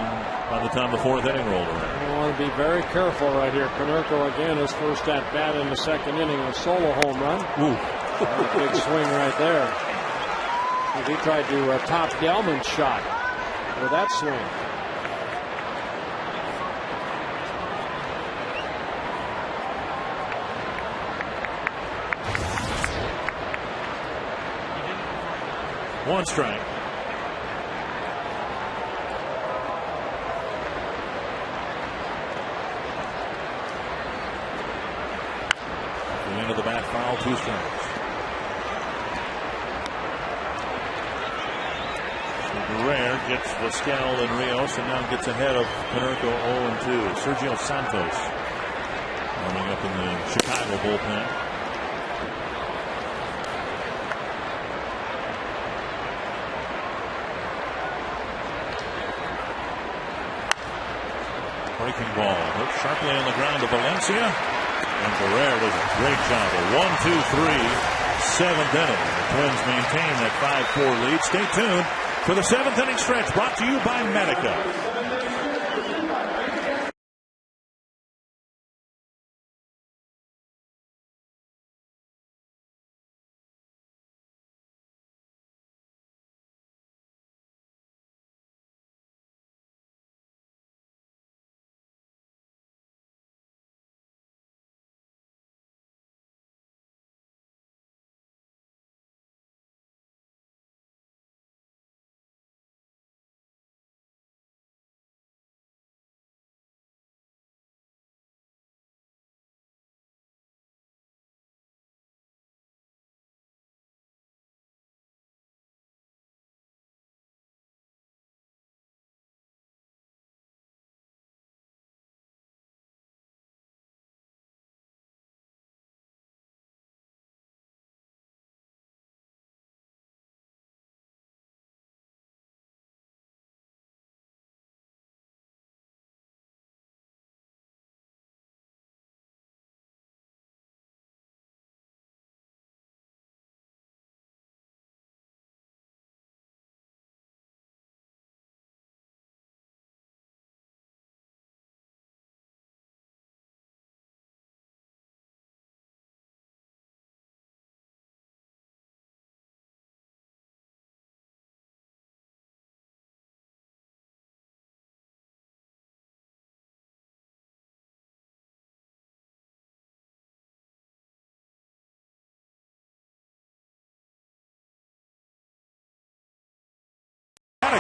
by the time the 4th inning rolled around. You want to be very careful right here. Konerko again, his first at bat in the 2nd inning, a solo home run. Ooh. Big swing right there. He tried to top Delman's shot with that swing. One strike. Into 2 strikes. Guerrero gets Vizquel and Rios and now gets ahead of Konerko 0-2. Sergio Santos warming up in the Chicago bullpen. Breaking ball hit sharply on the ground to Valencia, and Guerrero does a great job. A 1-2-3 7th inning. The Twins maintain that 5-4 lead. Stay tuned for the 7th inning stretch, brought to you by Medica.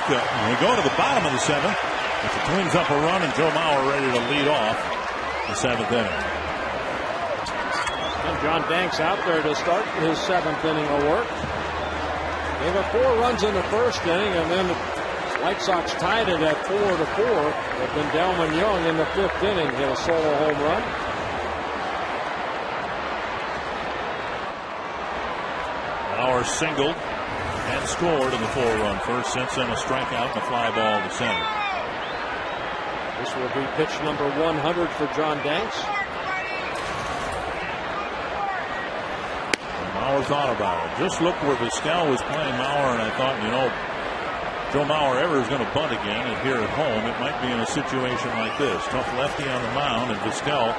We go to the bottom of the 7th with the Twins up a run and Joe Mauer ready to lead off the 7th inning. And John Danks out there to start his 7th inning of work. Gave up 4 runs in the 1st inning, and then the White Sox tied it at 4-4. But then Delman Young in the 5th inning hit a solo home run. Mauer singled and scored in the 4-run first, since then a strikeout and a fly ball to center. This will be pitch number 100 for John Danks. And Mauer thought about it. Just look where Vizquel was playing Mauer, and I thought, you know, Joe Mauer ever is going to bunt again, and here at home it might be in a situation like this. Tough lefty on the mound, and Vizquel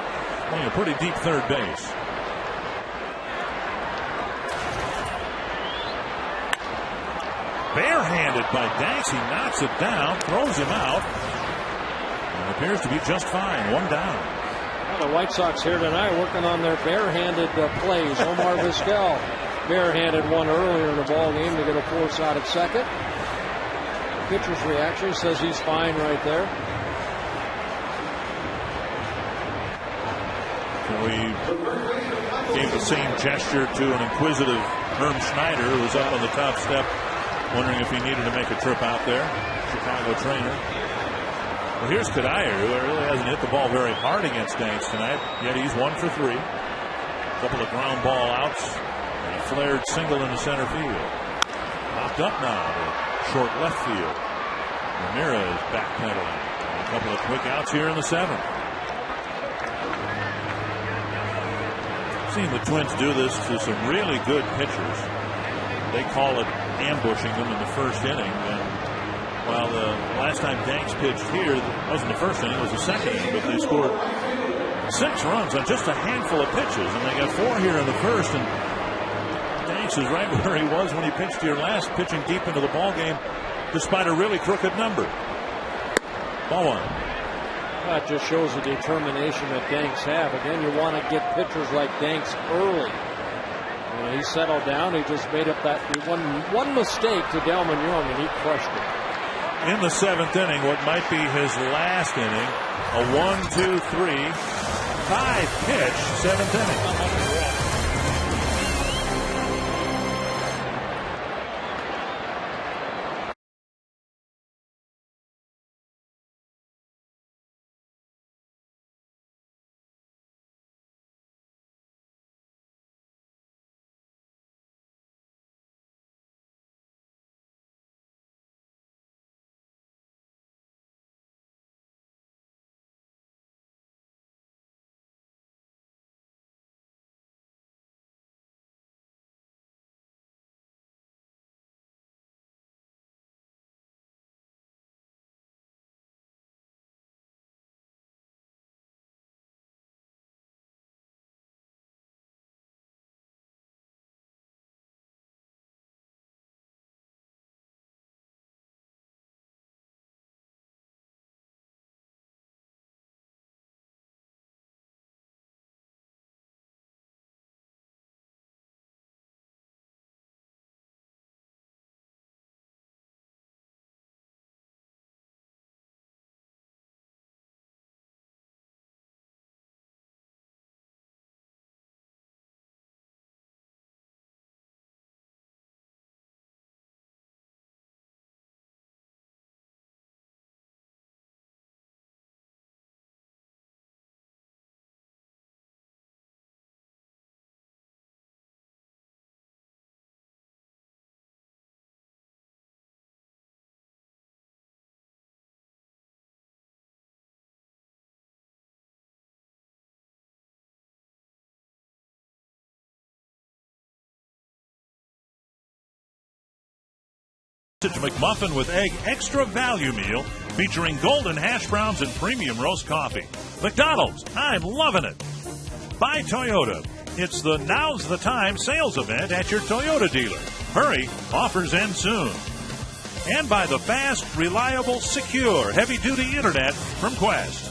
playing a pretty deep third base. Barehanded by Danks. He knocks it down, throws him out, and appears to be just fine. 1 down. Well, the White Sox here tonight working on their barehanded plays. Omar Vizquel barehanded one earlier in the ball game to get a force out at second. The pitcher's reaction says he's fine right there. So we gave the same gesture to an inquisitive Herm Schneider, who was up on the top step, wondering if he needed to make a trip out there. Chicago trainer. Well, here's Cuddyer, who really hasn't hit the ball very hard against Danks tonight, yet he's 1 for 3. A couple of ground ball outs and a flared single into center field. Popped up now to short left field. Ramirez backpedaling. A couple of quick outs here in the 7th. Seen the Twins do this to some really good pitchers. They call it ambushing them in the 1st inning. And while the last time Danks pitched here, it wasn't the 1st inning, it was the 2nd inning, but they scored 6 runs on just a handful of pitches, and they got 4 here in the 1st. And Danks is right where he was when he pitched here last, pitching deep into the ball game, despite a really crooked number. Ball 1. That just shows the determination that Danks have. Again, you want to get pitchers like Danks early. When he settled down, he just made up that one mistake to Delman Young, and he crushed it. In the 7th inning, what might be his last inning, a 1-2-3, 5-pitch 7th inning. McMuffin with egg extra value meal featuring golden hash browns and premium roast coffee. McDonald's, I'm loving it. By Toyota, it's the Now's the Time sales event at your Toyota dealer. Hurry, offers end soon. And by the fast, reliable, secure, heavy-duty internet from Quest.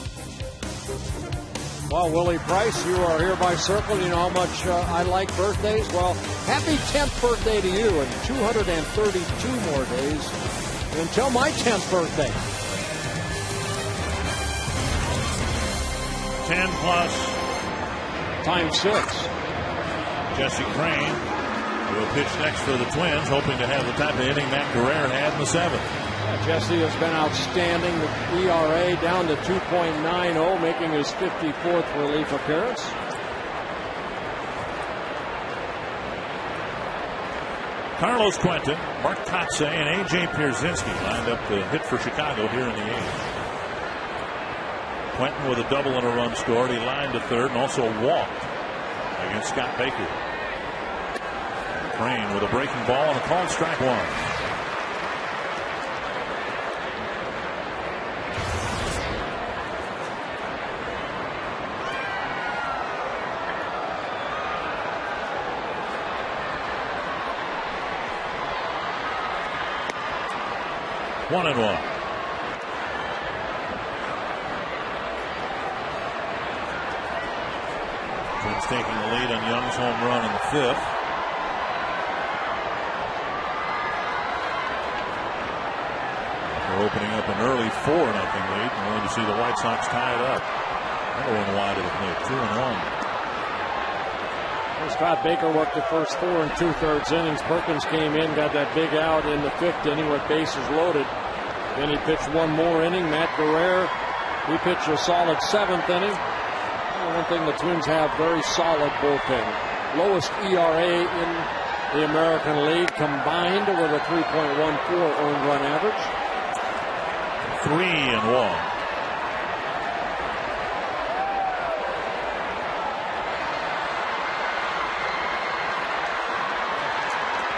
Well, Willie Price, you are hereby circled. You know how much I like birthdays? Well, happy 10th birthday to you, and 232 more days until my 10th birthday. 10 plus. Times 6. Jesse Crane will pitch next for the Twins, hoping to have the type of inning Matt Guerrero had in the 7th. Jesse has been outstanding. The ERA down to 2.90, making his 54th relief appearance. Carlos Quentin, Mark Kotze, and A.J. Pierzynski lined up to hit for Chicago here in the 8th. Quentin with a double and a run scored. He lined to third and also walked against Scott Baker. Crane with a breaking ball and a called strike 1. One and one. Twins taking the lead on Young's home run in the 5th. They're opening up an early 4-0 lead. We're going to see the White Sox tie it up. Another one wide of the plate. 2-1. Scott Baker worked the first 4 2/3 innings. Perkins came in, got that big out in the 5th inning with bases loaded. Then he pitched one more inning. Matt Guerrero, he pitched a solid 7th inning. One thing the Twins have, very solid bullpen. Lowest ERA in the American League combined with a 3.14 earned run average. 3-1.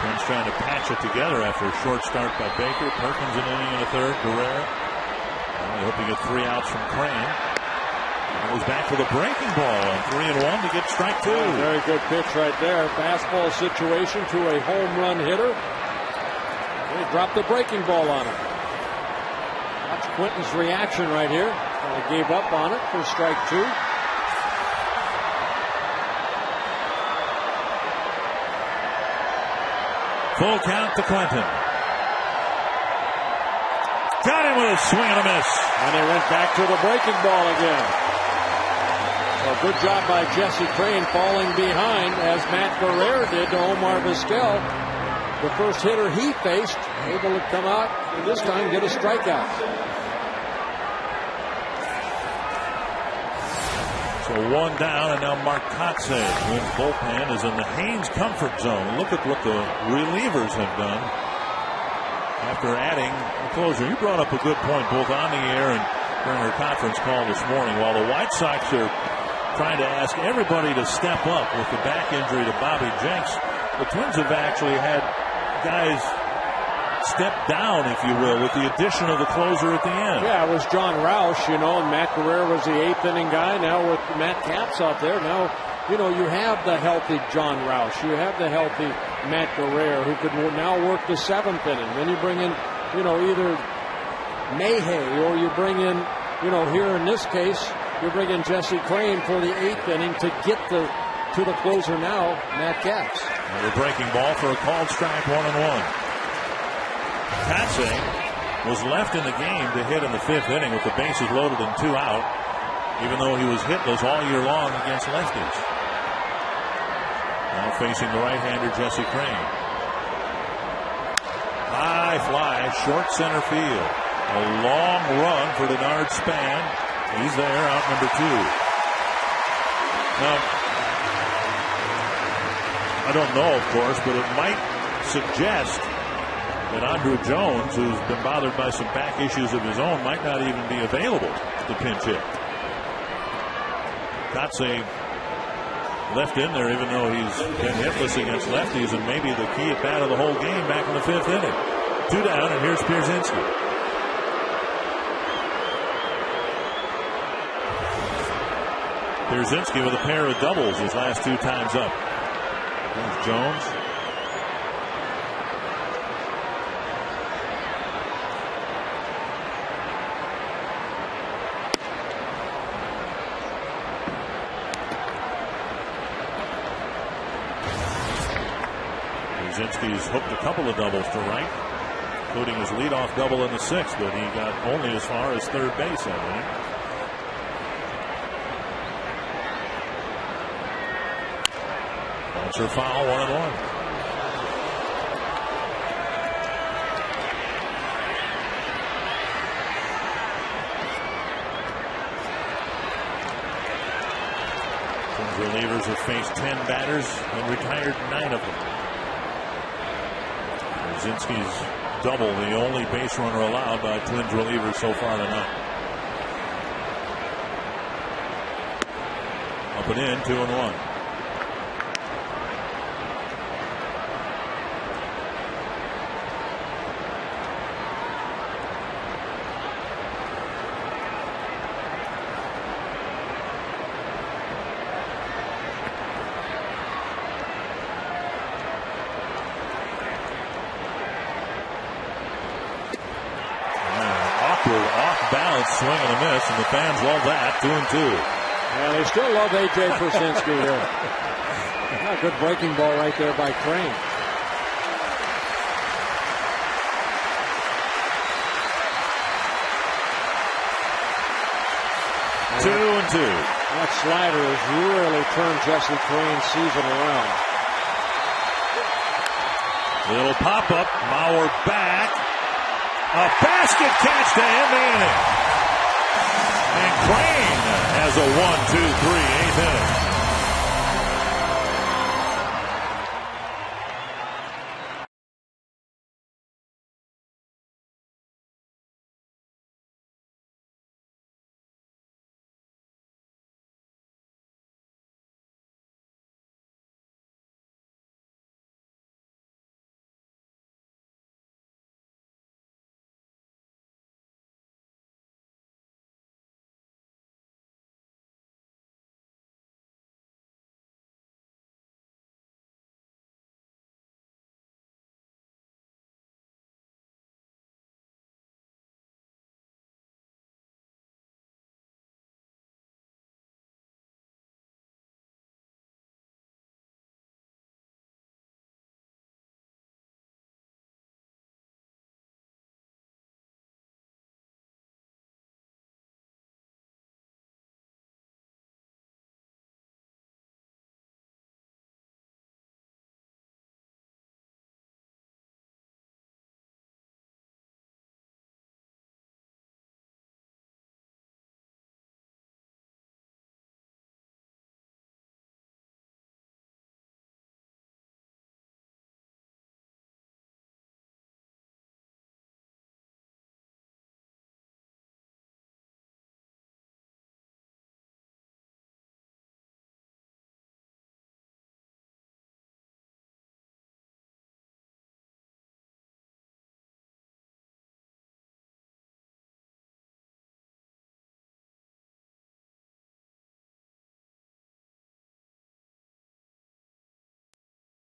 Twins trying to patch it together after a short start by Baker. Perkins an inning and a 3rd. Guerrero. They hope to get 3 outs from Crane. It was back for the breaking ball on 3-1 to get strike 2. Very good pitch right there. Fastball situation to a home run hitter. They dropped the breaking ball on him. Watch Quentin's reaction right here. He gave up on it for strike 2. Full count to Quentin. Got him with a swing and a miss. And they went back to the breaking ball again. So good job by Jesse Crane falling behind as Matt Guerrero did to Omar Vizquel. The first hitter he faced, able to come out and this time get a strikeout. So 1 down, and now Mark Kotze, Twins bullpen, is in the Haynes comfort zone. Look at what the relievers have done after adding a closer. You brought up a good point both on the air and during our conference call this morning. While the White Sox are trying to ask everybody to step up with the back injury to Bobby Jenks, the Twins have actually had guys step down, if you will, with the addition of the closer at the end. Yeah, it was John Roush, and Matt Guerrero was the 8th inning guy. Now with Matt Capps out there, now, you have the healthy John Roush. You have the healthy Matt Guerrero who could now work the 7th inning. Then you bring in, either Mayhay or you bring in, here in this case, you bring in Jesse Crane for the 8th inning to get to the closer now, Matt Capps. The breaking ball for a called strike, 1-1. Kotze was left in the game to hit in the 5th inning with the bases loaded and 2 out, even though he was hitless all year long against lefties. Now facing the right-hander Jesse Crane. High fly, short center field. A long run for Denard Span. He's there, out number 2. Now, I don't know, of course, but it might suggest that Andrew Jones, who's been bothered by some back issues of his own, might not even be available to pinch hit. Kotze left in there, even though he's been hitless against lefties, and maybe the key at bat of the whole game back in the 5th inning. 2 down, and here's Pierzynski. Pierzynski with a pair of doubles his last 2 times up. There's Jones. Pierzynski's hooked a couple of doubles to right, including his leadoff double in the 6th, but he got only as far as third base, I think. Bouncer foul, 1-1. Twins relievers have faced 10 batters and retired 9 of them. Pierzynski's double, the only base runner allowed by Twins relievers so far tonight. Up and in, 2-1. Swing and a miss, and the fans love that. 2-2. Yeah, they still love A.J. Pierzynski there. A good breaking ball right there by Crane. Two and two. That slider has really turned Jesse Crane's season around. Little pop-up. Mauer back. A basket catch to end the inning. And Crane has a 1-2-3 eighth inning.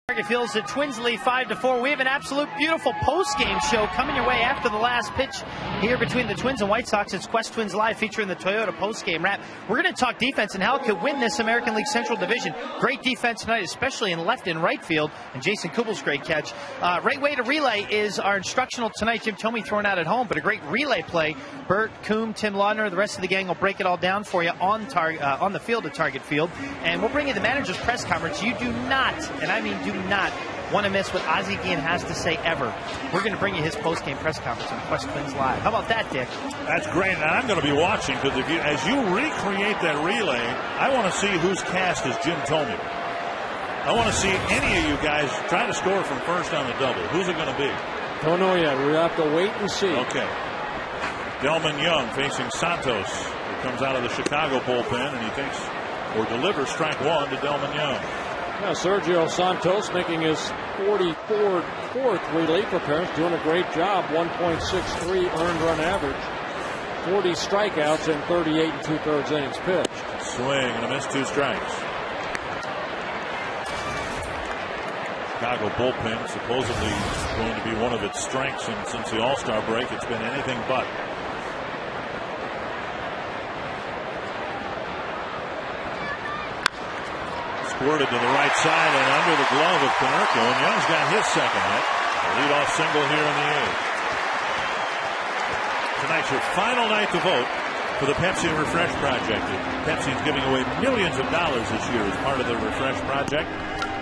Target Field's the Twins lead 5-4. We have an absolute beautiful post-game show coming your way after the last pitch here between the Twins and White Sox. It's Quest Twins Live featuring the Toyota post-game wrap. We're going to talk defense and how it could win this American League Central Division. Great defense tonight, especially in left and right field. And Jason Kubel's great catch. Right way to relay is our instructional tonight. Jim Thome throwing out at home, but a great relay play. Bert, Coombe, Tim Laudner, the rest of the gang will break it all down for you on the field at Target Field. And we'll bring you the manager's press conference. You do not, and I mean do not, want to miss what Ozzie Guillen has to say ever. We're going to bring you his post-game press conference on Quest Twins Live. How about that, Dick? That's great, and I'm going to be watching because as you recreate that relay, I want to see who's cast as Jim Thome. I want to see any of you guys try to score from first on the double. Who's it going to be? Don't know yet. We'll have to wait and see. Okay. Delman Young facing Santos, who comes out of the Chicago bullpen, and he takes or delivers strike one to Delman Young. Yeah, Sergio Santos making his 44th relief appearance, doing a great job. 1.63 earned run average. 40 strikeouts in 38 2/3 innings pitched. Swing and a miss, 2 strikes. Chicago bullpen supposedly going to be one of its strengths, and since the All-Star break, it's been anything but. Squirted to the right side and under the glove of Konerko, and Young's got his second hit. A leadoff single here in the 8th. Tonight's your final night to vote for the Pepsi Refresh Project. Pepsi's giving away millions of dollars this year as part of the Refresh Project.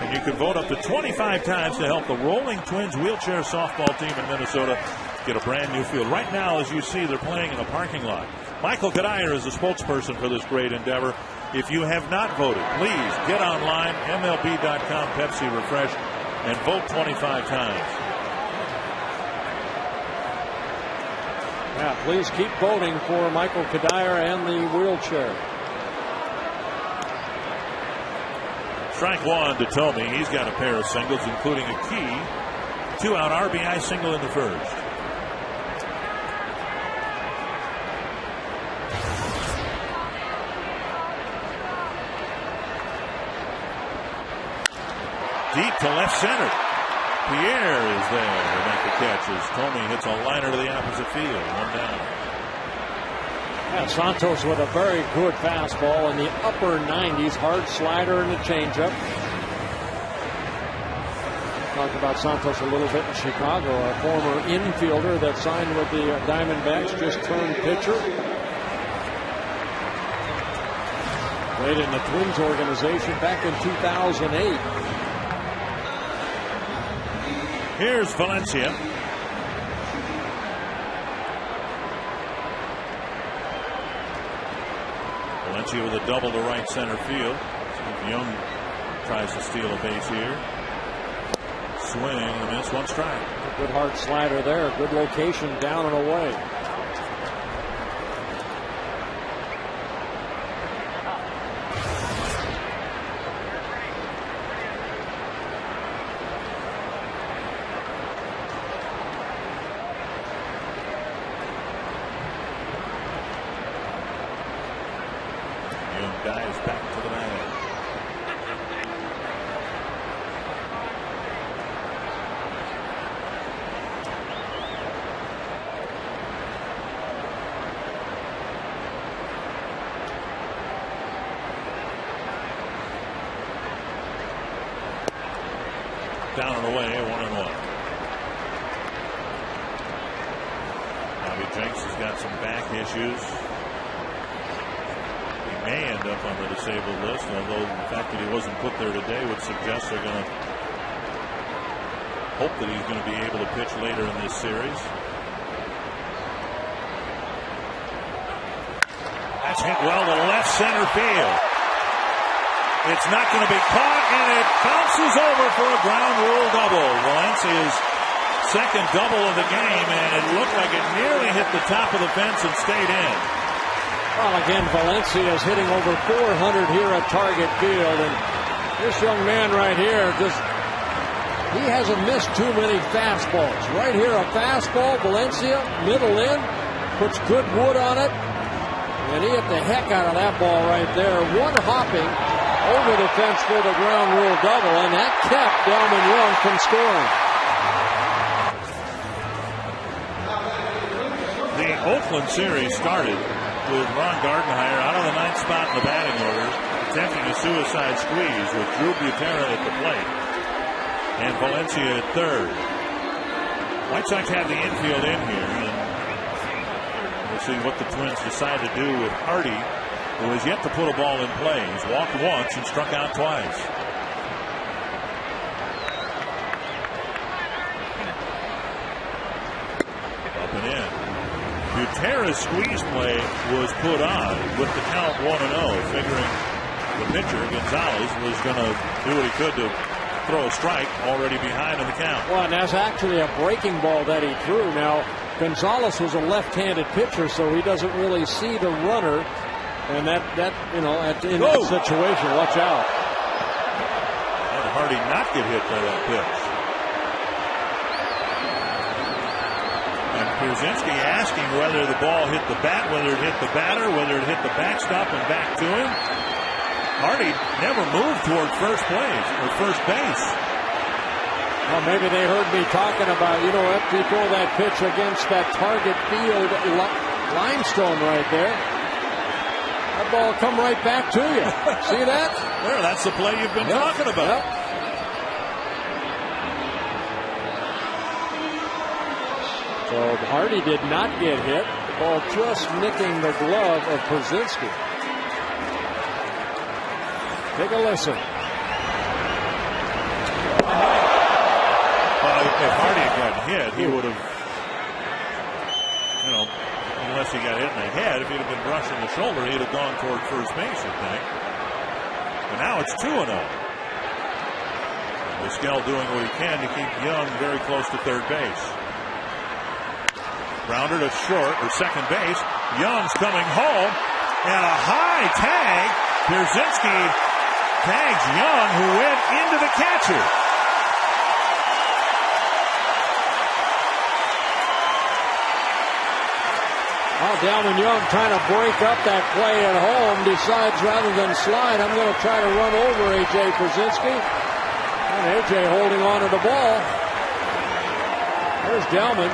And you can vote up to 25 times to help the Rolling Twins wheelchair softball team in Minnesota get a brand new field. Right now, as you see, they're playing in a parking lot. Michael Kadire is the spokesperson for this great endeavor. If you have not voted, please get online, MLB.com, Pepsi Refresh, and vote 25 times. Yeah, please keep voting for Michael Kadire and the wheelchair. Strike 1 to Tomey. He's got a pair of singles, including a key 2-out RBI single in the first. Deep to left center. Pierre is there to make the catch as Tomey hits a liner to the opposite field. 1 down. Yeah, Santos with a very good fastball in the upper 90s, hard slider and a changeup. Talked about Santos a little bit in Chicago, a former infielder that signed with the Diamondbacks, just turned pitcher. Played in the Twins organization back in 2008. Here's Valencia. Valencia with a double to right center field. See if Young tries to steal a base here. Swing and a miss, 1 strike. Good hard slider there. Good location down and away. Guys back to the bag. Down and away, 1-1. Bobby Jenks has got some back issues. May end up on the disabled list, although the fact that he wasn't put there today would suggest they're going to hope that he's going to be able to pitch later in this series. That's hit well to left center field. It's not going to be caught, and it bounces over for a ground rule double. Valencia's second double of the game, and it looked like it nearly hit the top of the fence and stayed in. Well, again, Valencia is hitting over 400 here at Target Field, and this young man right here he hasn't missed too many fastballs. Right here, a fastball, Valencia, middle in, puts good wood on it, and he hit the heck out of that ball right there. One hopping over the fence for the ground rule double, and that kept Delman Young from scoring. The Oakland series started with Ron Gardenhire out of the 9th spot in the batting order, attempting a suicide squeeze with Drew Butera at the plate and Valencia at third. White Sox have the infield in here, and we'll see what the Twins decide to do with Hardy, who has yet to put a ball in play. He's walked once and struck out twice. Up and in. Butera's squeeze play was put on with the count 1-0, figuring the pitcher, Gonzalez, was going to do what he could to throw a strike already behind in the count. Well, and that's actually a breaking ball that he threw. Now, Gonzalez was a left-handed pitcher, so he doesn't really see the runner, and that in that situation, watch out. And Hardy not get hit by that pitch. Pierzynski asking whether the ball hit the bat, whether it hit the batter, whether it hit the backstop and back to him. Hardy never moved toward first base. Well, maybe they heard me talking about, after you throw that pitch against that target field limestone right there, that ball will come right back to you. See that? There, that's the play you've been talking about. Yep. So Hardy did not get hit. The ball just nicking the glove of Pierzynski. Take a listen. If Hardy had gotten hit, he would have, unless he got hit in the head, if he'd have been brushing the shoulder, he'd have gone toward first base, I think. But now it's 2-0. Vizquel doing what he can to keep Young very close to third base. Grounder to short or second base. Young's coming home, and a high tag. Pierzynski tags Young, who went into the catcher. Well, Delman Young trying to break up that play at home, decides rather than slide, I'm going to try to run over A.J. Pierzynski. And A.J. holding on to the ball. There's Delman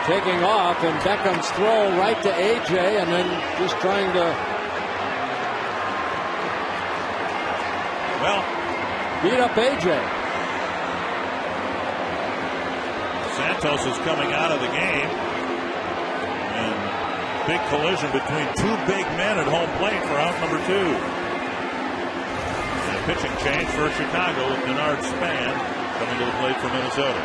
taking off, and Beckham's throw right to A.J. and then just trying to beat up A.J. Santos is coming out of the game. Big collision between two big men at home plate for out number 2. And a pitching change for Chicago with Denard Span coming to the plate for Minnesota.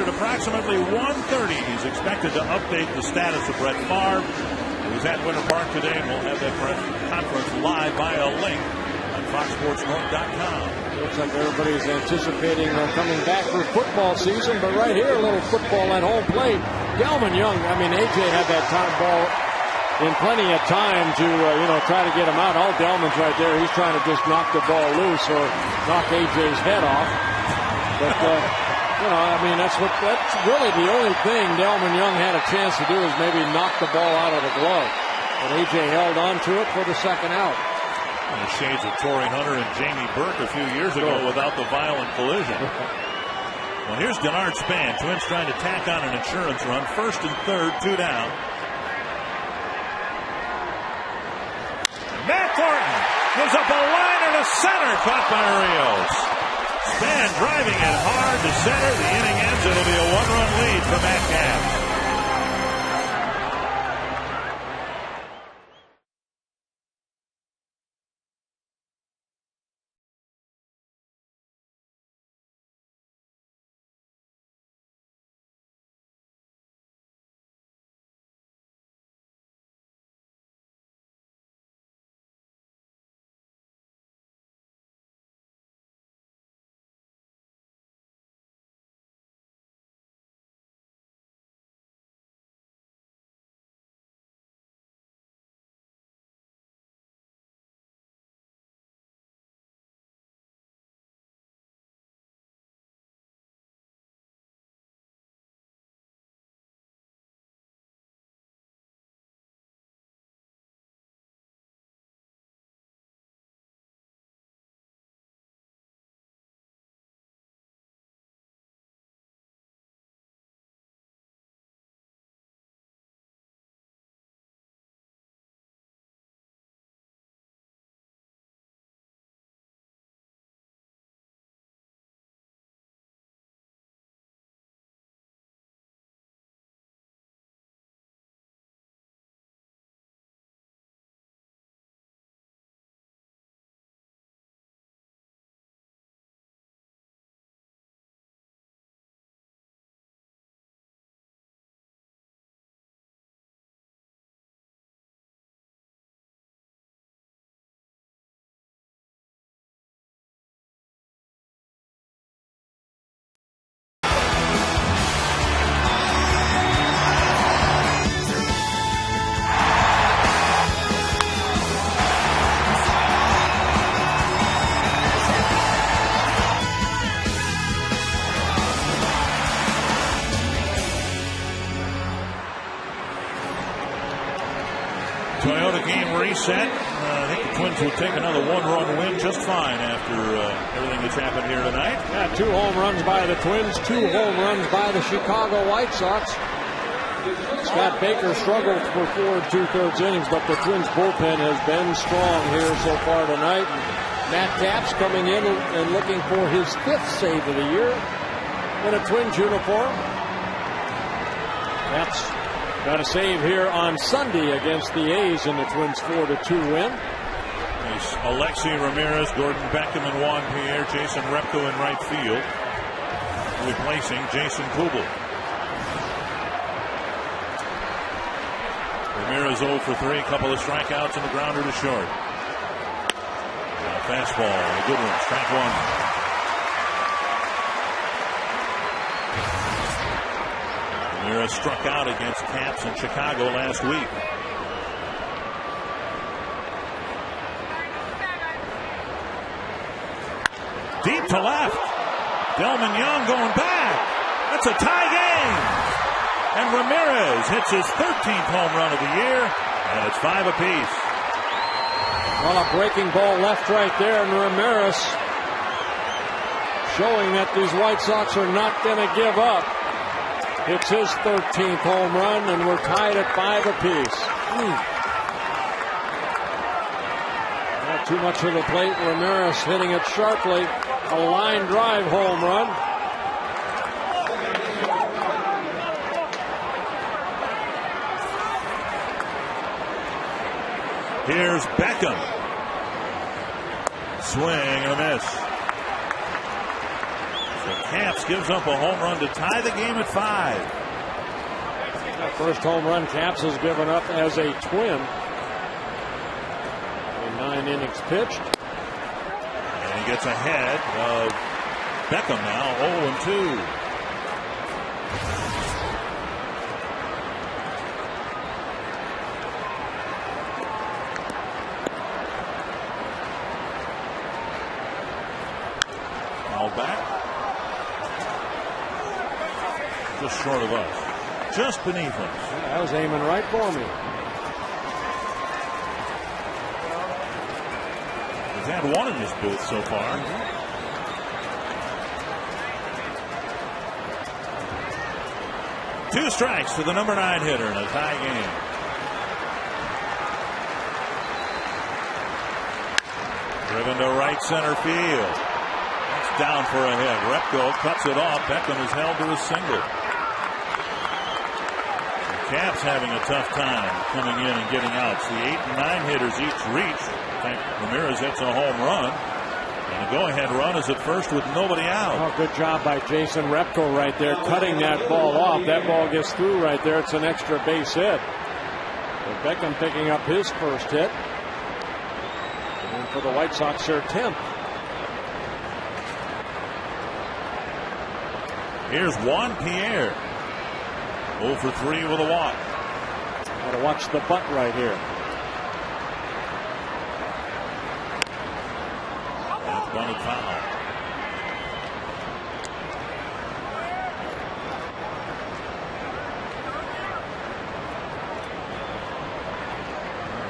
Approximately 1:30, he's expected to update the status of Brett Favre, who was at Winter Park today, and we'll have that press conference live via a link on FoxSportsNorth.com. Looks like everybody's anticipating coming back for football season, but right here, a little football at home plate. Delman Young, A.J. had that time ball in plenty of time to, try to get him out. All Delman's right there. He's trying to just knock the ball loose or knock A.J.'s head off. But, that's really the only thing Delman Young had a chance to do is maybe knock the ball out of the glove. But A.J. held on to it for the second out. In the shades of Torrey Hunter and Jamie Burke a few years ago without the violent collision. Well, here's Denard Span. Twins trying to tack on an insurance run. First and third, 2 down. Matt Thornton gives up a liner to center, caught by Rios. Span driving it hard to center. The inning ends. It'll be a 1-run lead for Metcalf. game reset. I think the Twins will take another one-run win just fine after everything that's happened here tonight. Yeah, 2 home runs by the Twins, 2 home runs by the Chicago White Sox. Scott Baker struggled for 4 2/3 innings, but the Twins bullpen has been strong here so far tonight. Matt Capps coming in and looking for his 5th save of the year in a Twins uniform. Capps got a save here on Sunday against the A's in the Twins 4-2 win. There's Alexei Ramirez, Gordon Beckham, and Juan Pierre. Jason Repko in right field, replacing Jason Kubel. Ramirez 0 for 3, a couple of strikeouts and a grounder to short. Fastball, a good one, strike 1. Ramirez struck out against Capps in Chicago last week. Deep to left. Delman Young going back. That's a tie game. And Ramirez hits his 13th home run of the year, and it's 5 apiece. Well, a breaking ball left right there, and Ramirez showing that these White Sox are not going to give up. It's his 13th home run, and we're tied at 5 apiece. Not too much of the plate. Ramirez hitting it sharply. A line drive home run. Here's Beckham. Swing and a miss. So Capps gives up a home run to tie the game at 5. That first home run Capps has given up as a Twin. In 9 innings pitched. And he gets ahead of Beckham now, 0-2. Back. Just short of us. Just beneath us. Yeah, I was aiming right for me. He's had 1 in this booth so far. 2 strikes to the number 9 hitter in a tie game. Driven to right center field. Down for a hit. Repko cuts it off. Beckham is held to a single. Capps having a tough time coming in and getting outs. The 8 and 9 hitters each reach. In fact, Ramirez hits a home run. And the go-ahead run is at first with nobody out. Oh, good job by Jason Repko right there, cutting that ball off. That ball gets through right there. It's an extra base hit. But Beckham picking up his first hit. And for the White Sox, their 10th. Here's Juan Pierre. 0 for 3 with a walk. Got to watch the butt right here. That's bunted foul.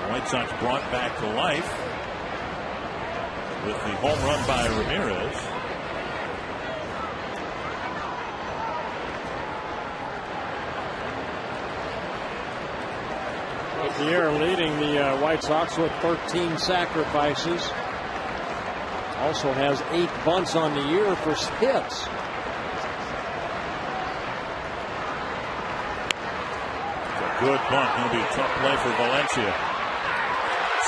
The White Sox brought back to life with the home run by Ramirez. Pierre leading the White Sox with 13 sacrifices. Also has 8 bunts on the year for hits. It's a good bunt. Going to be a tough play for Valencia.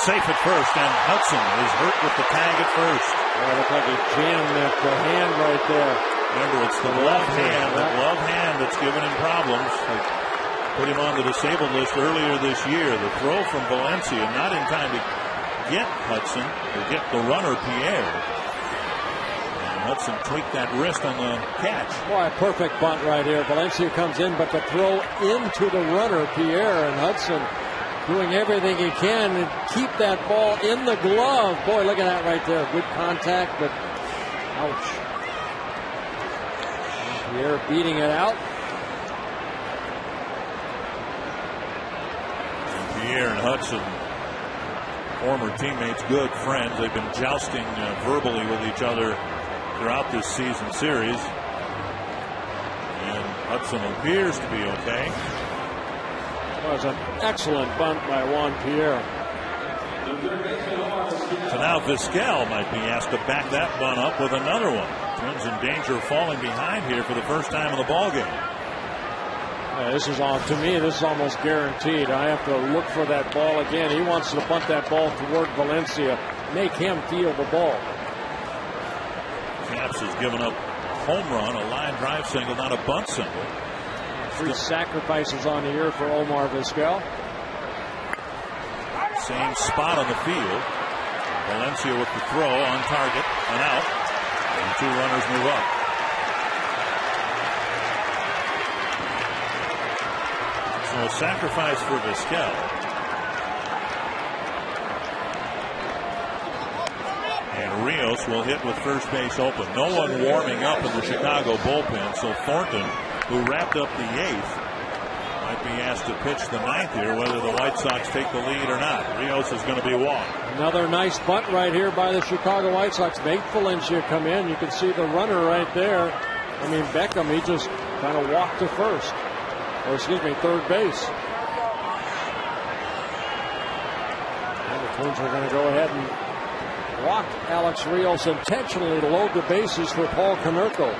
Safe at first, and Hudson is hurt with the tag at first. Oh, it looked like he jammed that hand right there. Remember, it's the left hand, that left hand that's giving him problems. Put him on the disabled list earlier this year. The throw from Valencia, not in time to get Hudson, or get the runner Pierre. And Hudson tweaked that wrist on the catch. Boy, a perfect bunt right here. Valencia comes in, but the throw into the runner Pierre, and Hudson doing everything he can to keep that ball in the glove. Boy, look at that right there. Good contact, but ouch. Pierre beating it out. Pierre and Hudson former teammates, good friends. They've been jousting verbally with each other throughout this season series. And Hudson appears to be okay. It was an excellent bunt by Juan Pierre. So now Vizquel might be asked to back that bunt up with another one. Twins in danger of falling behind here for the first time in the ballgame. Yeah, this is to me, this is almost guaranteed. I have to look for that ball again. He wants to bunt that ball toward Valencia, make him feel the ball. Caps has given up a home run, a line drive single, not a bunt single. 3 sacrifices on the year for Omar Vizquel. Same spot on the field. Valencia with the throw on target and out. And 2 runners move up. So a sacrifice for Vizquel. And Rios will hit with first base open. No one warming up in the Chicago bullpen. So Thornton, who wrapped up the 8th, might be asked to pitch the 9th here, whether the White Sox take the lead or not. Rios is going to be walked. Another nice bunt right here by the Chicago White Sox. Make Valencia come in. You can see the runner right there. I mean, Beckham, he just kind of walked to first. Or excuse me, third base. And the Twins are going to go ahead and walk Alex Rios intentionally to load the bases for Paul Konerko.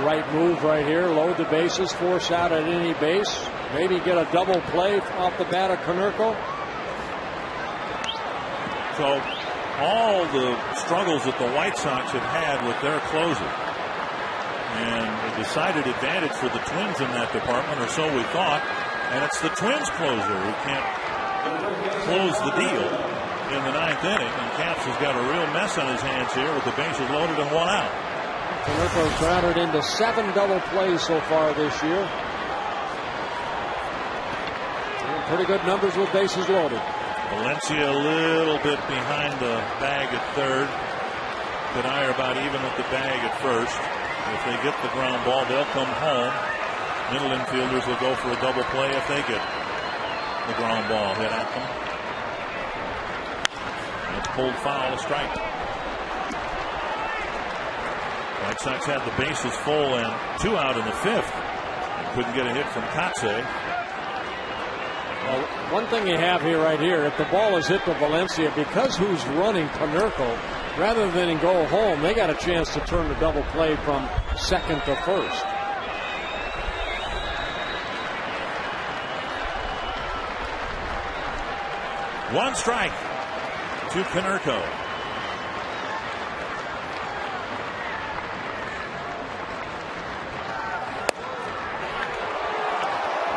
Right move right here. Load the bases, force out at any base. Maybe get a double play off the bat of Konerko. So all the struggles that the White Sox have had with their closer, and a decided advantage for the Twins in that department, or so we thought. And it's the Twins closer who can't close the deal in the 9th inning. And Caps has got a real mess on his hands here with the bases loaded and 1 out. Konerko's grounded into 7 double plays so far this year. And pretty good numbers with bases loaded. Valencia a little bit behind the bag at third. Kadai about even with the bag at first. If they get the ground ball, they'll come home. Middle infielders will go for a double play if they get the ground ball hit at them. That's pulled foul, a strike. White Sox had the bases full and 2 out in the 5th. Couldn't get a hit from Kotsay. Well, one thing you have here right here, if the ball is hit to Valencia, because who's running Konerko, rather than go home, they got a chance to turn the double play from second to first. One strike to Konerko.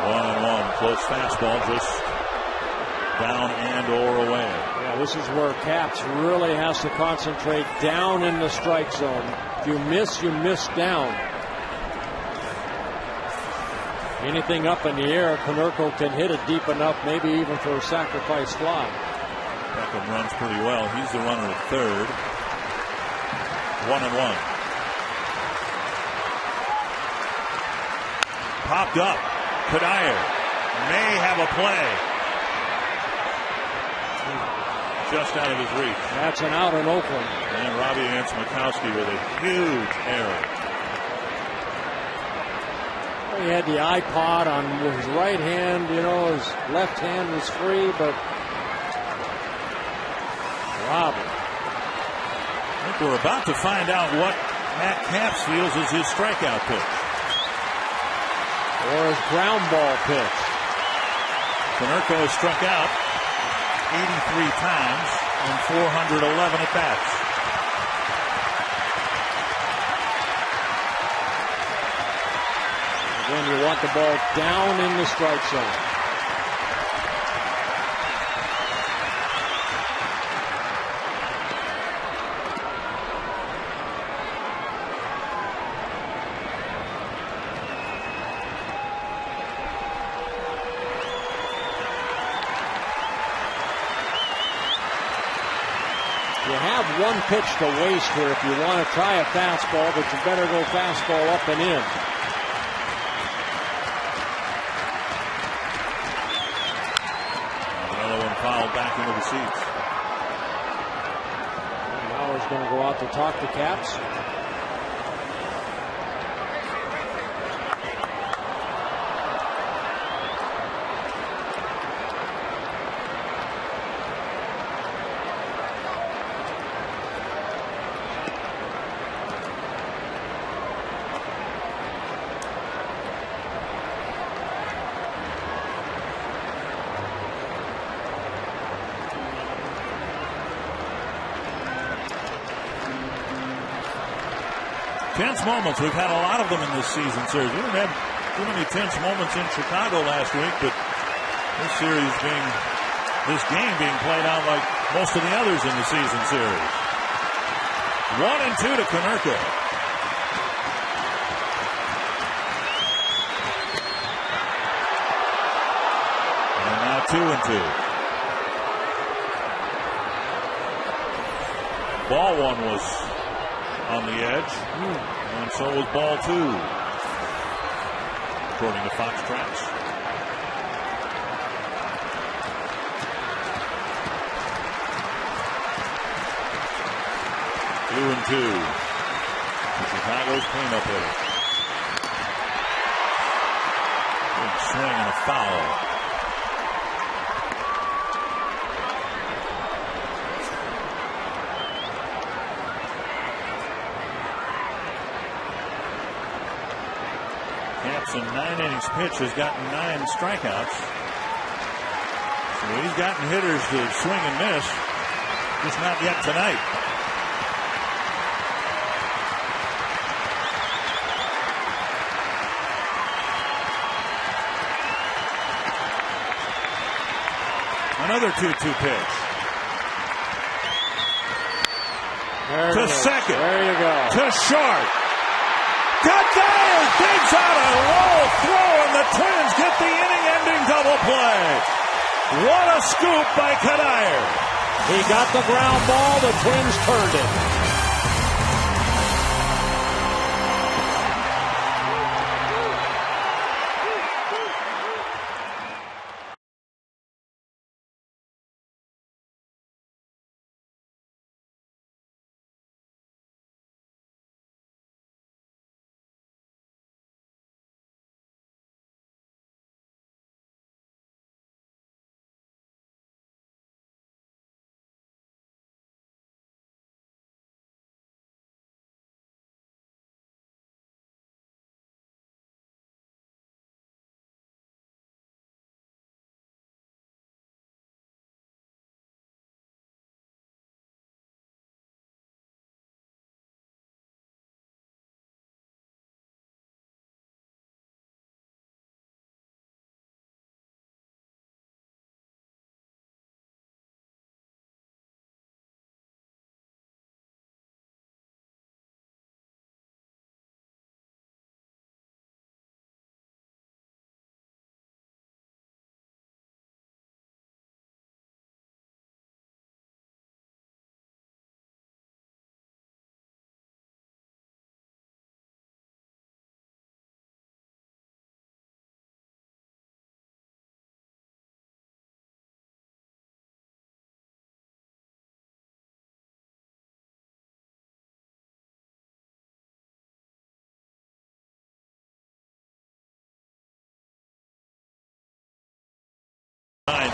1-1. Close fastball, just down and or away. Yeah, this is where Caps really has to concentrate down in the strike zone. If you miss down. Anything up in the air, Konerko can hit it deep enough, maybe even for a sacrifice fly. Beckham runs pretty well. He's the runner at third. 1-1. Popped up. Kadai may have a play. Just out of his reach. That's an out in Oakland. And Robbie Makowski with a huge error. He had the iPod on his right hand, you know, his left hand was free, but Robbie. I think we're about to find out what Matt Caps feels is his strikeout pitch. Or his ground ball pitch. Konerko has struck out 83 times on 411 at bats. Again, you want the ball down in the strike zone. have one pitch to waste here if you want to try a fastball, but you better go fastball up and in. Another one fouled back into the seats. Now he's going to go out to talk to Caps. Tense moments. We've had a lot of them in this season series. We didn't have too many tense moments in Chicago last week, but this game being played out like most of the others in the season series. 1-2 to Konerko. And now 2-2. Ball one was on the edge, and so was ball two, according to Fox Tracks. Two and two. Chicago's cleanup hitter. Big swing and a foul. In 9 innings pitch has gotten 9 strikeouts. So he's gotten hitters to swing and miss, just not yet tonight. Another 2-2 pitch. To second. There you go. To short. Kadire digs out a low throw, and the Twins get the inning-ending double play. What a scoop by Kadire. He got the ground ball. The Twins turned it.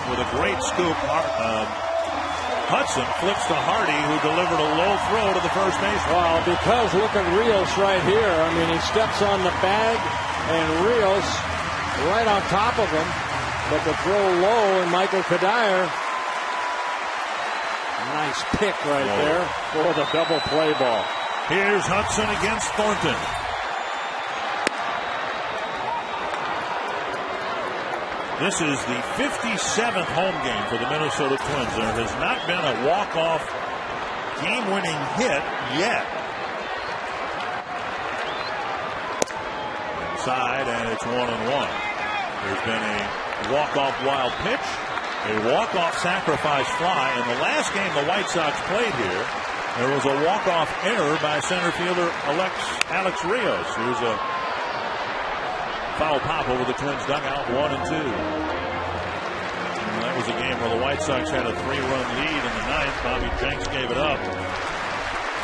With a great scoop, Hudson flips to Hardy, who delivered a low throw to the first baseman. Well, because look at Rios right here. I mean, he steps on the bag, and Rios right on top of him. But the throw low, and Michael Kadire. Nice pick right there for the double play ball. Here's Hudson against Thornton. This is the 57th home game for the Minnesota Twins. There has not been a walk-off game-winning hit yet. Inside, and it's 1-1. There's been a walk-off wild pitch, a walk-off sacrifice fly. In the last game the White Sox played here, There was a walk-off error by center fielder Alex Rios. Here's a foul pop over the Twins dugout, 1-2. And that was a game where the White Sox had a 3-run lead in the ninth. Bobby Jenks gave it up.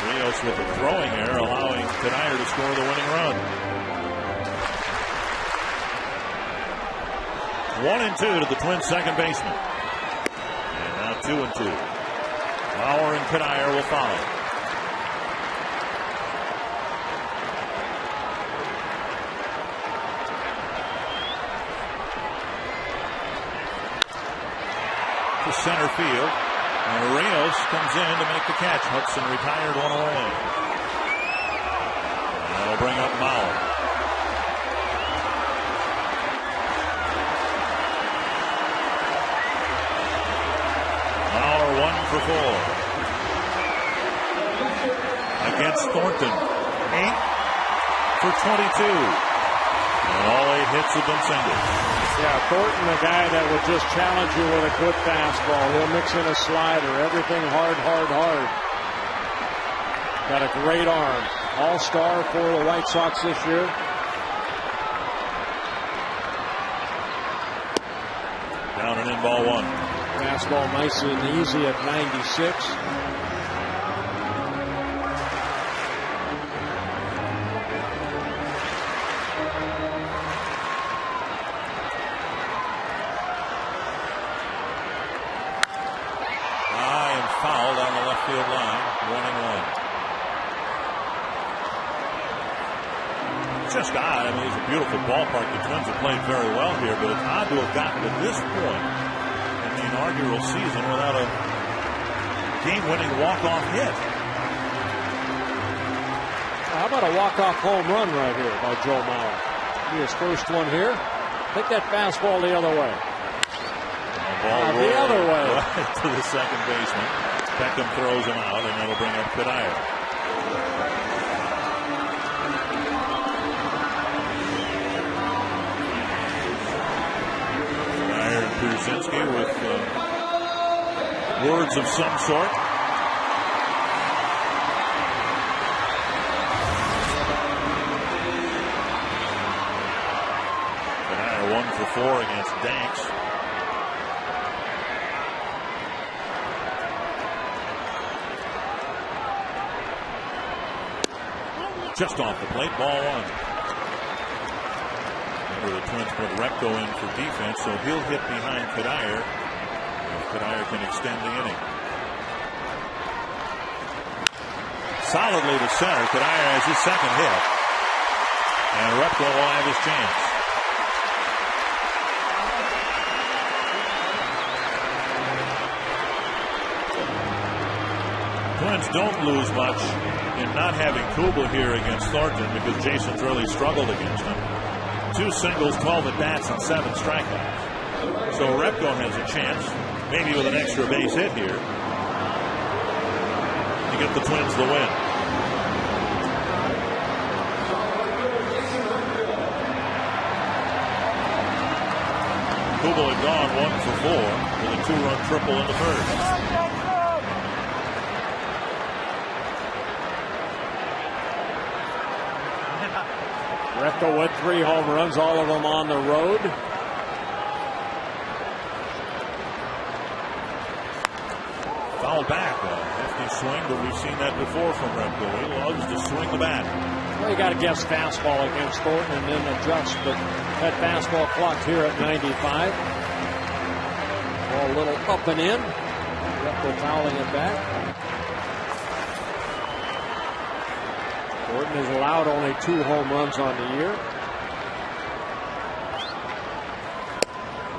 Rios with a throwing error, allowing Canayer to score the winning run. 1-2 to the Twins' second baseman. And now 2-2. Lauer and Canayer will follow. To center field. And Rios comes in to make the catch. Hudson retired, one away. And that'll bring up Mauer. Mauer 1 for 4. Against Thornton. 8 for 22. And all 8 hits have been singles. Yeah, Thornton, a guy that would just challenge you with a good fastball. He'll mix in a slider, everything hard. Got a great arm. All-star for the White Sox this year. Down and in, ball 1. Fastball nice and easy at 96. Fouled on the left field line, 1-1. It's just odd. I mean, it's a beautiful ballpark. The Twins have played very well here, but it's odd to have gotten to this point in the inaugural season without a game-winning walk-off hit. How about a walk-off home run right here by Joe Mauer? His first one here. Take that fastball the other way. The other way. Right to the second baseman. Peckham throws him out, and that'll bring up Canayer. Canayer and Pierzynski with words of some sort. Canayer 1 for 4 against Danks. Just off the plate, ball 1. Remember, the Twins put Repko in for defense, so he'll hit behind Canayer if Canayer can extend the inning. Solidly to center. Canayer has his second hit, and Repko will have his chance. Twins don't lose much in not having Kubel here against Thornton because Jason's really struggled against him. 2 singles, 12 at-bats, and 7 strikeouts. So Repko has a chance, maybe with an extra base hit here, to get the Twins the win. Kubel had gone 1 for 4 with a 2-run triple in the first. Repko with 3 home runs, all of them on the road. Foul back, a hefty swing, but we've seen that before from Repko. He loves to swing the bat. Well, you got to guess fastball against Thornton and then adjust, but that fastball clocked here at 95. Ball a little up and in. Repko fouling it back. Thornton has allowed only 2 home runs on the year.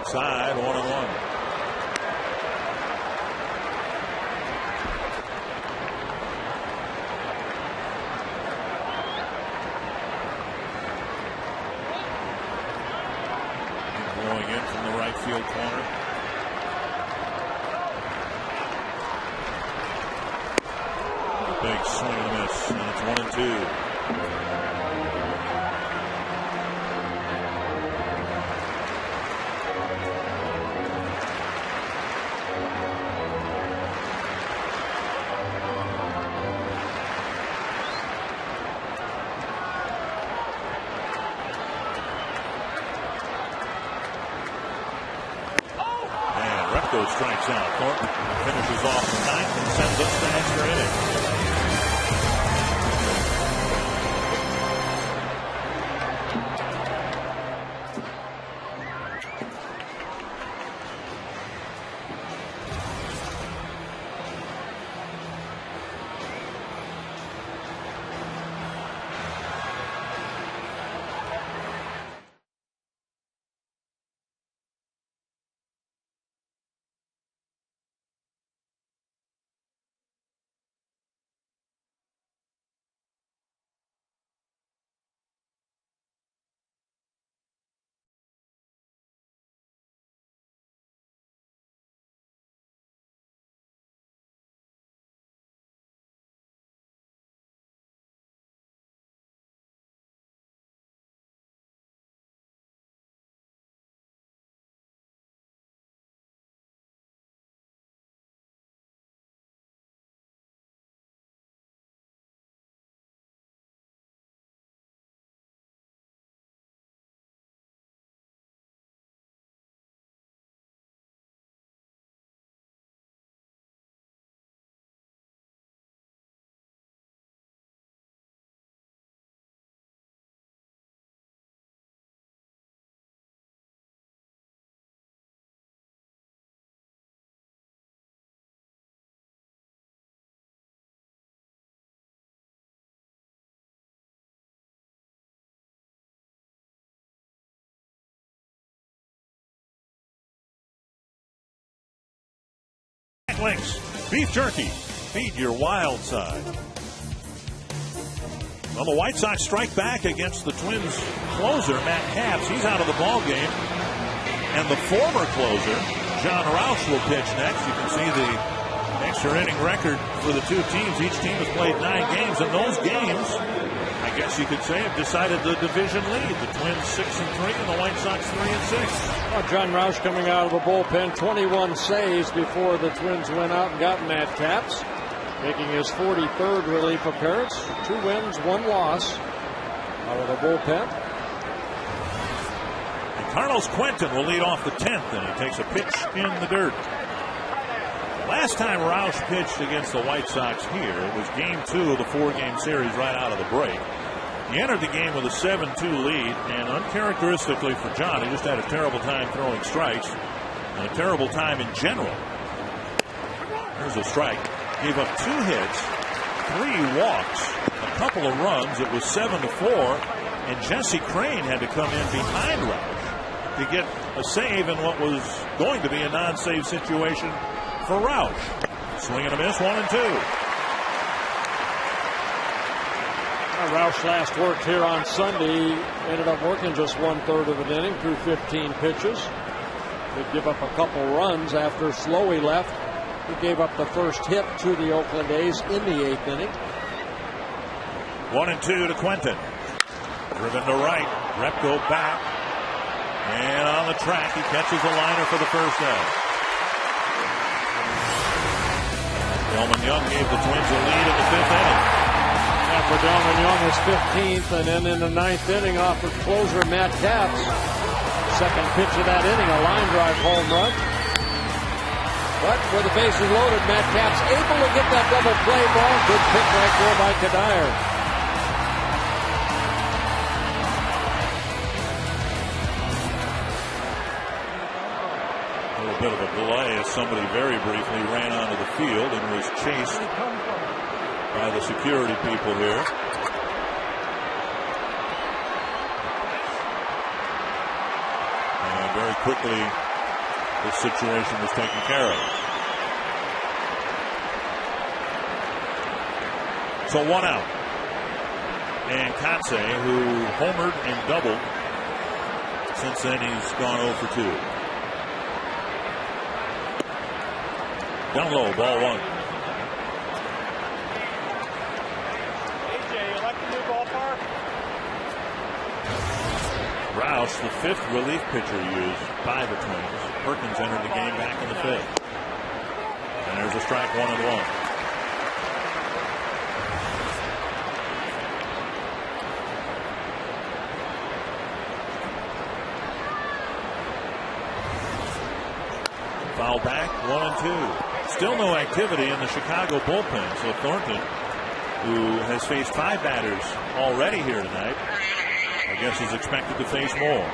Side, 1-1. Going in from the right field corner. Big swing and a miss, and it's 1-2. it strikes out. Thornton finishes off the ninth and sends us to extra innings. Links, beef jerky, feed your wild side. Well, the White Sox strike back against the Twins closer, Matt Capps. He's out of the ball game. And the former closer, John Roush, will pitch next. You can see the extra inning record for the two teams. Each team has played 9 games, and those games, I guess you could say, have decided the division lead. The Twins 6-3 and the White Sox 3-6. Well, John Roush coming out of the bullpen, 21 saves before the Twins went out and got Matt Capps, making his 43rd relief appearance. 2 wins, 1 loss out of the bullpen. And Carlos Quentin will lead off the 10th, and he takes a pitch in the dirt. Last time Roush pitched against the White Sox here, it was game 2 of the 4-game series right out of the break. He entered the game with a 7-2 lead, and uncharacteristically for John, he just had a terrible time throwing strikes and a terrible time in general. There's a strike. Gave up 2 hits, 3 walks, a couple of runs. It was 7-4, and Jesse Crain had to come in behind Roush to get a save in what was going to be a non-save situation for Roush. Swing and a miss, 1-2. Roush last worked here on Sunday, ended up working just 1/3 of an inning through 15 pitches. Did give up a couple runs after Slowey left. He gave up the first hit to the Oakland A's in the 8th inning. 1-2 to Quentin. Driven to right. Repko back. And on the track, he catches a liner for the first out. Delman Young gave the Twins a lead in the 5th inning. For Delman Young, his 15th, and then in the 9th inning, offered closer Matt Capps. Second pitch of that inning, a line drive home run. But with the bases loaded, Matt Capps able to get that double play ball. Good pick right there by Kadire. A little bit of a delay as somebody very briefly ran onto the field and was chased by the security people here. And very quickly, this situation was taken care of. So 1 out. And Kotze, who homered and doubled, since then he's gone 0 for 2. Down low, ball 1. Roush, the 5th relief pitcher used by the Twins. Perkins entered the game back in the 5th. And there's a strike, 1-1. Foul back, 1-2. Still no activity in the Chicago bullpen. So Thornton, who has faced 5 batters already here tonight, I guess is expected to face more.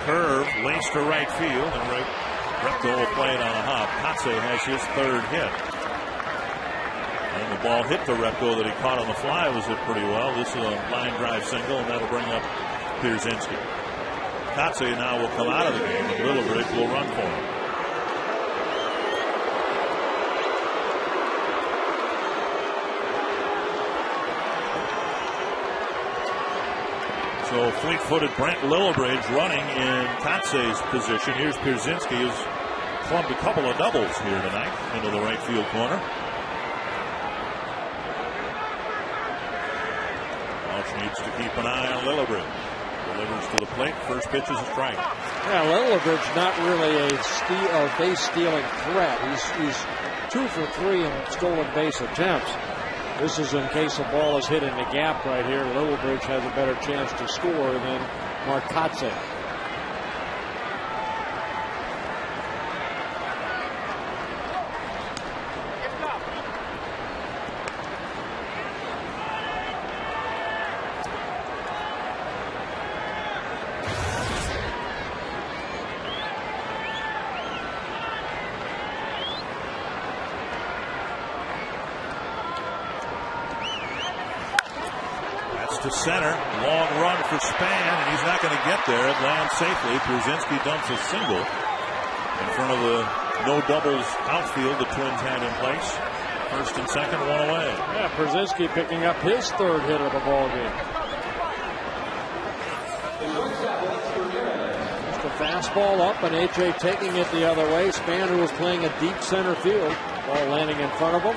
Curve laced to right field, and Repko will play it on a hop. Katse has his 3rd hit. And the ball hit the Repko that he caught on the fly was hit pretty well. This is a line drive single, and that'll bring up Pierzynski. Katse now will come out of the game, and Lillibridge will run for him. So fleet-footed Brent Lillibridge running in Katse's position. Here's Pierzynski, who's clubbed a couple of doubles here tonight into the right field corner. Walsh needs to keep an eye on Lillibridge. Delivers to the plate. First pitch is a strike. Yeah, Lillibridge not really a base stealing threat. He's 2 for 3 in stolen base attempts. This is in case the ball is hit in the gap right here. Lillibridge has a better chance to score than Markatse. To center, long run for Span, and he's not going to get there. It lands safely. Pierzynski dumps a single in front of the no doubles outfield the Twins had in place. First and second, one away. Yeah, Pierzynski picking up his 3rd hit of the ball game. Just a fastball up, and AJ taking it the other way. Span, who was playing a deep center field, ball landing in front of him.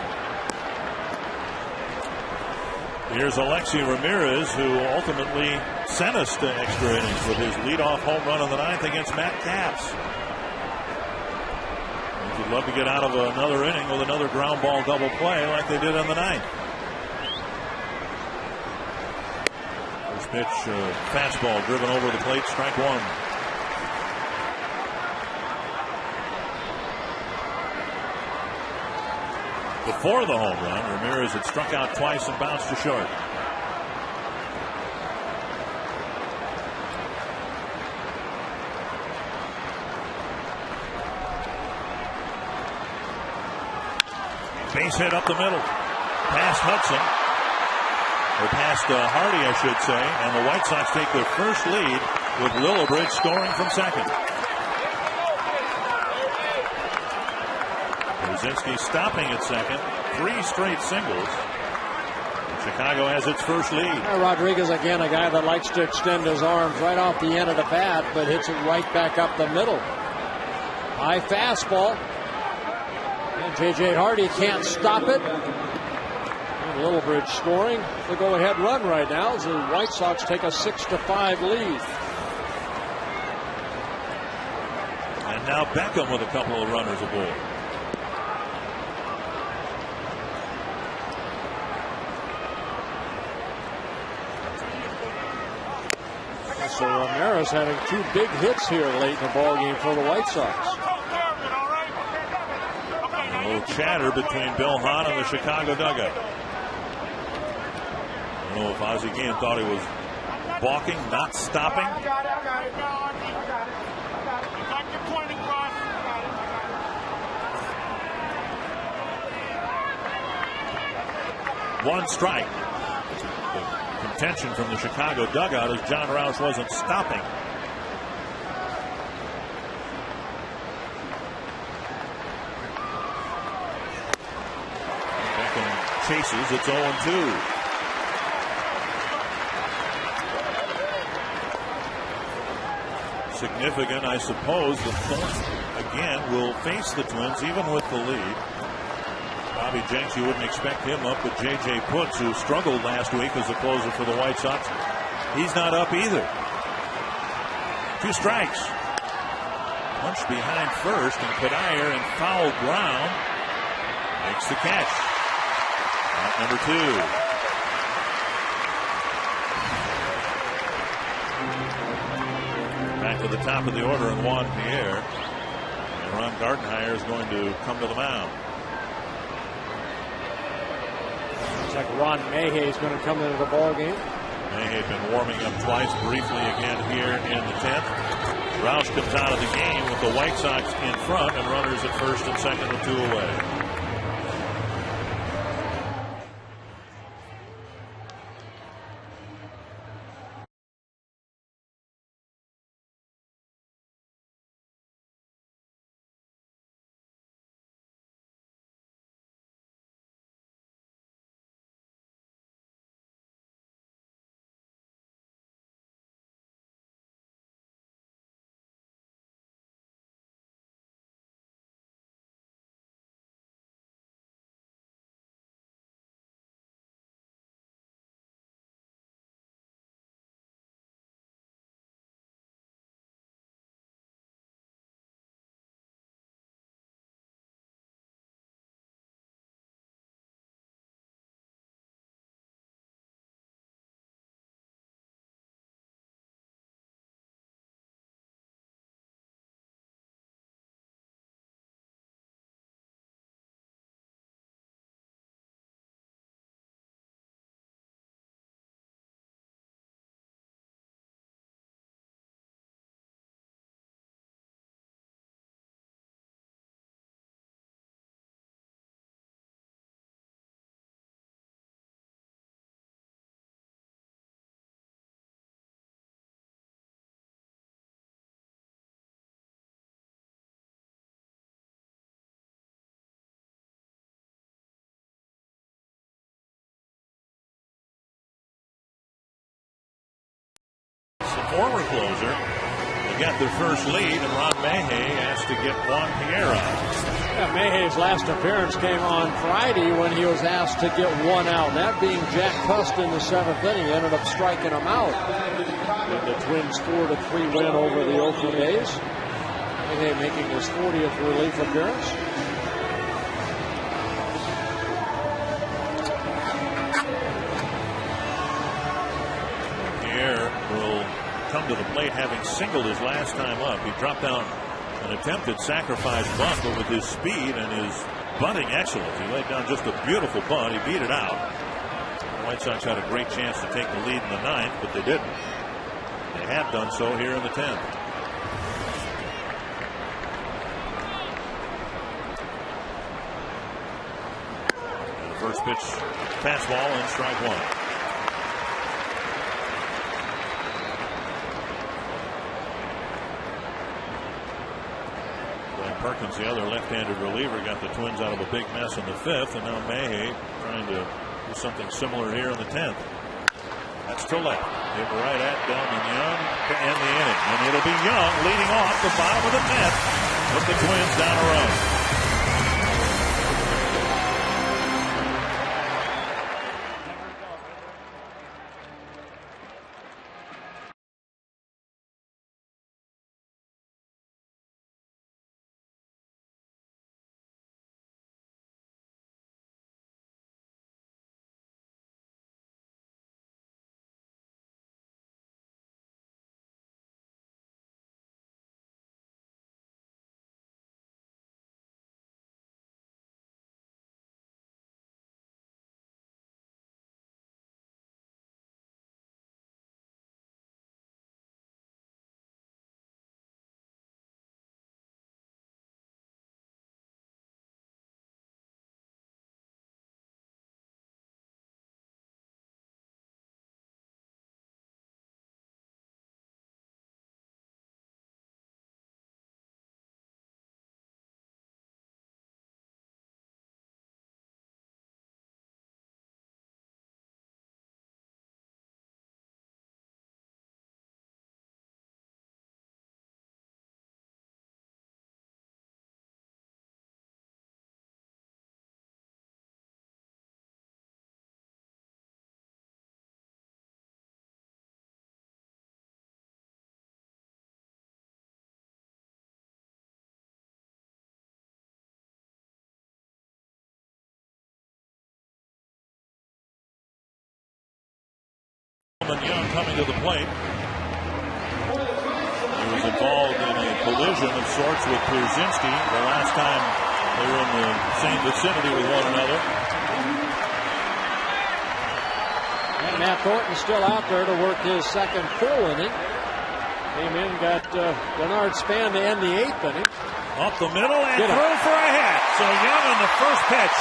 Here's Alexi Ramirez, who ultimately sent us to extra innings with his leadoff home run in the 9th against Matt Capps. Would love to get out of another inning with another ground ball double play like they did in the 9th. First pitch, fastball driven over the plate, strike 1. Before the home run, Ramirez had struck out twice and bounced to short. Base hit up the middle. Past Hudson. Or past Hardy, I should say. And the White Sox take their first lead with Lillibridge scoring from second. Pierzynski stopping at second. 3 straight singles. Chicago has its first lead. Rodriguez, again, a guy that likes to extend his arms right off the end of the bat, but hits it right back up the middle. High fastball. And J.J. Hardy can't stop it. And Lillibridge scoring the go-ahead run right now as the White Sox take a 6-5 lead. And now Beckham with a couple of runners aboard. So Ramirez having 2 big hits here late in the ballgame for the White Sox. A little chatter between Bill Hahn and the Chicago dugout. I don't know if Ozzie Guillen thought he was balking, not stopping. One strike. Contention from the Chicago dugout as John Roush wasn't stopping. Beckham chases. It's 0-2. Significant, I suppose, that Thornton again will face the Twins even with the lead. Bobby Jenks, you wouldn't expect him up, but J.J. Putz, who struggled last week as the closer for the White Sox, he's not up either. 2 strikes. Punched behind first, and Cuddyer in foul ground makes the catch. Out number 2. Back to the top of the order in Juan Pierre. And Ron Gardenhire is going to come to the mound. Looks like Ron Mayhew is going to come into the ball game. Mayhew been warming up twice briefly again here in the 10th. Roush comes out of the game with the White Sox in front and runners at first and second with 2 away. Former closer. They got their first lead, and Ron Mayhew asked to get Juan Pierre out. Yeah, Mayhew's last appearance came on Friday when he was asked to get 1 out. That being Jack Cust in the 7th inning, ended up striking him out. And the Twins 4-3 win over the Oakland A's. Mayhew making his 40th relief appearance. Will come to the plate having singled his last time up. He dropped down an attempted sacrifice bunt, but with his speed and his bunting excellence, he laid down just a beautiful bunt. He beat it out. The White Sox had a great chance to take the lead in the 9th, but they didn't. They have done so here in the 10th. And the first pitch, fastball, and strike 1. Perkins, the other left-handed reliever, got the Twins out of a big mess in the 5th, and now Mayhew trying to do something similar here in the 10th. That's to left. Hit right at Delman Young to end the inning. And it'll be Young leading off the bottom of the 10th with the Twins down a run. Young coming to the plate. He was involved in a collision of sorts with Pierzynski the last time they were in the same vicinity with one another. And Matt Thornton still out there to work his second full inning. Came in, got Bernard Span to end the 8th inning. Up the middle and through for a hit. So Young on the first pitch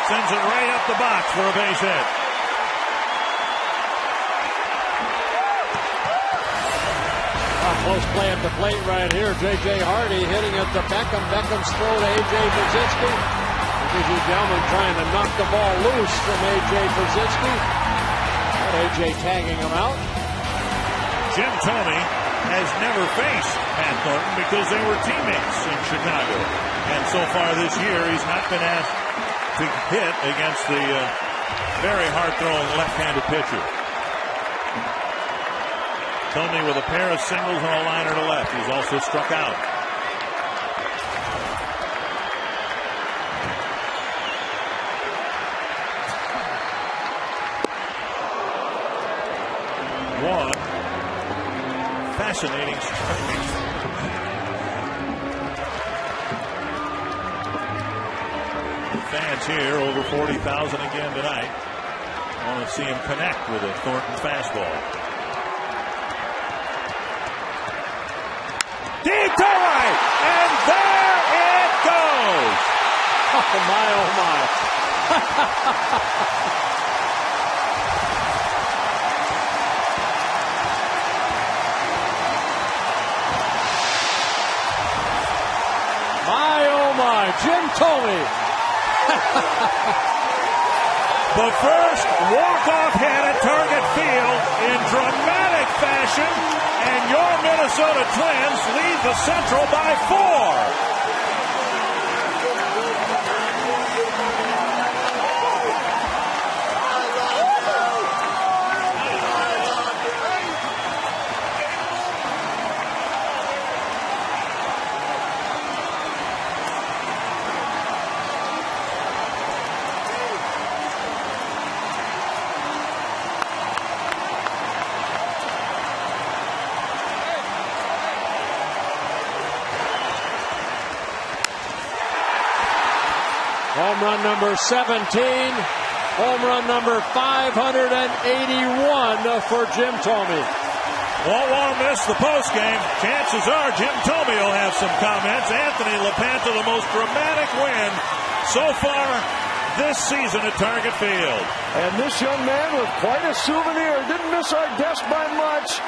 sends it right up the box for a base hit. Close play at the plate right here. J.J. Hardy hitting it to Beckham. Beckham's throw to A.J. Pierzynski. Dizzy Delman trying to knock the ball loose from A.J. Pierzynski. A.J. tagging him out. Jim Thome has never faced Pat Thornton because they were teammates in Chicago. And so far this year, he's not been asked to hit against the very hard-throwing left-handed pitcher. Thome with a pair of singles and a liner to left. He's also struck out. One fascinating strike. Fans here, over 40,000 again tonight. Want to see him connect with a Thornton fastball. Deep to right, and there it goes. Oh my, oh my. My, oh my, Jim Thome. The first walk-off hit at Target Field in dramatic fashion, and your Minnesota Twins lead the Central by 4. Home run number 17. Home run number 581 for Jim Thome. Won't want to miss the postgame. Chances are Jim Thome will have some comments. Anthony LaPanta, the most dramatic win so far this season at Target Field. And this young man with quite a souvenir. Didn't miss our desk by much.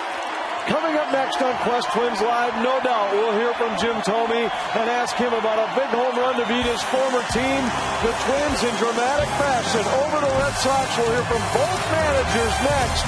Coming up next on Quest Twins Live, no doubt we'll hear from Jim Thome and ask him about a big home run to beat his former team, the Twins, in dramatic fashion over the Red Sox. We'll hear from both managers next.